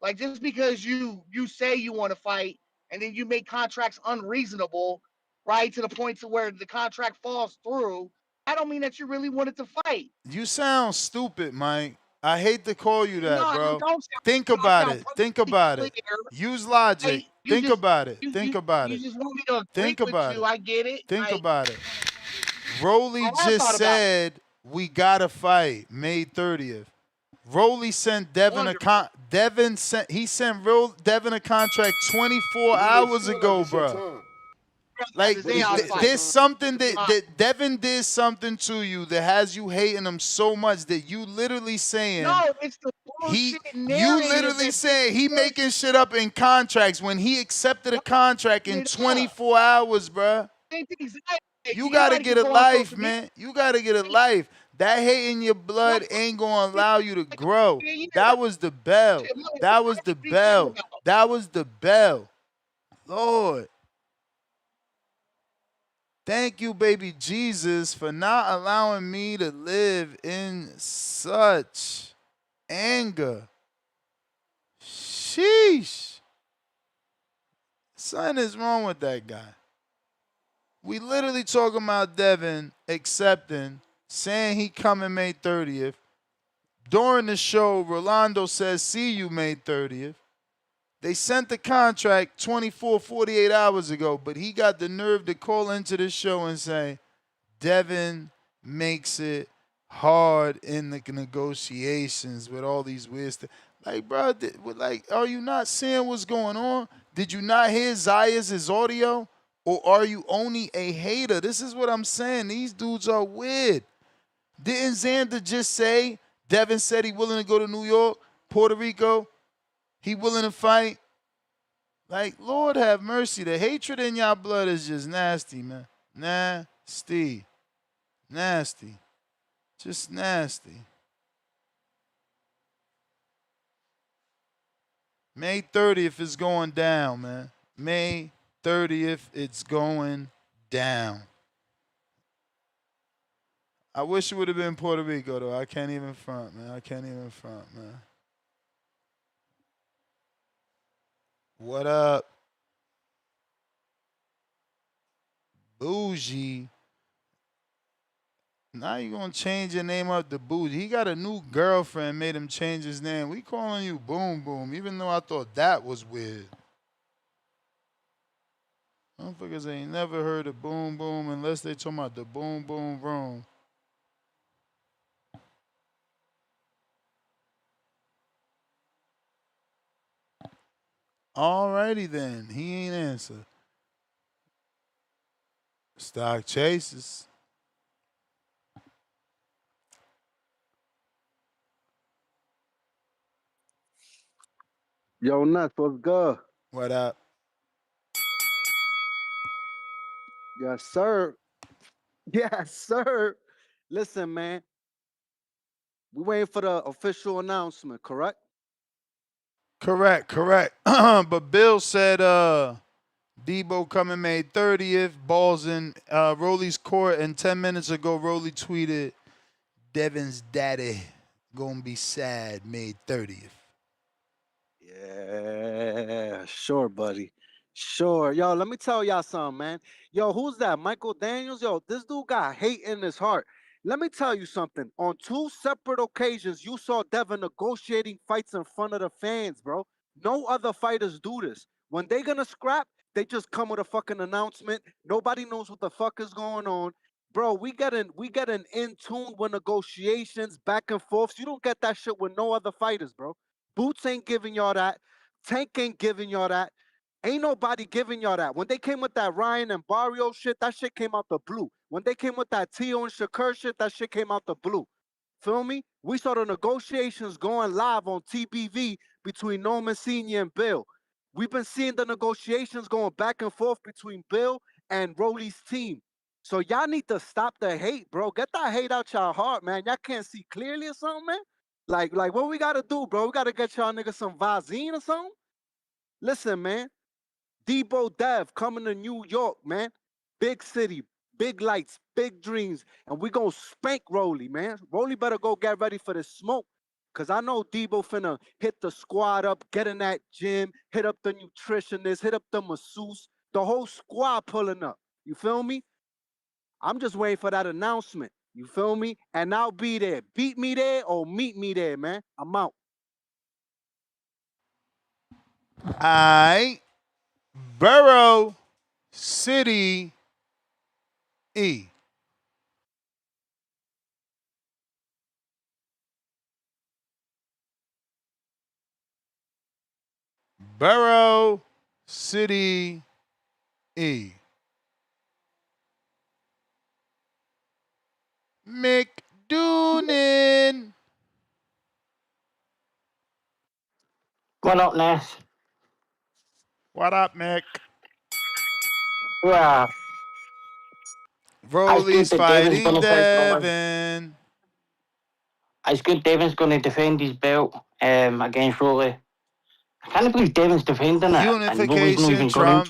Like just because you say you want to fight and then you make contracts unreasonable, right, to the point to where the contract falls through, I don't mean that you really wanted to fight. You sound stupid, Mike. I hate to call you No, that, I bro. don't Think sound about it. Think perfectly about it. clear. Use logic. Like you Think just about it. Think about you it. just want me to agree Think with about you. it. I get it. Think Like about it. Rolly all I just thought about it. said we gotta fight May 30th. Rolly sent Devin Devin sent Devin a contract 24 hours ago, bro. Like there's something that Devin did something to you that has you hating him so much that you literally saying No, it's the bullshit you narrative literally that saying he making shit up in contracts when he accepted a contract in 24 hours, bro. You gotta get a life, man. You gotta get a life. That hate in your blood ain't gonna allow you to grow. That was the bell. That was the bell. That was the bell. Lord. Thank you, baby Jesus, for not allowing me to live in such anger. Sheesh. Something is wrong with that guy. We literally talking about Devin accepting, saying he coming May 30th. During the show, Rolando says, see you May 30th. They sent the contract 24, 48 hours ago, but he got the nerve to call into the show and say, Devin makes it hard in the negotiations with all these weird stuff. Like, bro, are you not seeing what's going on? Did you not hear Zayas' audio? Or are you only a hater? This is what I'm saying. These dudes are weird. Didn't Xander just say Devin said he willing to go to New York, Puerto Rico? He willing to fight? Like, Lord have mercy. The hatred in y'all blood is just nasty, man. Nasty. Nasty. Just nasty. May 30th is going down, man. May 30th, it's going down. I wish it would have been Puerto Rico, though. I can't even front, man. I can't even front, man. What up? Bougie. Now you gonna change your name up to Bougie. He got a new girlfriend, made him change his name. We calling you Boom Boom, even though I thought that was weird. Motherfuckers ain't never heard of Boom Boom unless they talking about the Boom Boom Room. Alrighty then. He ain't answer. Stock chases. Yo, Nuts, what's good? What up? Yes, sir. Yes, sir. Listen, man. We waiting for the official announcement, correct? Correct. But Bill said Debo coming May 30th. Balls in Rolly's court. And 10 minutes ago, Rolly tweeted, Devin's daddy gonna be sad May 30th. Yeah, sure, buddy. Sure. Yo, let me tell y'all something, man. Yo, who's that? Michael Daniels? Yo, this dude got hate in his heart. Let me tell you something. On 2 separate occasions, you saw Devin negotiating fights in front of the fans, bro. No other fighters do this. When they gonna scrap, they just come with a fucking announcement. Nobody knows what the fuck is going on. Bro, we getting in tune with negotiations back and forth. You don't get that shit with no other fighters, bro. Boots ain't giving y'all that. Tank ain't giving y'all that. Ain't nobody giving y'all that. When they came with that Ryan and Barrio shit, that shit came out the blue. When they came with that Tio and Shakur shit, that shit came out the blue. Feel me? We saw the negotiations going live on TBV between Norman Sr. and Bill. We've been seeing the negotiations going back and forth between Bill and Rolly's team. So y'all need to stop the hate, bro. Get that hate out y'all heart, man. Y'all can't see clearly or something, man? Like what we gotta do, bro? We gotta get y'all niggas some Vaseline or something? Listen, man. Debo Dev coming to New York, man. Big city, big lights, big dreams. And we gonna spank Rolly, man. Rolly better go get ready for the smoke. Cause I know Debo finna hit the squad up, get in that gym, hit up the nutritionist, hit up the masseuse, the whole squad pulling up. You feel me? I'm just waiting for that announcement. You feel me? And I'll be there. Beat me there or meet me there, man. I'm out. Aight. Borough City E. Borough City E. McDoonan. What up, Ness? What up, Mick? Well, Rolly's that Devin's fighting gonna fight for one. Devin. It's good Devin's going to defend his belt against Rolly. I can't believe Devin's defending it and Rolly's not Unification even going Trump.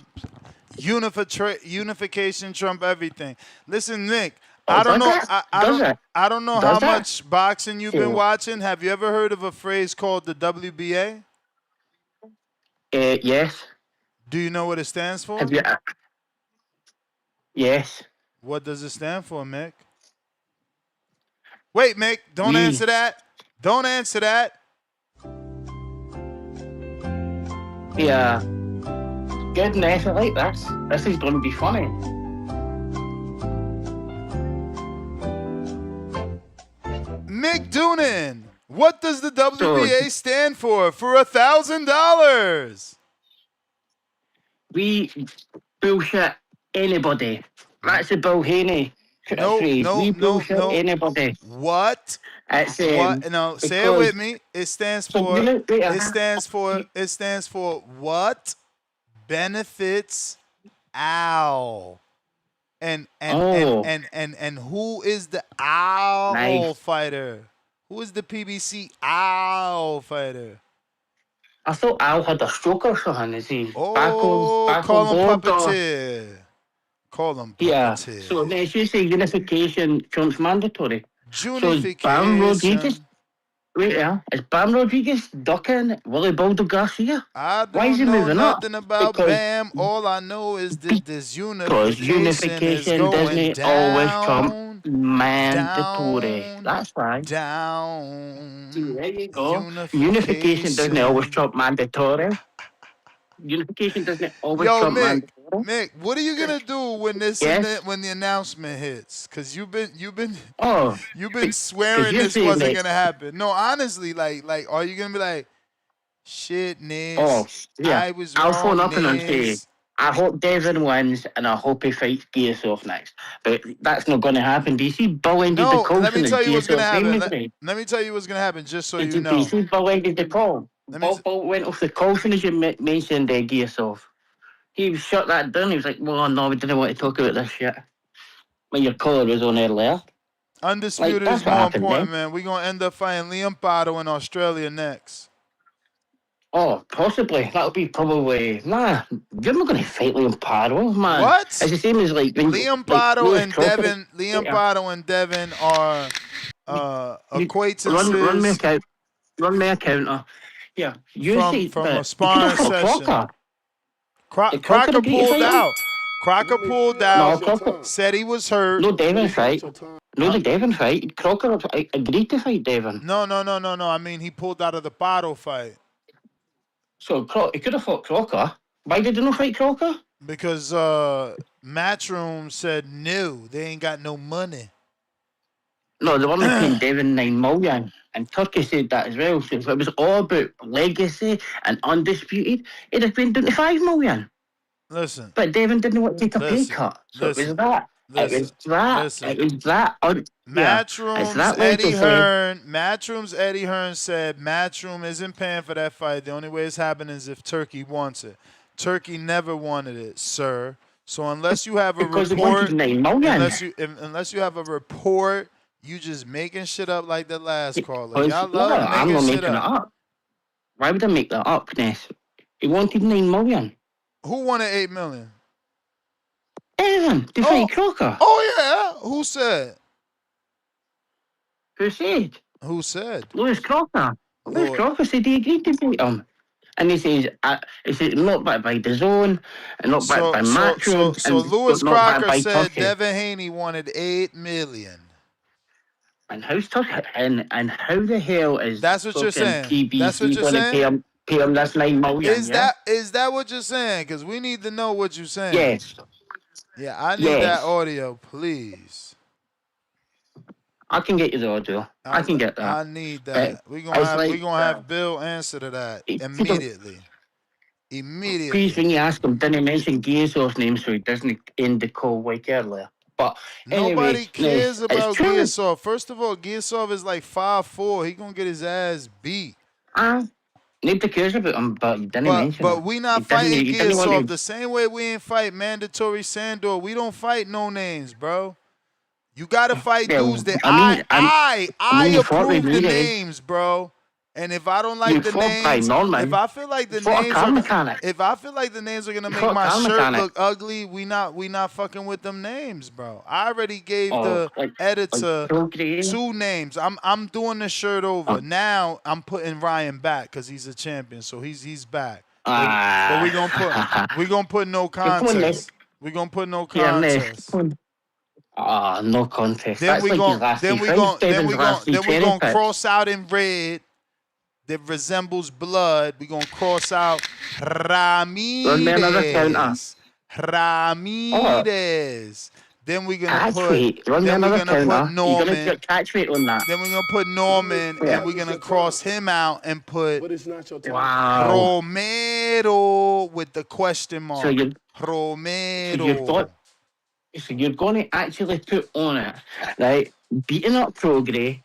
Unification Trump everything. Listen, Nick. Oh, I don't does know. it? I don't know how Does it? much boxing you've been So, watching. Have you ever heard of a phrase called the WBA? yes. Do you know what it stands for? Have you? Yes. What does it stand for, Mick? Wait, Mick. Don't Ye. answer that. Don't answer that. Yeah. Goodness, I like this. This is going to be funny. Mick Doonan. What does the WBA stand for $1,000? We bullshit anybody. That's the Bill Haney No, phrase. We bullshit anybody. What? It's What? No, say it with me. It stands for. It stands for what benefits Al. And who is the Owl fighter? Who is the PBC Owl fighter? I thought Al had a stroke or something. Is he back call on him board? puppeteer. Call him puppeteer. Yeah. So as you say, unification trumps mandatory. Junification. So Bam Rodriguez. Wait, is Bam Rodriguez ducking Willie Baldo Garcia? I Why is he don't know moving nothing up? about Because Bam. All I know is that this Because unification doesn't always trump mandatory. That's right. Down. See, there you go. Unification doesn't always trump mandatory. Unification doesn't always trump mandatory. Mick, what are you gonna do when when the announcement hits? Cause you've been swearing this wasn't gonna happen. No, honestly, like, are you gonna be like, Shit, Niz. Oh, yeah. I was I'll phone wrong, up and say, Niz. I hope Devin wins and I hope he fights Giasov next. But that's not going to happen. Do you see Bill ended the No, call let me from tell you what's gonna Giasov's name happen. today? Let me tell you what's gonna happen, just so Do you do you know. see Bill ended the call? Bill went off the call as soon as you mentioned Giasov. He shut that down. He was like, well, no, we didn't want to talk about this shit. When your caller was on earlier. Undisputed Like, is that's what more happened, important, man. man. We're gonna end up fighting Liam Pato in Australia next. Oh, possibly. That'll be probably... Nah, you're not going to fight Liam Pato, man. What? It's the same as, like... When, Liam like, Pato Lewis and Crawford. Devin. Liam Yeah. Pato and Devin are acquaintances. Run me a count. Run me a counter. Yeah, you see, from but a you could sparring have fought session. Crocker. Did Crocker agree to pulled fight him? out. Crocker pulled out. No, Crocker. Said he was hurt. No Devin fight. No, the Devin fight. Crocker agreed to fight Devin. No. I mean, he pulled out of the Pato fight. So he could have fought Crocker. Why did he not fight Crocker? Because Matchroom said no, they ain't got no money. No, the one that paid Devin $9 million. And Turkey said that as well. So if it was all about legacy and undisputed, it'd have been down to $5 million. Listen. But Devin didn't want to take a pay cut. So it was that. It was that. Matchroom's Eddie Hearn. Matchroom's Eddie Hearn said Matchroom isn't paying for that fight. The only way it's happening is if Turkey wants it. Turkey never wanted it, sir. So unless you have a because report, $9 million. unless you have a report, you just making shit up like the last caller. Because, Y'all love I'm not making shit making it up. Why would I make that up, Ness? He wanted $9 million. Who wanted $8 million? Devin, to fight Crocker. Oh yeah. Who said? Who said? Who said? Lewis Crocker. Lewis Crocker said he agreed to fight him. And he says, not backed by the zone, and not backed by Matchroom. So Lewis Crocker said Turkey. Devin Haney wanted $8 million. And how's Turkey? And how the hell is that's what you're saying? PBC That's what you're going to saying? pay him this $9 million? Is that what you're saying? Because we need to know what you're saying. Yes. Yeah, I need that audio, please. I can get you the audio. I can get that. I need that. We're gonna have Bill answer to that immediately. Please, when you ask him, didn't mention Giasov's name so he doesn't end the call like earlier. But nobody cares about Giasov. First of all, Giasov is like 5'4". He gonna get his ass beat. Nobody cares about him, but you didn't mention But him. we not fighting Giasov the same way we ain't fight Mandatory Sandor. We don't fight no names, bro. You gotta fight dudes that I approve the names, bro. And if I don't like the names, if I feel like the names are gonna make my shirt look ugly, we not fucking with them names, bro. I already gave the editor 2 names. I'm doing the shirt over. Now I'm putting Ryan back because he's a champion, so he's back. But we gonna put no contest. We gonna put no contest. No contest. Then we gonna cross out in red that resembles blood. We gonna cross out Ramirez. Ramirez. Then we're gonna put Norman. Catch rate on that. Then we're gonna put Norman, and we're gonna cross him out and put Romero with the question mark. Romero. So you're going to actually put on it, right? Beating up Progre,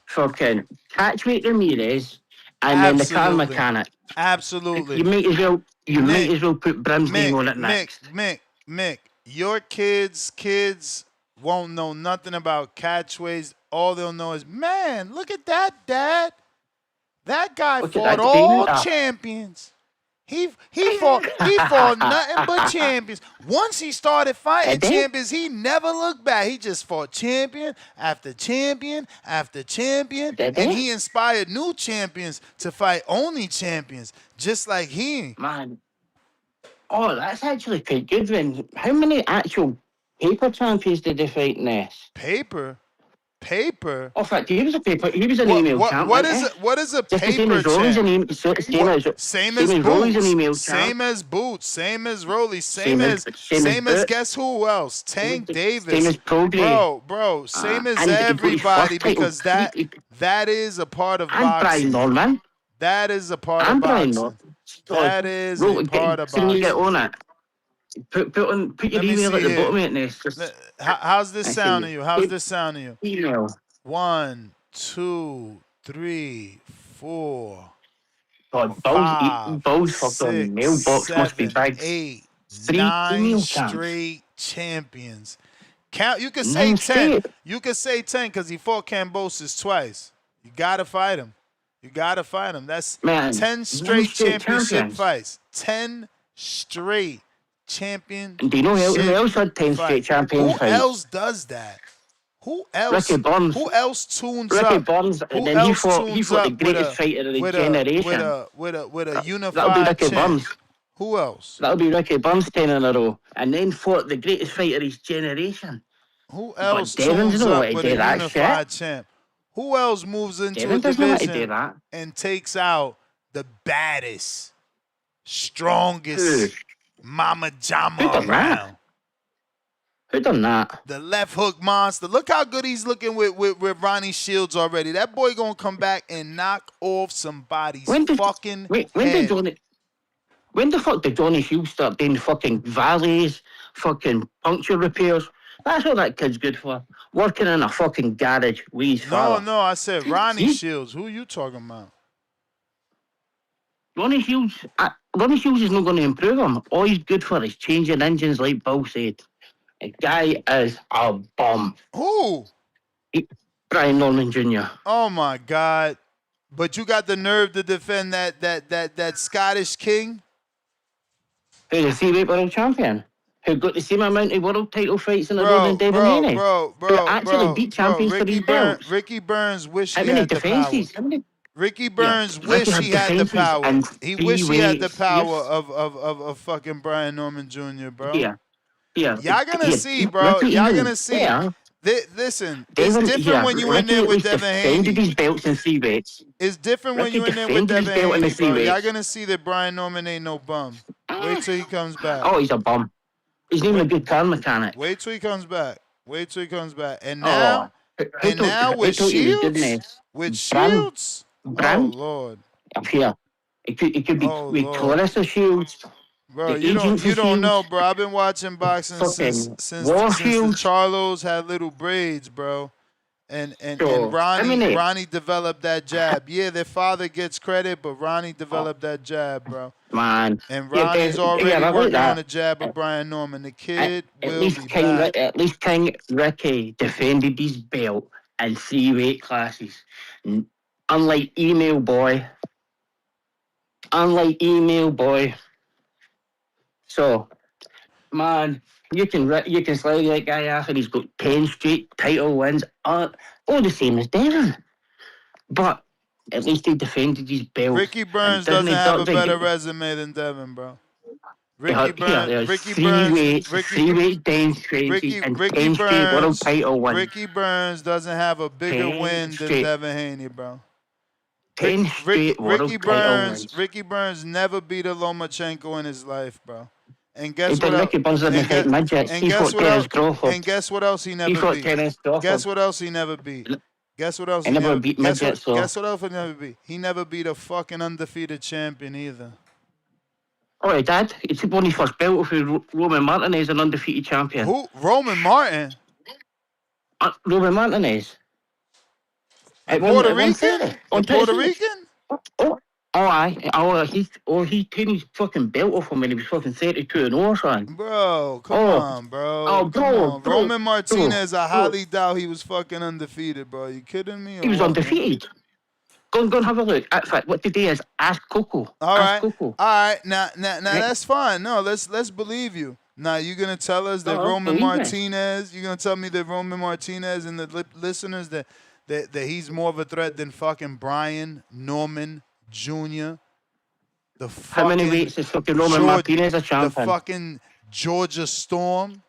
fucking Catchweight Ramirez, and then the car mechanic. Absolutely. You might as well put Brim's name on it next. Mick, your kids won't know nothing about catchways. All they'll know is, man, look at that, Dad. That guy fought all champions. He fought nothing but champions. Once he started fighting champions, he never looked back. He just fought champion after champion after champion, and he inspired new champions to fight only champions, just like he. Man, that's actually quite good. Then how many actual paper champions did they fight in this? Paper. Oh, in fact, he was a paper. He was an email champ. What is a paper champ? Same as Boots. Same as Boots. Same as Rolly. Same as guess who else? Tank Davis. Same as Bro. Same as everybody because that is a part of boxing. Brian Norman. That is a part I'm of Brian boxing. Norman. That is a part of Can you get boxing. on it? Put your Let me email see at the here. bottom of it. How's this I sound to say, you? How's this sound to you? email. 1, 2, 3, 4, God, 5, Bowl's fucking 6, mailbox must be 7, big. 8, 3 9 email chance. straight champions. Count. You could 9 say 10. straight. You could say 10 because he fought Cambosis twice. You gotta fight him. You gotta fight him. That's Man, 10 9 straight straight championship champions. fights. 10 straight championship And do you know who else had 10 straight fights. champions Who fights? else does that? Who else? Ricky Burns. Who else tunes Ricky up? Burns, and Who then he else fought tunes the up with greatest a fighter of the with a generation. with a That'll be unified Ricky champ? Burns. Who else? That'll be Ricky Burns 10 in a row. And then fought the greatest fighter of his generation. Who But else Devin tunes doesn't know how up to with a do that shit. unified champ? Who else moves into Devin a doesn't know how to do division that. and takes out the baddest, Who? strongest Mama Who Jama done that? around? Who done that? The left hook monster. Look how good he's looking with Ronnie Shields already. That boy gonna come back and knock off somebody's When did fucking when did head. Johnny? When the fuck did Johnny Shields start doing fucking valleys, fucking puncture repairs? That's what that kid's good for. Working in a fucking garage with his father. No, I said Ronnie See? Shields. Who you talking about? Ronnie Shields is not going to improve him. All he's good for is changing engines, like Bill said. The guy is a bum. Who? Brian Norman Jr. Oh my God. But you got the nerve to defend that Scottish king? Who's a three-weight world champion. Who got the same amount of world title fights in a row than Devin Haney. Who actually beat champions for these belts. Ricky Burns wish How he many had the power. defenses? How many? Ricky Burns Ricky wish had he had the defenses power. and He three wish he had the weights, power yes. of fucking Brian Norman Jr., bro. Yeah. Y'all gonna see, bro. Ricky Y'all even- gonna see. yeah. Listen, Devin, it's different when you in Ricky there at with least Devin defended Haney. his belts in three weights. It's different when Ricky you in there with defended his Devin belt in Haney, the three bro. Y'all weights. gonna see that Brian Norman ain't no bum. Wait till he comes back. Oh, he's a bum. He's not even a good car mechanic. Wait till he comes back. Wait till he comes back. And now, who with told you he was good Shields, in this? with Shields, oh Bram? Lord, Up here. It could be Oh, with Lord. Clarissa Shields. bro, the you agents don't Shields, know, bro. I've been watching boxing since fucking War the Shields. Charlos had little braids, bro. And So, Ronnie developed that jab. Yeah, their father gets credit, but Ronnie developed that jab, bro. Man. And Yeah, Ronnie's already I like working that. on the jab of Brian Norman. The kid At will least be King, back. at least King Ricky defended his belt in three weight classes. Unlike Email Boy. So, man, you can slag that guy after he's got 10 straight title wins. All the same as Devin. But at least he defended his belt. Ricky Burns doesn't have a better resume than Devin, bro. Ricky Burns Ricky Burns doesn't have a bigger win than Devin Haney, bro. 10 straight world title wins. Ricky Burns never beat a Lomachenko in his life, bro. And guess He what did else? Ricky Burns didn't fight midgets. He fought Terence Crawford. And guess what else he never He fought beat? Terence Crawford. Guess what else he never beat? Guess what else He never beat midgets, though. Guess what else he never beat? He never beat a fucking undefeated champion either. Oh, he did. He took one of his first belt for Roman Martinez, an undefeated champion. Who? Roman Martin? Roman Martinez. The Puerto Rican? The Puerto Rican? He took his fucking belt off him when he was fucking 32-0 or something. Bro, come on, bro. Oh, bro. Roman Martinez, I highly doubt he was fucking undefeated, bro. You kidding me? He was undefeated. Go and have a look. In fact, what today is Ask Coco. All right. Ask Coco. All right. Now that's fine. No, let's believe you. Now you're gonna tell us that Roman Martinez. You're gonna tell me that Roman Martinez and the listeners that he's more of a threat than fucking Brian Norman Jr. How many weights is fucking Roman Martinez a champion? The fucking Georgia Storm.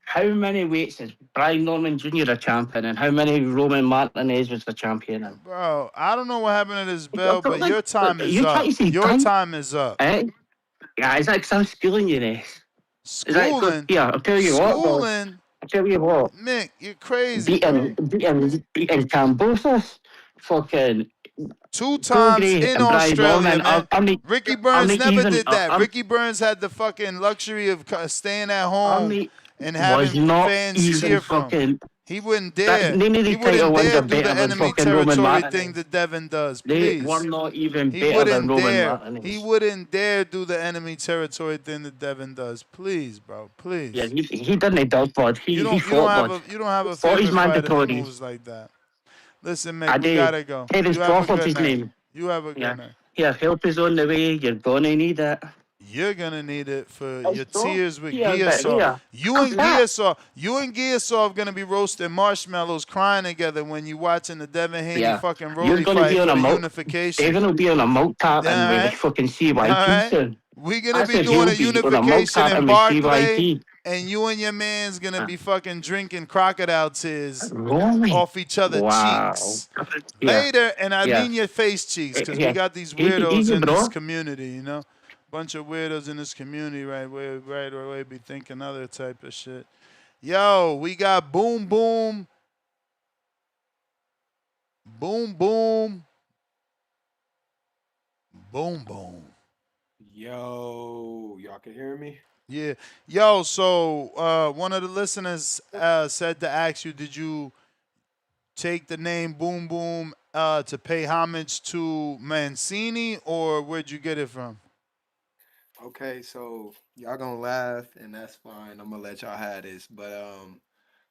How many weights is Brian Norman Jr. a champion, and how many Roman Martinez was the champion in? Bro, I don't know what happened to this belt, but your time is up. Your time is up. Yeah, it's like I'm schooling you this. Schooling? Yeah, I'll tell you what. Schooling? I'll tell you what. Mick, you're crazy. Beating Cambosos. Fucking 2 Go times agree, in Brian Australia, Norman. man. Ricky Burns never did that. I'm Ricky Burns had the fucking luxury of staying at home Army and was having not fans even cheer for him. fucking. He wouldn't That dare. none of He these title wouldn't ones dare are do the better than enemy fucking Roman territory thing Martinez. that Devin does. They Please. were not even He better than wouldn't Roman dare. Martinez. He wouldn't dare do the enemy territory thing that Devin does. Please, bro. Please. Yeah, he didn't dodge bud. You He don't fought bud. have a Fought his favorite fighter that mandatories. moves like that. Listen, Mick, I we do. gotta go. Terence You have a Crawford's good his night. name. You have a Yeah. good night. Yeah, help is on the way. You're gonna need it. You're gonna need it for Oh, your so? tears with Yeah, but Giasaw. yeah. You and Giasaw are gonna be roasting marshmallows, crying together when you watching the Devin Haney Yeah. fucking You're Rolly gonna fight be for on a the They're unification. gonna be on a milk carton with Alright? the fucking CYT Alright? soon. We're gonna I be said doing a you'll be on a milk unification in carton with Barclay, CYT. and you and your man's gonna be fucking drinking crocodile tears Really? off each other Wow. cheeks. Yeah. Later, and I Yeah. mean your face cheeks, because we Yeah. got these Easy, weirdos in this bro. community, you know? Bunch of weirdos in this community, right away be thinking other type of shit. Yo, we got boom boom. Boom boom. Boom boom. Yo, y'all can hear me? Yeah. Yo, so one of the listeners said to ask you, did you take the name Boom Boom to pay homage to Mancini, or where'd you get it from? Okay, so y'all gonna laugh, and that's fine. I'm gonna let y'all have this. But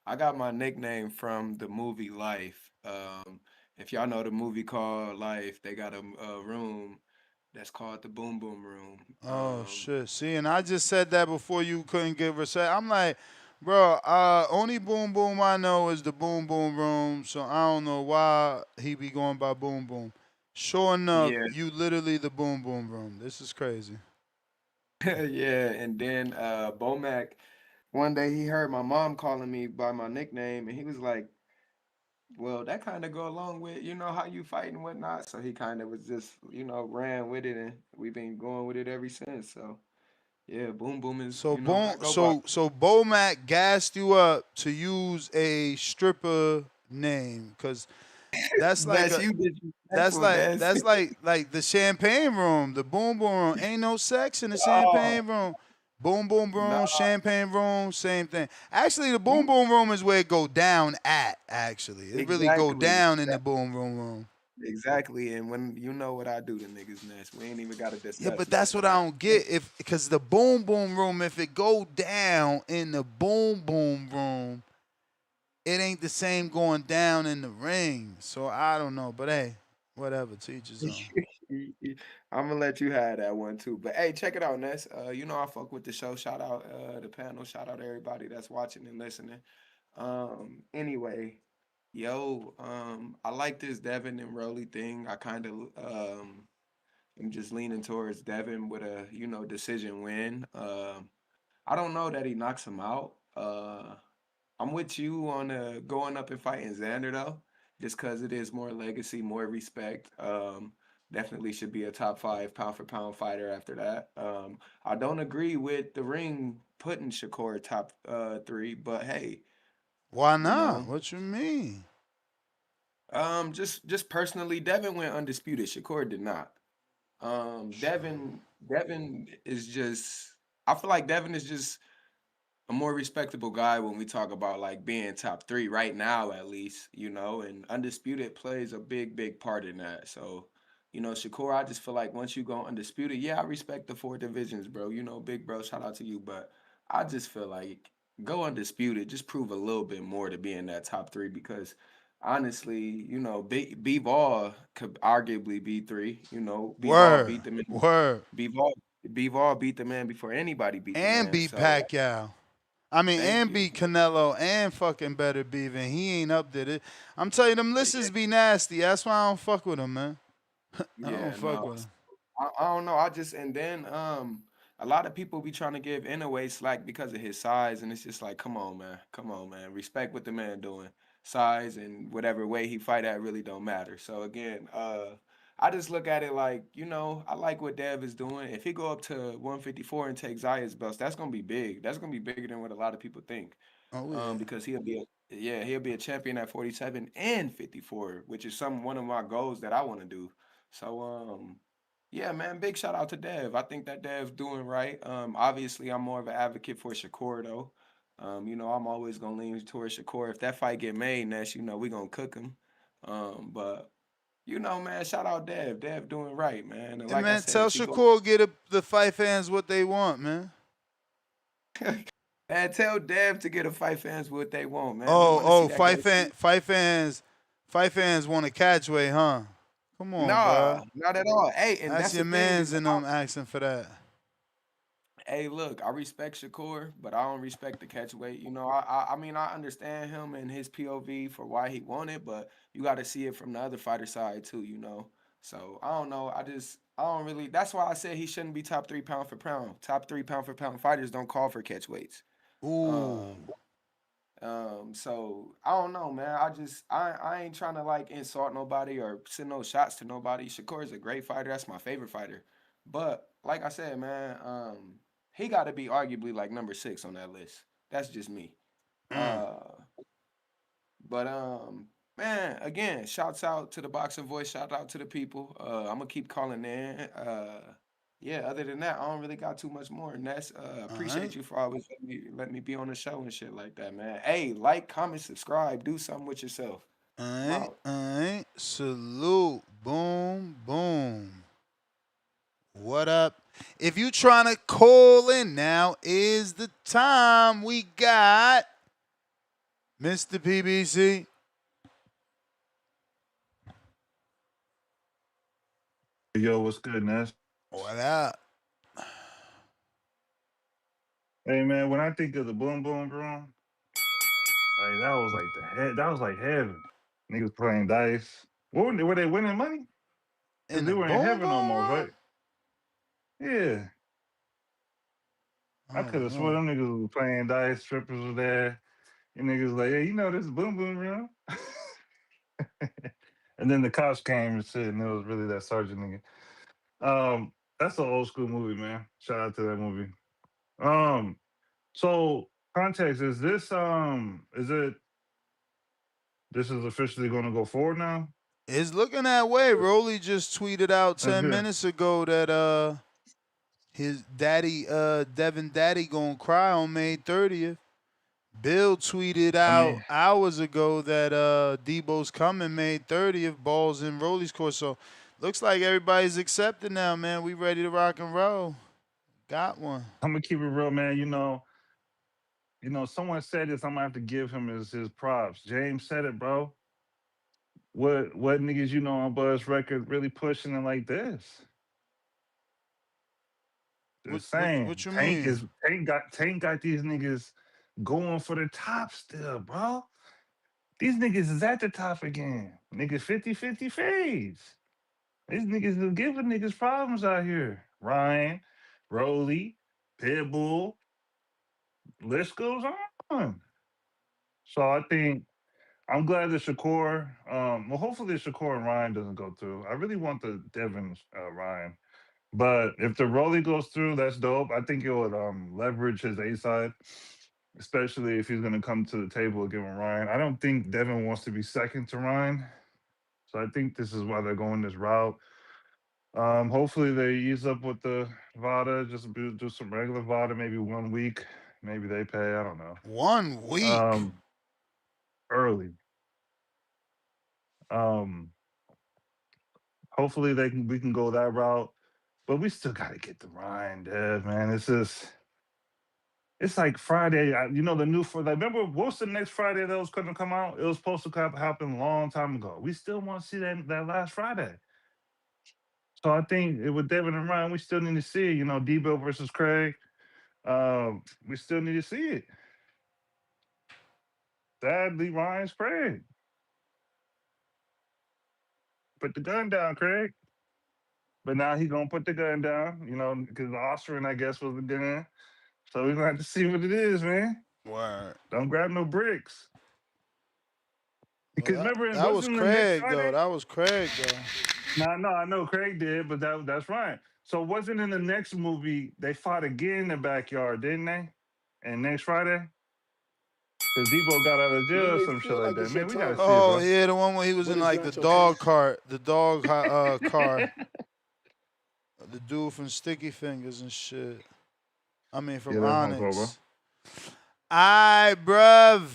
I got my nickname from the movie Life. If y'all know the movie called Life, they got a room that's called the Boom Boom Room. Oh shit! See, and I just said that before you couldn't give a say. I'm like, bro, only Boom Boom I know is the Boom Boom Room, so I don't know why he be going by Boom Boom. Sure enough, Yeah, you literally the Boom Boom Room. This is crazy. yeah. And then Bomac, one day he heard my mom calling me by my nickname, and he was like, well, that kind of go along with, how you fight and whatnot. So he kind of was just, ran with it, and we've been going with it ever since. So yeah, Boom Boom is, So I go by. so Bomac gassed you up to use a stripper name, because that's like That's a you disrespectful, man. that's like the champagne room, the boom boom room. Ain't no sex in the Oh, champagne room. Boom boom no, room, champagne room, same thing. Actually, the boom boom room is where it go down at. Actually, it really go exactly. down in the boom boom room. Exactly. And when you know what I do to niggas, Ness, we ain't even got to Yeah, discuss but that's nothing, what I man. don't get. If because the boom boom room, if it go down in the boom boom room, it ain't the same going down in the ring. So I don't know, but hey, whatever. Teach his own. I'm gonna let you have that one too. But hey, check it out, Ness. I fuck with the show. Shout out the panel. Shout out everybody that's watching and listening. Anyway, I like this Devin and Rolly thing. I kind of am just leaning towards Devin with a decision win. I don't know that he knocks him out. I'm with you on going up and fighting Xander though, just because it is more legacy, more respect. Definitely should be a top 5 pound for pound fighter after that. I don't agree with the ring putting Shakur top 3, but hey, Why you not? know, What you mean? just personally, Devin went undisputed. Shakur did not. Devin is just. I feel like Devin is just a more respectable guy when we talk about like being top 3 right now, at least, and undisputed plays a big part in that. So, Shakur, I just feel like once you go undisputed, yeah, I respect the 4 divisions, bro. Big bro, shout out to you, but I just feel like go undisputed, just prove a little bit more to be in that top 3 because honestly, B Ball could arguably be 3. B Ball Word, beat the man. word, B Ball beat the man before anybody beat the and man. beat So Pacquiao. I mean, thank and you. beat Canelo and fucking better beefing. He ain't up there. I'm telling you, them lists be nasty. That's why I don't fuck with him, man. I don't Yeah, fuck no, with him. I don't know. I just and then a lot of people be trying to give Inouye slack because of his size, and it's just like, come on, man, respect what the man doing. Size and whatever way he fight at really don't matter. So again, I just look at it like, I like what Dev is doing. If he go up to 154 and take Zaya's belts, that's gonna be big. That's gonna be bigger than what a lot of people think. Oh yeah. Because Yeah, he'll be a champion at 47 and 54, which is one of my goals that I want to do. So yeah, man, big shout out to Dev. I think that Dev's doing right. Obviously I'm more of an advocate for Shakur though. I'm always gonna lean towards Shakur. If that fight get made, Nash, we gonna cook him. But man, shout out Dev. Dev doing right, man. And Hey like I man, said, tell if he go Shakur get the fight fans what they want, man. man, tell Dev to get a fight fans what they want, man. We want to see Oh, that guy. fight fans want a catch weight, huh? Come on, Nah, bro. not at all. Hey, and That's that's the your thing man's is, and them asking for that. hey, look, I respect Shakur, but I don't respect the catch weight. I understand him and his POV for why he won it, but you got to see it from the other fighter side too. So I don't know. I don't really. That's why I said he shouldn't be top 3 pound for pound. Top 3 pound for pound fighters don't call for catch weights. Ooh. So I don't know, man. I ain't trying to like insult nobody or send no shots to nobody. Shakur is a great fighter. That's my favorite fighter. But like I said, man, he got to be arguably like number 6 on that list. That's just me. Uh, but man, again, shouts out to the boxing voice. Shout out to the people. I'm gonna keep calling in. Yeah. Other than that, I don't really got too much more. And that's All appreciate right. you for always let me be on the show and shit like that, man. Hey, like, comment, subscribe, do something with yourself. All I'm right. out. All right. Salute. Boom. Boom. What up? If you trying to call in now, is the time. We got Mr. PBC. Yo, what's good, Ness? What up? Hey man, when I think of the Boom Boom Room, like that was like that was like heaven. Niggas playing dice. Were they winning money? Cause In they the were in boom heaven boom almost, room? right? Yeah. I I could don't have swore know. them niggas was playing dice, strippers were there. And niggas like, hey, this is Boom Boom Room. And then the cops came and shit, and it was really that sergeant nigga. That's an old school movie, man. Shout out to that movie. Um, so context is this is officially gonna go forward now? It's looking that way. Rolly just tweeted out That's 10 good. minutes ago that his daddy, Devin Daddy, gonna cry on May 30th. Bill tweeted I out mean, hours ago that Debo's coming May 30th, balls in Rolly's court. So looks like everybody's accepted now, man. We ready to rock and roll. Got one. I'm gonna keep it real, man. Someone said this. I'm gonna have to give him his props. James said it, bro. What niggas on Buzz Record really pushing it like this? Just saying, What you mean? Tank got these niggas going for the top still, bro. These niggas is at the top again. Niggas 50-50 fades. These niggas is giving niggas problems out here. Ryan, Rolly, Pitbull, list goes on. So I think I'm glad that Shakur, well, hopefully Shakur and Ryan doesn't go through. I really want the Devin Ryan. But if the Rolly goes through, that's dope. I think it would leverage his A side, especially if he's going to come to the table again with Ryan. I don't think Devin wants to be second to Ryan. So I think this is why they're going this route. Hopefully they ease up with the VADA, just do some regular VADA, maybe 1 week. Maybe they pay. I don't know. 1 week. Early. Hopefully we can go that route, but we still got to get the Ryan, Dev, man. It's like Friday. The new for like. Remember what's the next Friday that was going to come out? It was supposed to happen a long time ago. We still want to see that last Friday. So I think with Devin and Ryan, we still need to see it. Debo versus Craig. We still need to see it. Sadly, Ryan's Craig. Put the gun down, Craig. But now he's gonna put the gun down, because Austrian, I guess, was the gun. So we're gonna have to see what it is, man. Word. Don't grab no bricks. Because Well, remember, it that was wasn't the next Craig though. Friday. That was Craig though. No, I know Craig did, but that's right. So it wasn't in the next movie they fought again in the backyard, didn't they? And next Friday. Cause Debo got out of You jail or may some shit feel like like that. it's your Man, we gotta turn, see it, Oh bro. yeah, the one where he was but in it's like the not your dog turn. cart, car. The dude from Sticky Fingers and shit. I mean from Yeah, that's my call, bro. Onyx. Alright, bruv.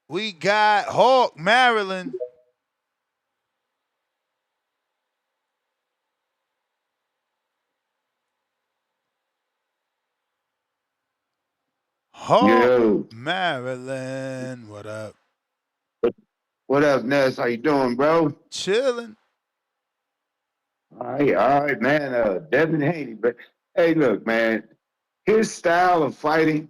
We got Hawk, Maryland. Hawk, Yo, Maryland. What up? what up, Ness? How you doing, bro? Chilling. All right, man. Devin Haney, but hey, look, man. His style of fighting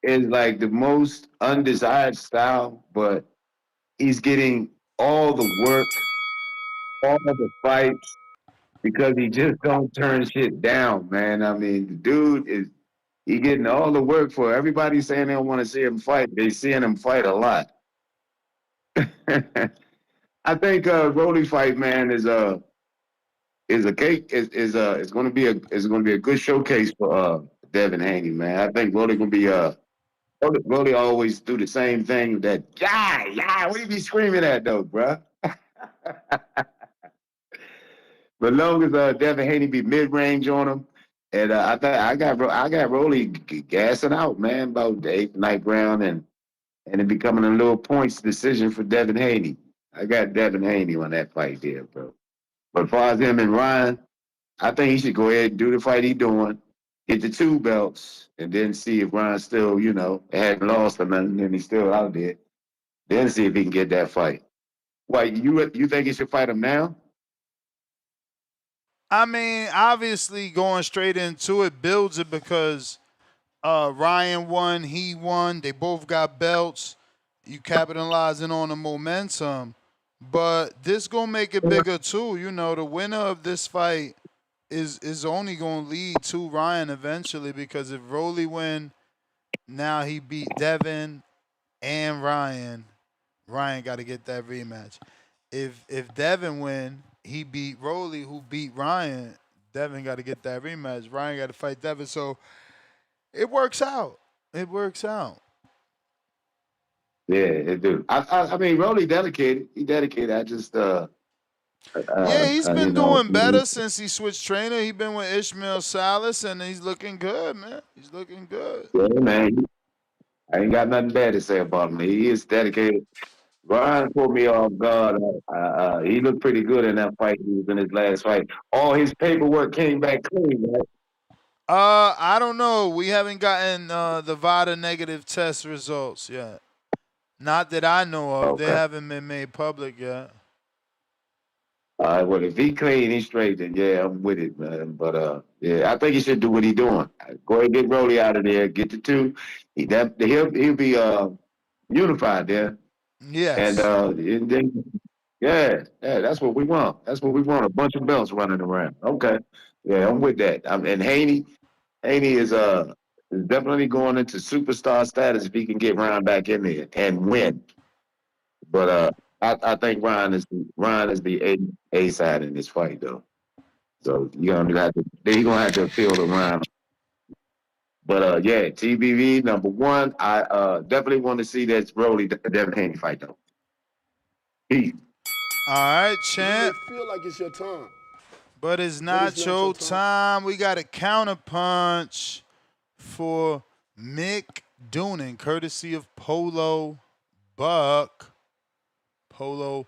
is like the most undesired style, but he's getting all the work, all the fights because he just don't turn shit down, man. I mean, the dude is he getting all the work for everybody saying they don't want to see him fight. They seeing him fight a lot. I think Rolly fight, man, is a cake is going to be a good showcase for Devin Haney, man. I think Rolly going to be Rolly always do the same thing that yeah, what you be screaming at though, bruh? But long as Devin Haney be mid range on him, and I got Rolly gassing out, man, about the eighth, ninth round, and it becoming a little points decision for Devin Haney. I got Devin Haney on that fight there, bro. But as far as him and Ryan, I think he should go ahead and do the fight he doing, get the two belts, and then see if Ryan still, hadn't lost or nothing, and he's still out there. Then see if he can get that fight. Why you think he should fight him now? I mean, obviously going straight into it builds it because Ryan won, he won. They both got belts. You capitalizing on the momentum. But this gonna make it bigger too. You know, the winner of this fight is only gonna lead to Ryan eventually because if Rolly win, now he beat Devin and Ryan. Ryan got to get that rematch. If Devin win, he beat Rolly, who beat Ryan. Devin got to get that rematch. Ryan got to fight Devin. So it works out. It works out. Yeah, it do. I mean, Rolly dedicated. He dedicated. I just Yeah, he's been doing better since he switched trainer. He been with Ishmael Salas, and he's looking good, man. He's looking good. yeah, man. I ain't got nothing bad to say about him. He is dedicated. Ryan put me off guard. He looked pretty good in that fight. He was in his last fight. All his paperwork came back clean, right? I don't know. We haven't gotten the VADA negative test results yet. Not that I know of. They Okay. haven't been made public yet. All right. Well, if he clean, he's straight. Then yeah, I'm with it, man. But yeah, I think he should do what he's doing. Go ahead and get Rolly out of there. Get the two. He'll be unified there. And Yes. then yeah, that's what we want. That's what we want. A bunch of belts running around. Okay. Yeah, I'm with that. And Haney is definitely going into superstar status if he can get Ryan back in there and win. But I think Ryan is the A side in this fight though. So he's gonna have to appeal to Ryan. But yeah, TBV number one. I definitely want to see that Rolly Devin Haney fight though. Peace. All right, You may champ. feel like it's your turn, But it's but it's not not your your turn. time. We got a counter punch for Mick Doonan, courtesy of Polo Buck. Polo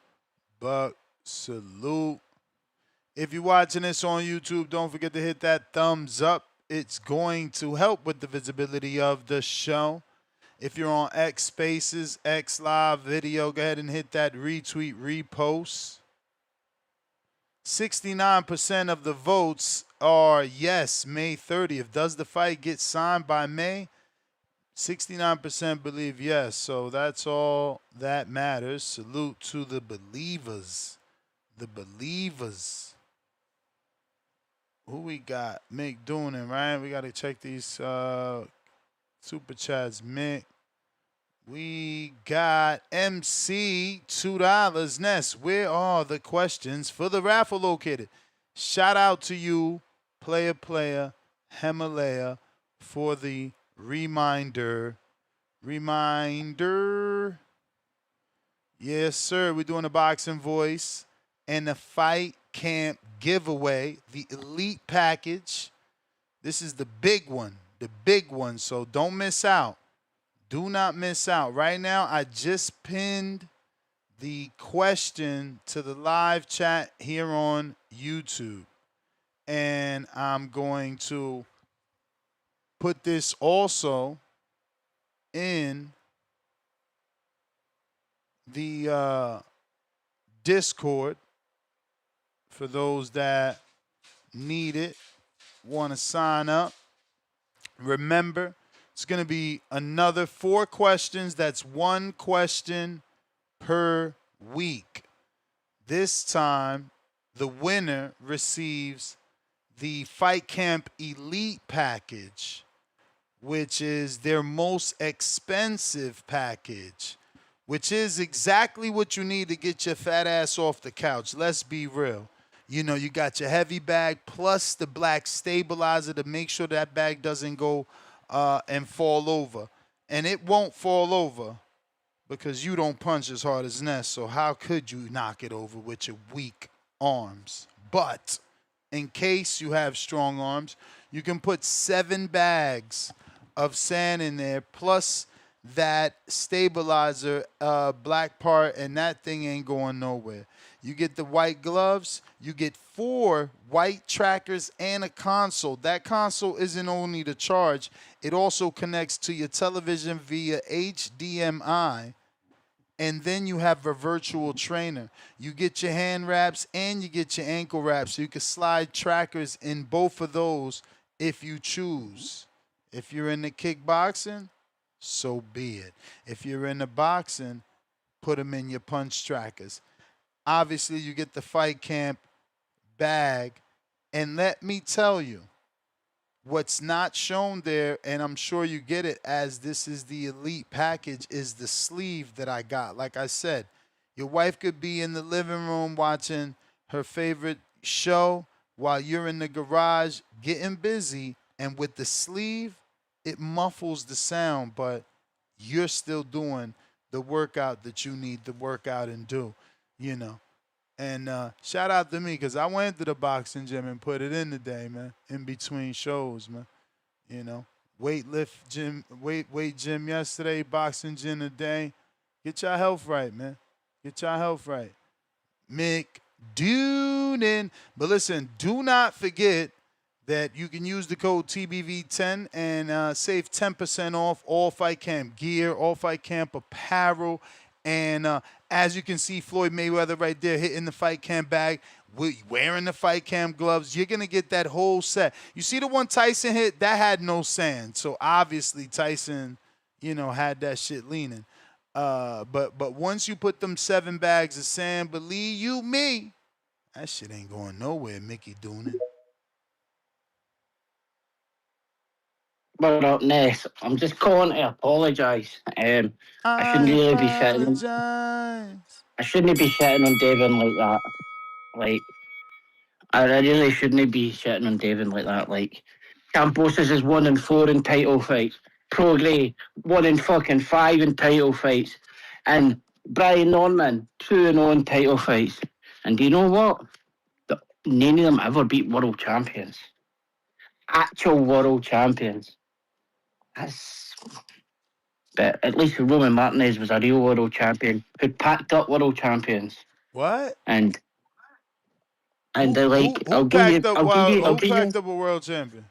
Buck, salute. If you're watching this on YouTube, don't forget to hit that thumbs up. It's going to help with the visibility of the show. If you're on X Spaces, X Live video, go ahead and hit that retweet, repost. 69% of the votes are yes, May 30th. Does the fight get signed by May? 69% believe yes. So that's all that matters. Salute to the believers. The believers. Who we got? Mick Doonan, right? We got to check these super chats. Mick. We got MC $2. Ness, where are the questions for the raffle located? Shout out to you, player, Himalaya, for the reminder. Reminder. Yes, sir. We're doing a boxing voice and the fight camp giveaway, the elite package. This is the big one, so don't miss out. Do not miss out. Right now, I just pinned the question to the live chat here on YouTube. And I'm going to put this also in the Discord for those that need it, want to sign up. Remember, it's going to be another 4 questions. That's 1 question per week. This time, the winner receives the Fight Camp Elite package, which is their most expensive package, which is exactly what you need to get your fat ass off the couch. Let's be real. You know, you got your heavy bag plus the black stabilizer to make sure that bag doesn't go and fall over. And it won't fall over because you don't punch as hard as Ness. So how could you knock it over with your weak arms? But in case you have strong arms, you can put 7 bags of sand in there plus that stabilizer black part, and that thing ain't going nowhere. You get the white gloves, you get 4 white trackers and a console. That console isn't only to charge, it also connects to your television via HDMI. And then you have a virtual trainer. You get your hand wraps and you get your ankle wraps. So you can slide trackers in both of those if you choose. If you're into kickboxing, so be it. If you're into boxing, put them in your punch trackers. Obviously, you get the Fight Camp bag. And let me tell you, what's not shown there, and I'm sure you get it as this is the elite package, is the sleeve that I got. Like I said, your wife could be in the living room watching her favorite show while you're in the garage getting busy, and with the sleeve, it muffles the sound, but you're still doing the workout that you need to work out and do, you know. And shout out to me because I went to the boxing gym and put it in today, man, in between shows, man. You know, weight gym yesterday, boxing gym today. Get your health right, man. Get your health right. Mick Doonin. But listen, do not forget that you can use the code TBV10 and save 10% off all Fight Camp gear, all Fight Camp apparel. And as you can see, Floyd Mayweather right there hitting the Fight Camp bag, wearing the Fight Camp gloves. You're going to get that whole set. You see the one Tyson hit? That had no sand. So obviously Tyson, you know, had that shit leaning. But once you put them 7 bags of sand, believe you me, that shit ain't going nowhere, Mickey doing it. What up, Ness? I'm just calling to apologise. I shouldn't really be shitting. I shouldn't be shitting on Devin like that. Like, I really shouldn't be shitting on Devin like that. Like, Cambosis is 1 in 4 in title fights. Prograis 1 in fucking 5 in title fights, and Brian Norman 2 in 0 in title fights. And do you know what? None of them ever beat world champions. Actual world champions. But at least Roman Martinez was a real world champion who packed up world champions. What? And they're like, who packed up a world champion?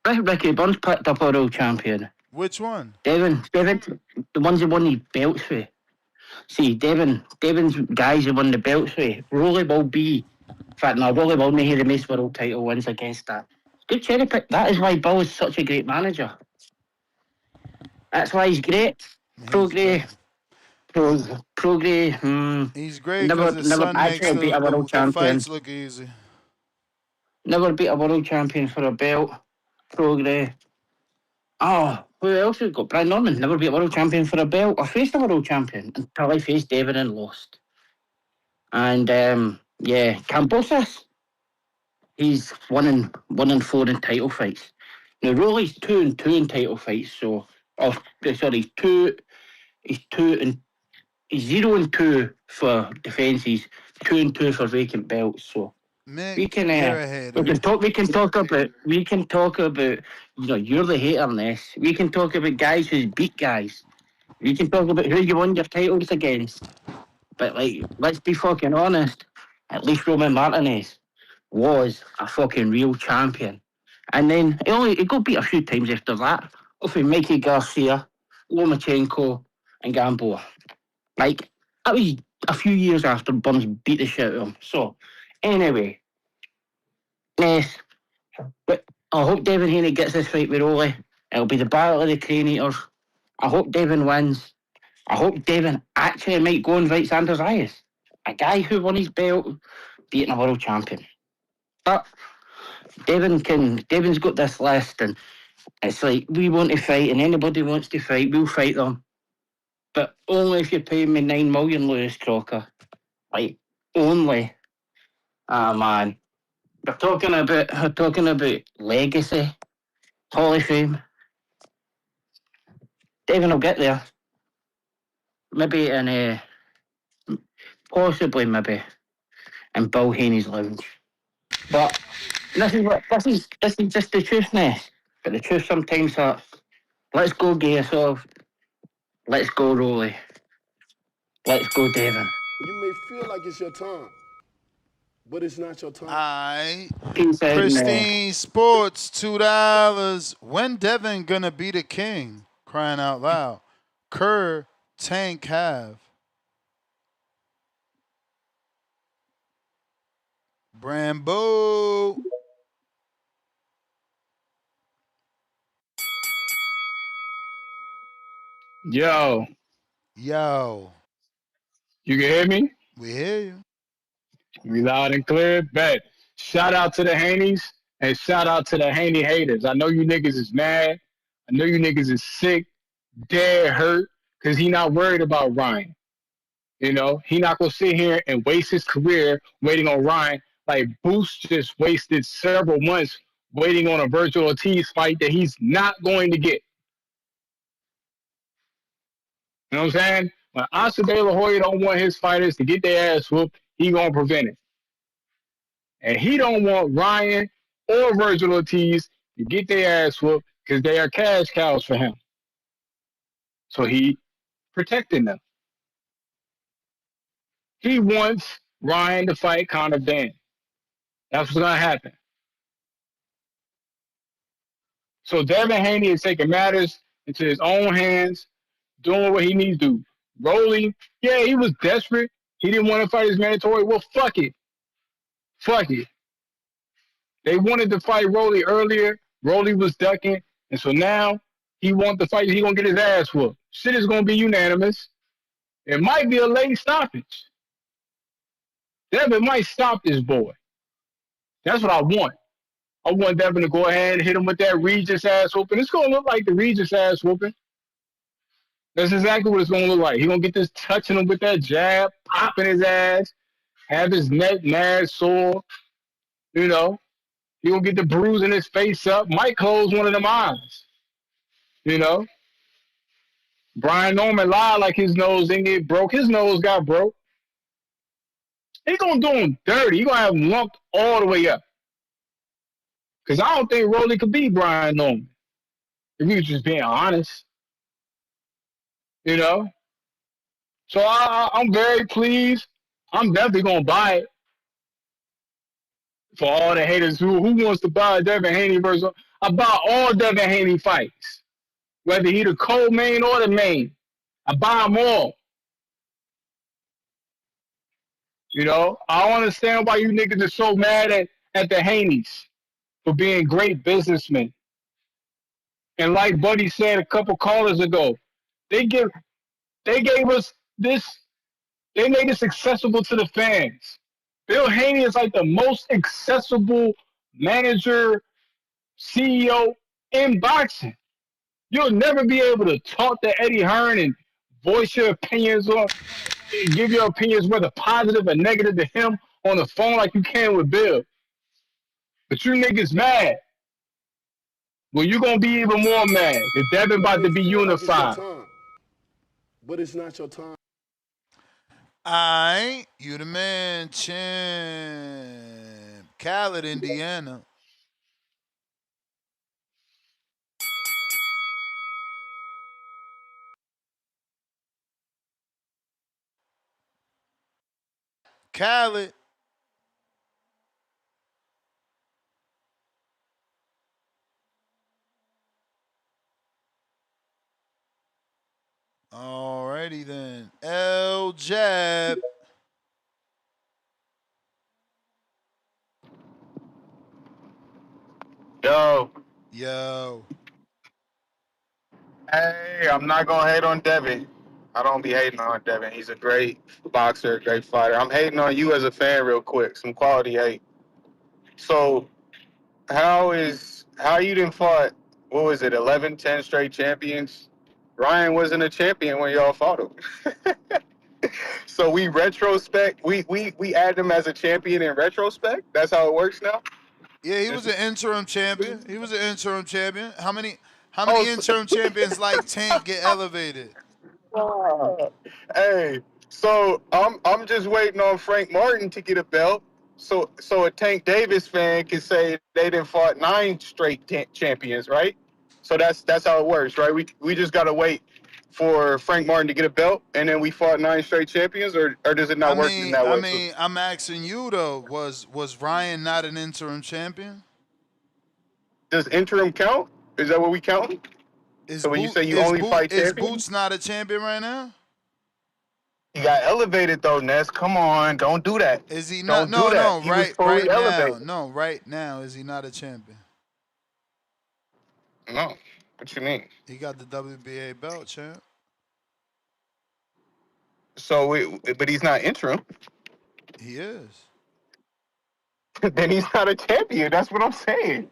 Ricky Burns packed up a world champion. Which one? Devin, the ones that won the belts with. See, Devin's guys who won the belts with. Rolly will be. In fact, no, Rolly will not hear the most world title wins against that. Good cherry pick. That is why Bill is such a great manager. That's why he's great. Prograis. He's great because his son makes the fights look easy. Never beat a world champion for a belt. Prograis. Oh, who else has got? Brian Norman never beat a world champion for a belt or faced a world champion until I faced Devin and lost. And Cambosis, he's 1 in 4 in title fights. Now Rolly's 2 in 2 in title fights, so Oh, sorry, he's 0-2 for defences, 2-2 for vacant belts. So Mick, we can you're a hater. we can talk about you're the hater on this. We can talk about guys who's beat guys. We can talk about who you won your titles against. But like, let's be fucking honest. At least Roman Martinez was a fucking real champion. And then he got beat a few times after that. Off with Mikey Garcia, Lomachenko, and Gamboa. Like, that was a few years after Burns beat the shit out of him. So, anyway, yes. But I hope Devin Haney gets this fight with Rolly. It'll be the battle of the Cranators. I hope Devin wins. I hope Devin actually might go and fight Sanders Ayas, a guy who won his belt beating a world champion. But Devin's got this list, and it's like, we want to fight, and anybody wants to fight, we'll fight them. But only if you're paying me $9 million, Lewis Crocker. Like, only. Ah, man. We're talking about legacy, Hall of Fame. Devin will get there. Maybe possibly in Bill Haney's lounge. But this is just the truth, Ness. But the truth sometimes hurts. Let's go Gayasov. Let's go Rolly. Let's go Devin. You may feel like it's your time, but it's not your time. Alright. Peace out, Pristine Sports, $2. When Devin gonna be the king? Crying out loud. Kerr, Tank have. Brambo. Yo. Yo. You can hear me? We hear you. We loud and clear. Bet. Shout out to the Haneys and shout out to the Haney haters. I know you niggas is mad. I know you niggas is sick, dead hurt, because he not worried about Ryan. You know, he not going to sit here and waste his career waiting on Ryan. Like Boost just wasted several months waiting on a Virgil Ortiz fight that he's not going to get. You know what I'm saying? When Oscar De La Hoya don't want his fighters to get their ass whooped, he going to prevent it. And he don't want Ryan or Virgil Ortiz to get their ass whooped because they are cash cows for him. So he protecting them. He wants Ryan to fight Conor Dan. That's what's going to happen. So Devin Haney is taking matters into his own hands, doing what he needs to do. Rolly, yeah, he was desperate. He didn't want to fight his mandatory. Well, fuck it. Fuck it. They wanted to fight Rolly earlier. Rolly was ducking. And so now he wants to fight. He going to get his ass whooped. Shit is going to be unanimous. It might be a late stoppage. Devin might stop this boy. That's what I want. I want Devin to go ahead and hit him with that Regis ass whooping. It's going to look like the Regis ass whooping. That's exactly what it's going to look like. He's going to get this touching him with that jab, popping his ass, have his neck mad sore. You know, he's going to get the bruise in his face up. Might close one of them eyes. You know, Brian Norman lied like his nose didn't get broke. His nose got broke. He's going to do him dirty. He's going to have him lumped all the way up. Because I don't think Rolly could beat Brian Norman. If he was just being honest. You know? So I'm very pleased. I'm definitely going to buy it. For all the haters who wants to buy Devin Haney versus... I buy all Devin Haney fights. Whether he the co-main or the main. I buy them all. You know? I don't understand why you niggas are so mad at the Haneys for being great businessmen. And like Buddy said a couple callers ago, they gave us this, they made this accessible to the fans. Bill Haney is like the most accessible manager, CEO in boxing. You'll never be able to talk to Eddie Hearn and voice your opinions or give your opinions, whether positive or negative, to him on the phone like you can with Bill. But you niggas mad. Well, you gonna be even more mad because Devin It about may to be feel like it's your unified. time, but it's not your time. I, you the man, champ. Khaled, Indiana. Khaled. Alrighty then. L Jab. Yo, Yo. hey, I'm not gonna hate on Devin. I don't be hating on Devin. He's a great boxer, great fighter. I'm hating on you as a fan real quick. Some quality hate. So how you didn't fought, what was it, 11, 10 straight champions? Ryan wasn't a champion when y'all fought him. So we retrospect, we add him as a champion in retrospect. That's how it works now. Yeah, he was This an is, interim champion. He was an interim champion. How many oh, interim champions like Tank get elevated? hey, so I'm just waiting on Frank Martin to get a belt, so a Tank Davis fan can say they didn't fought 9 straight champions, right? So that's how it works, right? We just gotta wait for Frank Martin to get a belt, and then we fought 9 straight champions, or does it I not work in mean, that I way too? mean, I'm asking you though. Was Ryan not an interim champion? Does interim count? Is that what we count? Is So when you boot say you is only boot fight is champions, Boots not a champion right now? he got elevated though, Ness. Come on, don't do that. Is he not? Don't do No, that. no. He was Right fully now. elevated. No, right now. Is he not a champion? No. What you mean? He got the WBA belt, champ. So, but he's not interim. He is. Then he's not a champion. That's what I'm saying.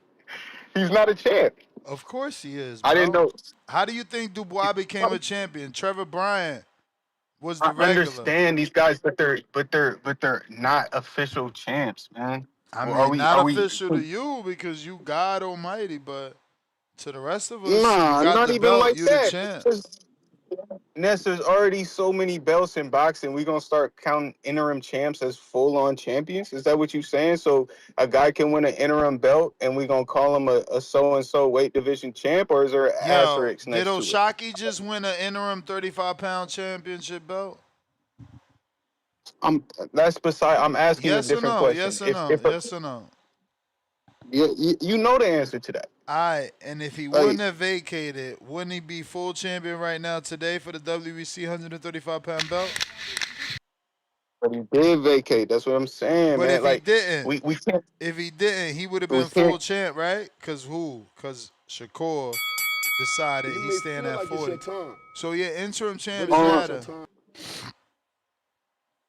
He's not a champ. Of course he is, I didn't bro. know. How do you think Dubois became a champion? Trevor Bryant was the I regular. understand these guys, but they're not official champs, man. I Well, are mean, we? not Are we? official to you because you God Almighty, but to the rest of us, you Nah, got not the even belt. like You the that. champ. Ness, there's already so many belts in boxing. We gonna start counting interim champs as full-on champions? Is that what you saying? So a guy can win an interim belt, and we gonna call him a so-and-so weight division champ, or is there an Yo, asterisk did next to it? Oshaki just win an interim 35-pound championship belt? I'm that's beside. I'm asking you a Yes or different no? question. Yes or If no? Yes or no? you know the answer to that, Alright, and if he wouldn't like, have vacated, wouldn't he be full champion right now today for the WBC 135-pound belt? but he did vacate. That's what I'm saying, But man. if he Like didn't, we can't he would have we been full can't. champ, right? Cause who? Cause Shakur decided It he's may staying feel at like it's your 40. time, So yeah, interim but champs it's not Uh, your matter. time.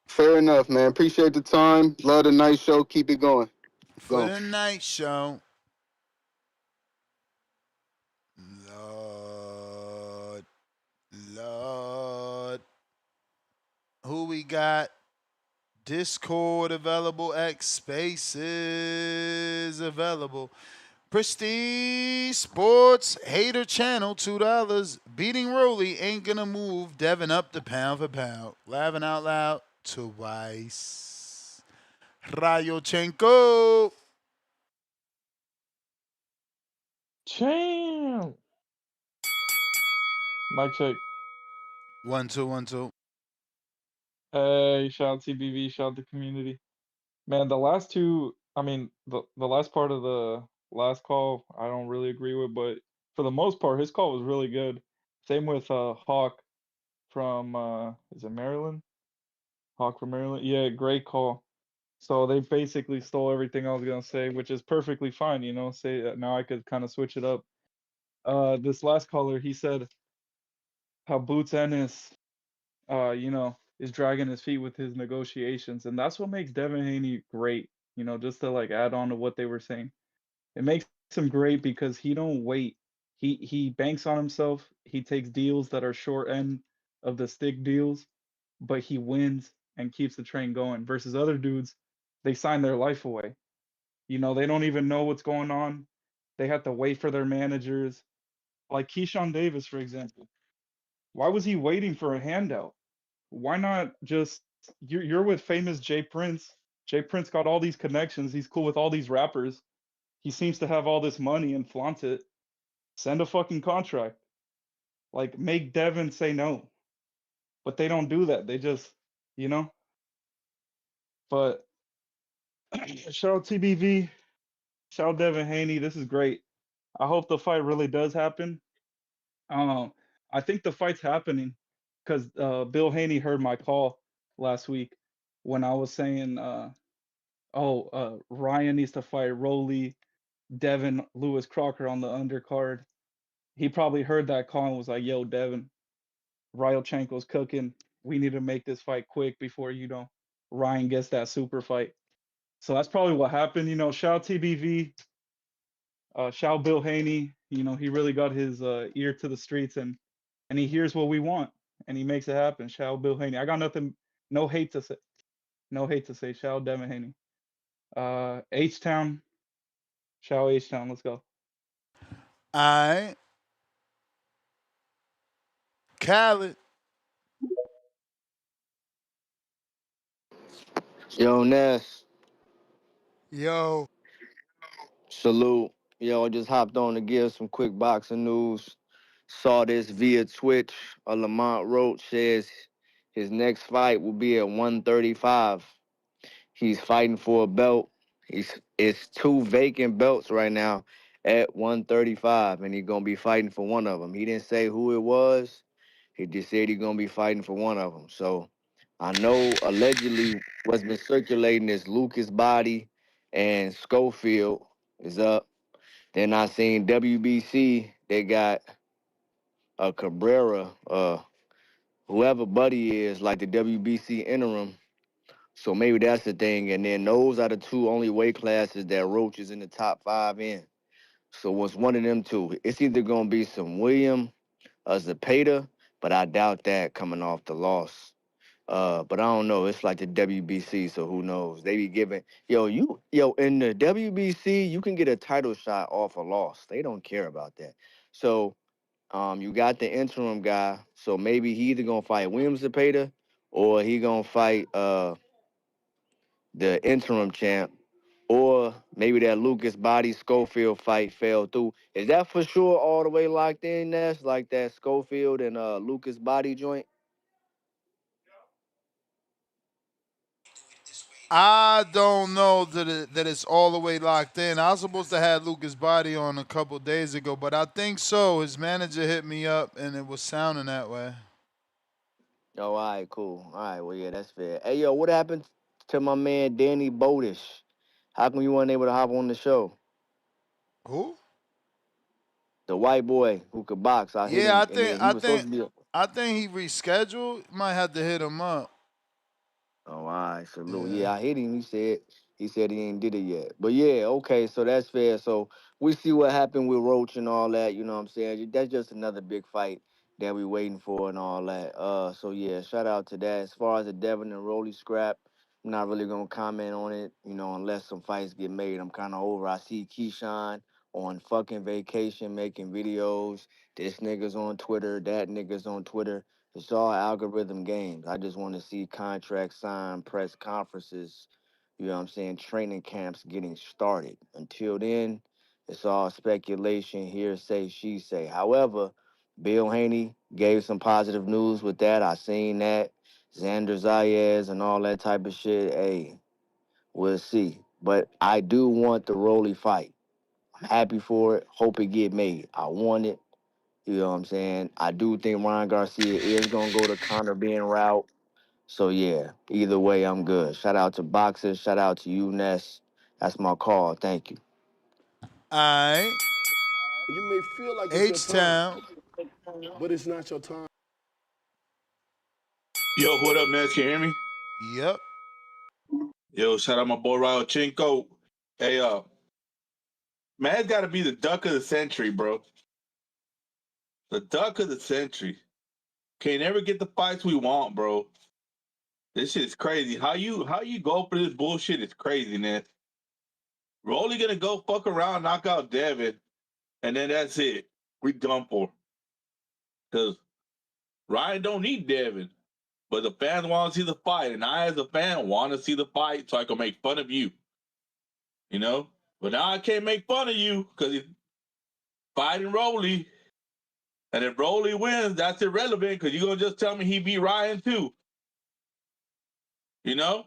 Fair enough, man. Appreciate the time. Love the nice show. Keep it going. For Go. the night show, Lord, Lord, who we got? Discord available, X Spaces available. Prestige Sports Hater Channel, $2. Beating Rolly ain't gonna move Devin up the pound for pound. Laughing out loud twice. Rayochenko. Champ. Mic check. 1 2 1 2. Hey, shout out TBV, shout out the community. Man, the last two, I mean, the last part of the last call, I don't really agree with, but for the most part, his call was really good. Same with Hawk from is it Maryland? Hawk from Maryland. Yeah, great call. So they basically stole everything I was gonna say, which is perfectly fine, you know. Say that now I could kind of switch it up. This last caller, he said how Boots Ennis is dragging his feet with his negotiations. And that's what makes Devin Haney great, just to like add on to what they were saying. It makes him great because he don't wait. He banks on himself. He takes deals that are short end of the stick deals, but he wins and keeps the train going versus other dudes, they sign their life away. They don't even know what's going on. They had to wait for their managers. Like Keyshawn Davis, for example. Why was he waiting for a handout? Why not just you're with famous Jay Prince. Jay Prince got all these connections. He's cool with all these rappers. He seems to have all this money and flaunt it. Send a fucking contract. Like make Devin say no. But they don't do that. They just, you know. But shout out TBV, shout out Devin Haney. This is great. I hope the fight really does happen. Um, I think the fight's happening because Bill Haney heard my call last week when I was saying, Ryan needs to fight Rolly, Devin, Lewis Crocker on the undercard. He probably heard that call and was like, "Yo, Devin, Ryochenko's cooking. We need to make this fight quick before Ryan gets that super fight." So that's probably what happened. Shout out TBV, shout out Bill Haney. He really got his ear to the streets and he hears what we want and he makes it happen. Shout out Bill Haney. I got nothing, no hate to say. No hate to say. Shout out Devin Haney. H-Town. Shout out H-Town. Let's go. All right. Khaled. Yo, Ness. Yo. Salute. Yo, I just hopped on to give some quick boxing news. Saw this via Twitch. Lamont Roach says his next fight will be at 135. He's fighting for a belt. It's two vacant belts right now at 135, and he's gonna be fighting for one of them. He didn't say who it was. He just said he's gonna be fighting for one of them. So I know allegedly what's been circulating is Lucas Body and Schofield is up. Then I seen WBC. They got a Cabrera, whoever Buddy is, like the WBC interim. So maybe that's the thing. And then those are the two only weight classes that Roach is in the top 5 in. So it's one of them two. It's either gonna be some William or Zepeda, but I doubt that coming off the loss. But I don't know. It's like the WBC, so who knows? They be giving in the WBC, you can get a title shot off a loss. They don't care about that. So you got the interim guy. So maybe he either gonna fight William Zepeda or he gonna fight the interim champ, or maybe that Lucas Body Schofield fight fell through. Is that for sure all the way locked in? That's like that Schofield and Lucas Body joint. I don't know that it's all the way locked in. I was supposed to have Lucas Body on a couple days ago, but I think so. His manager hit me up, and it was sounding that way. Oh, all right, cool. All right, well, yeah, that's fair. Hey, yo, what happened to my man Danny Bodish? How come you weren't able to hop on the show? Who? The white boy who could box. I hit Yeah, him, and then he was supposed to be. I think he rescheduled. Might have to hit him up. Oh, all right, salute. Yeah. Yeah, I hit him. He said he ain't did it yet. But yeah, okay, so that's fair. So we see what happened with Roach and all that. You know what I'm saying? That's just another big fight that we waiting for and all that. So yeah, shout out to that. As far as the Devin and Rolly scrap, I'm not really gonna comment on it. Unless some fights get made. I'm kind of over. I see Keyshawn on fucking vacation making videos. This nigga's on Twitter. That nigga's on Twitter. It's all algorithm games. I just want to see contracts signed, press conferences, you know what I'm saying, training camps getting started. Until then, it's all speculation, hearsay, she say. However, Bill Haney gave some positive news with that. I seen that. Xander Zayas and all that type of shit. Hey, we'll see. But I do want the Rolly fight. I'm happy for it. Hope it get made. I want it. You know what I'm saying? I do think Ryan Garcia is going to go the Conor Ben route. So, yeah, either way, I'm good. Shout out to Boxers. Shout out to you, Ness. That's my call. Thank you. All right. You may feel like it's your time, H-Town. but it's not your time. Yo, what up, Ness? Can you hear me? Yep. Yo, shout out my boy Ryochenko. Hey, man, it's got to be the duck of the century, bro. The duck of the century. Can't never get the fights we want, bro. This shit is crazy. How you go for this bullshit is crazy, man. Rolly gonna go fuck around, knock out Devin. and then that's it. We done for. Because Ryan don't need Devin. But the fans want to see the fight, and I, as a fan, want to see the fight so I can make fun of you. You know? But now I can't make fun of you because he's fighting Rolly. And if Rolly wins, that's irrelevant because you're going to just tell me he beat Ryan too. You know?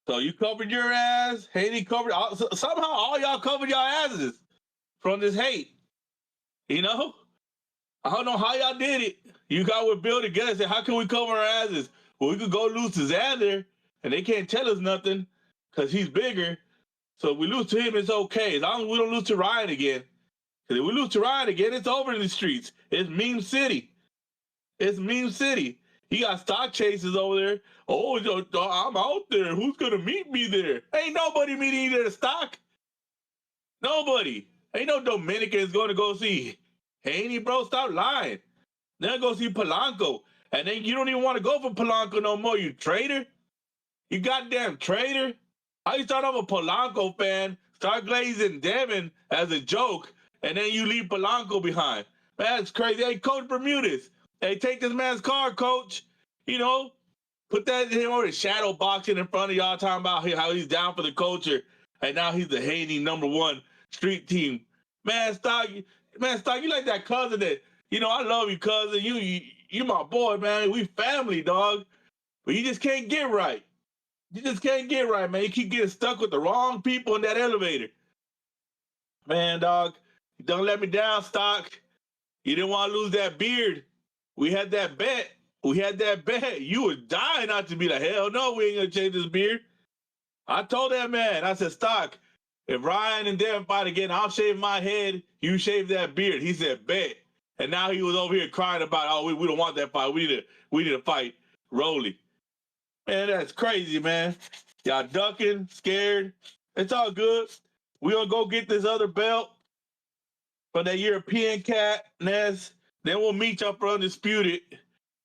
So you covered your ass. Haney covered. Somehow all y'all covered y'all asses from this hate. You know? I don't know how y'all did it. You guys would build together and say, how can we cover our asses? Well, we could go lose to Xander and they can't tell us nothing because he's bigger. So if we lose to him, it's okay. As long as we don't lose to Ryan again. Because if we lose to Ryan again, it's over in the streets. It's meme city. It's meme city. He got stock chases over there. Oh, I'm out there. Who's going to meet me there? Ain't nobody meeting you there to stock. Nobody. Ain't no Dominicans going to go see Haney, bro. Stop lying. Then go see Polanco. And then you don't even want to go for Polanco no more, you traitor. You goddamn traitor. How you start off a Polanco fan, start glazing Devin as a joke, and then you leave Polanco behind. Man, that's crazy. Hey, Coach Bermudez. Hey, take this man's car, Coach. You know, put that him over the shadow boxing in front of y'all talking about how he's down for the culture, and now he's the Haney #1 street team. Man, Stock, you like that cousin that, you know, I love you, cousin. You my boy, man. We family, dog. But you just can't get right. You just can't get right, man. You keep getting stuck with the wrong people in that elevator. Man, dog, don't let me down, Stock. You didn't want to lose that beard. We had that bet. You were dying not to be like, hell no, we ain't going to change this beard. I told that man, I said, Stock, if Ryan and Devin fight again, I'll shave my head. You shave that beard. He said, bet. And now he was over here crying about, oh, we don't want that fight. We need to fight Rolly. Man, that's crazy, man. Y'all ducking, scared. It's all good. We gonna go get this other belt for that European cat, Ness. Then we'll meet y'all for Undisputed.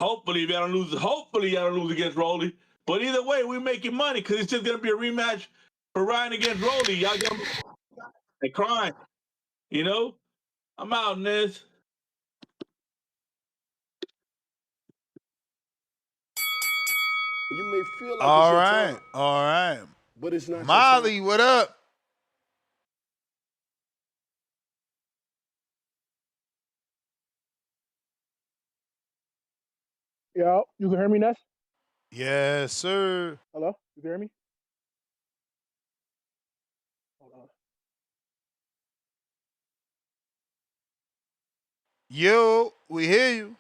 Hopefully y'all don't lose against Rolly. But either way, we're making money because it's just gonna be a rematch for Ryan against Rolly. Y'all gonna be crying. You know? I'm out, Ness. You may feel like All it's your right, time, all right. but it's not Molly, your time. what up? Yo, you can hear me, Ness? Yes, sir. Hello? You can hear me? Hold on. Yo, we hear you.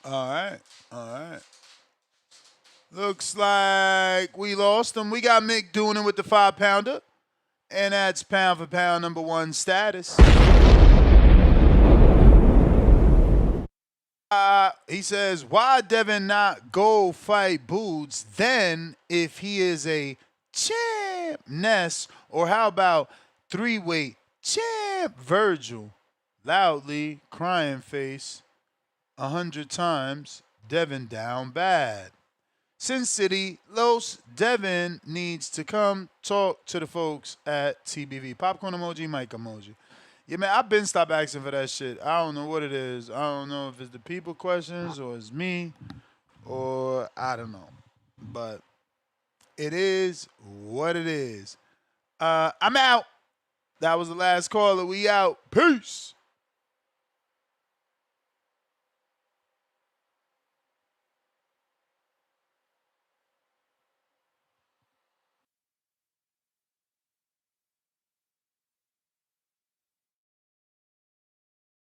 All right, all right. Looks like we lost him. We got Mick doing it with the 5-pounder. And that's pound for pound #1 status. He says, why Devin not go fight Boots then if he is a champ Ness? Or how about 3-weight champ Virgil? Loudly, crying face, 100 times, Devin down bad. Sin City, Los, Devin needs to come talk to the folks at TBV. Popcorn emoji, mic emoji. Yeah, man, I've been stopped asking for that shit. I don't know what it is. I don't know if it's the people questions or it's me or I don't know. But it is what it is. I'm out. That was the last caller. We out. Peace.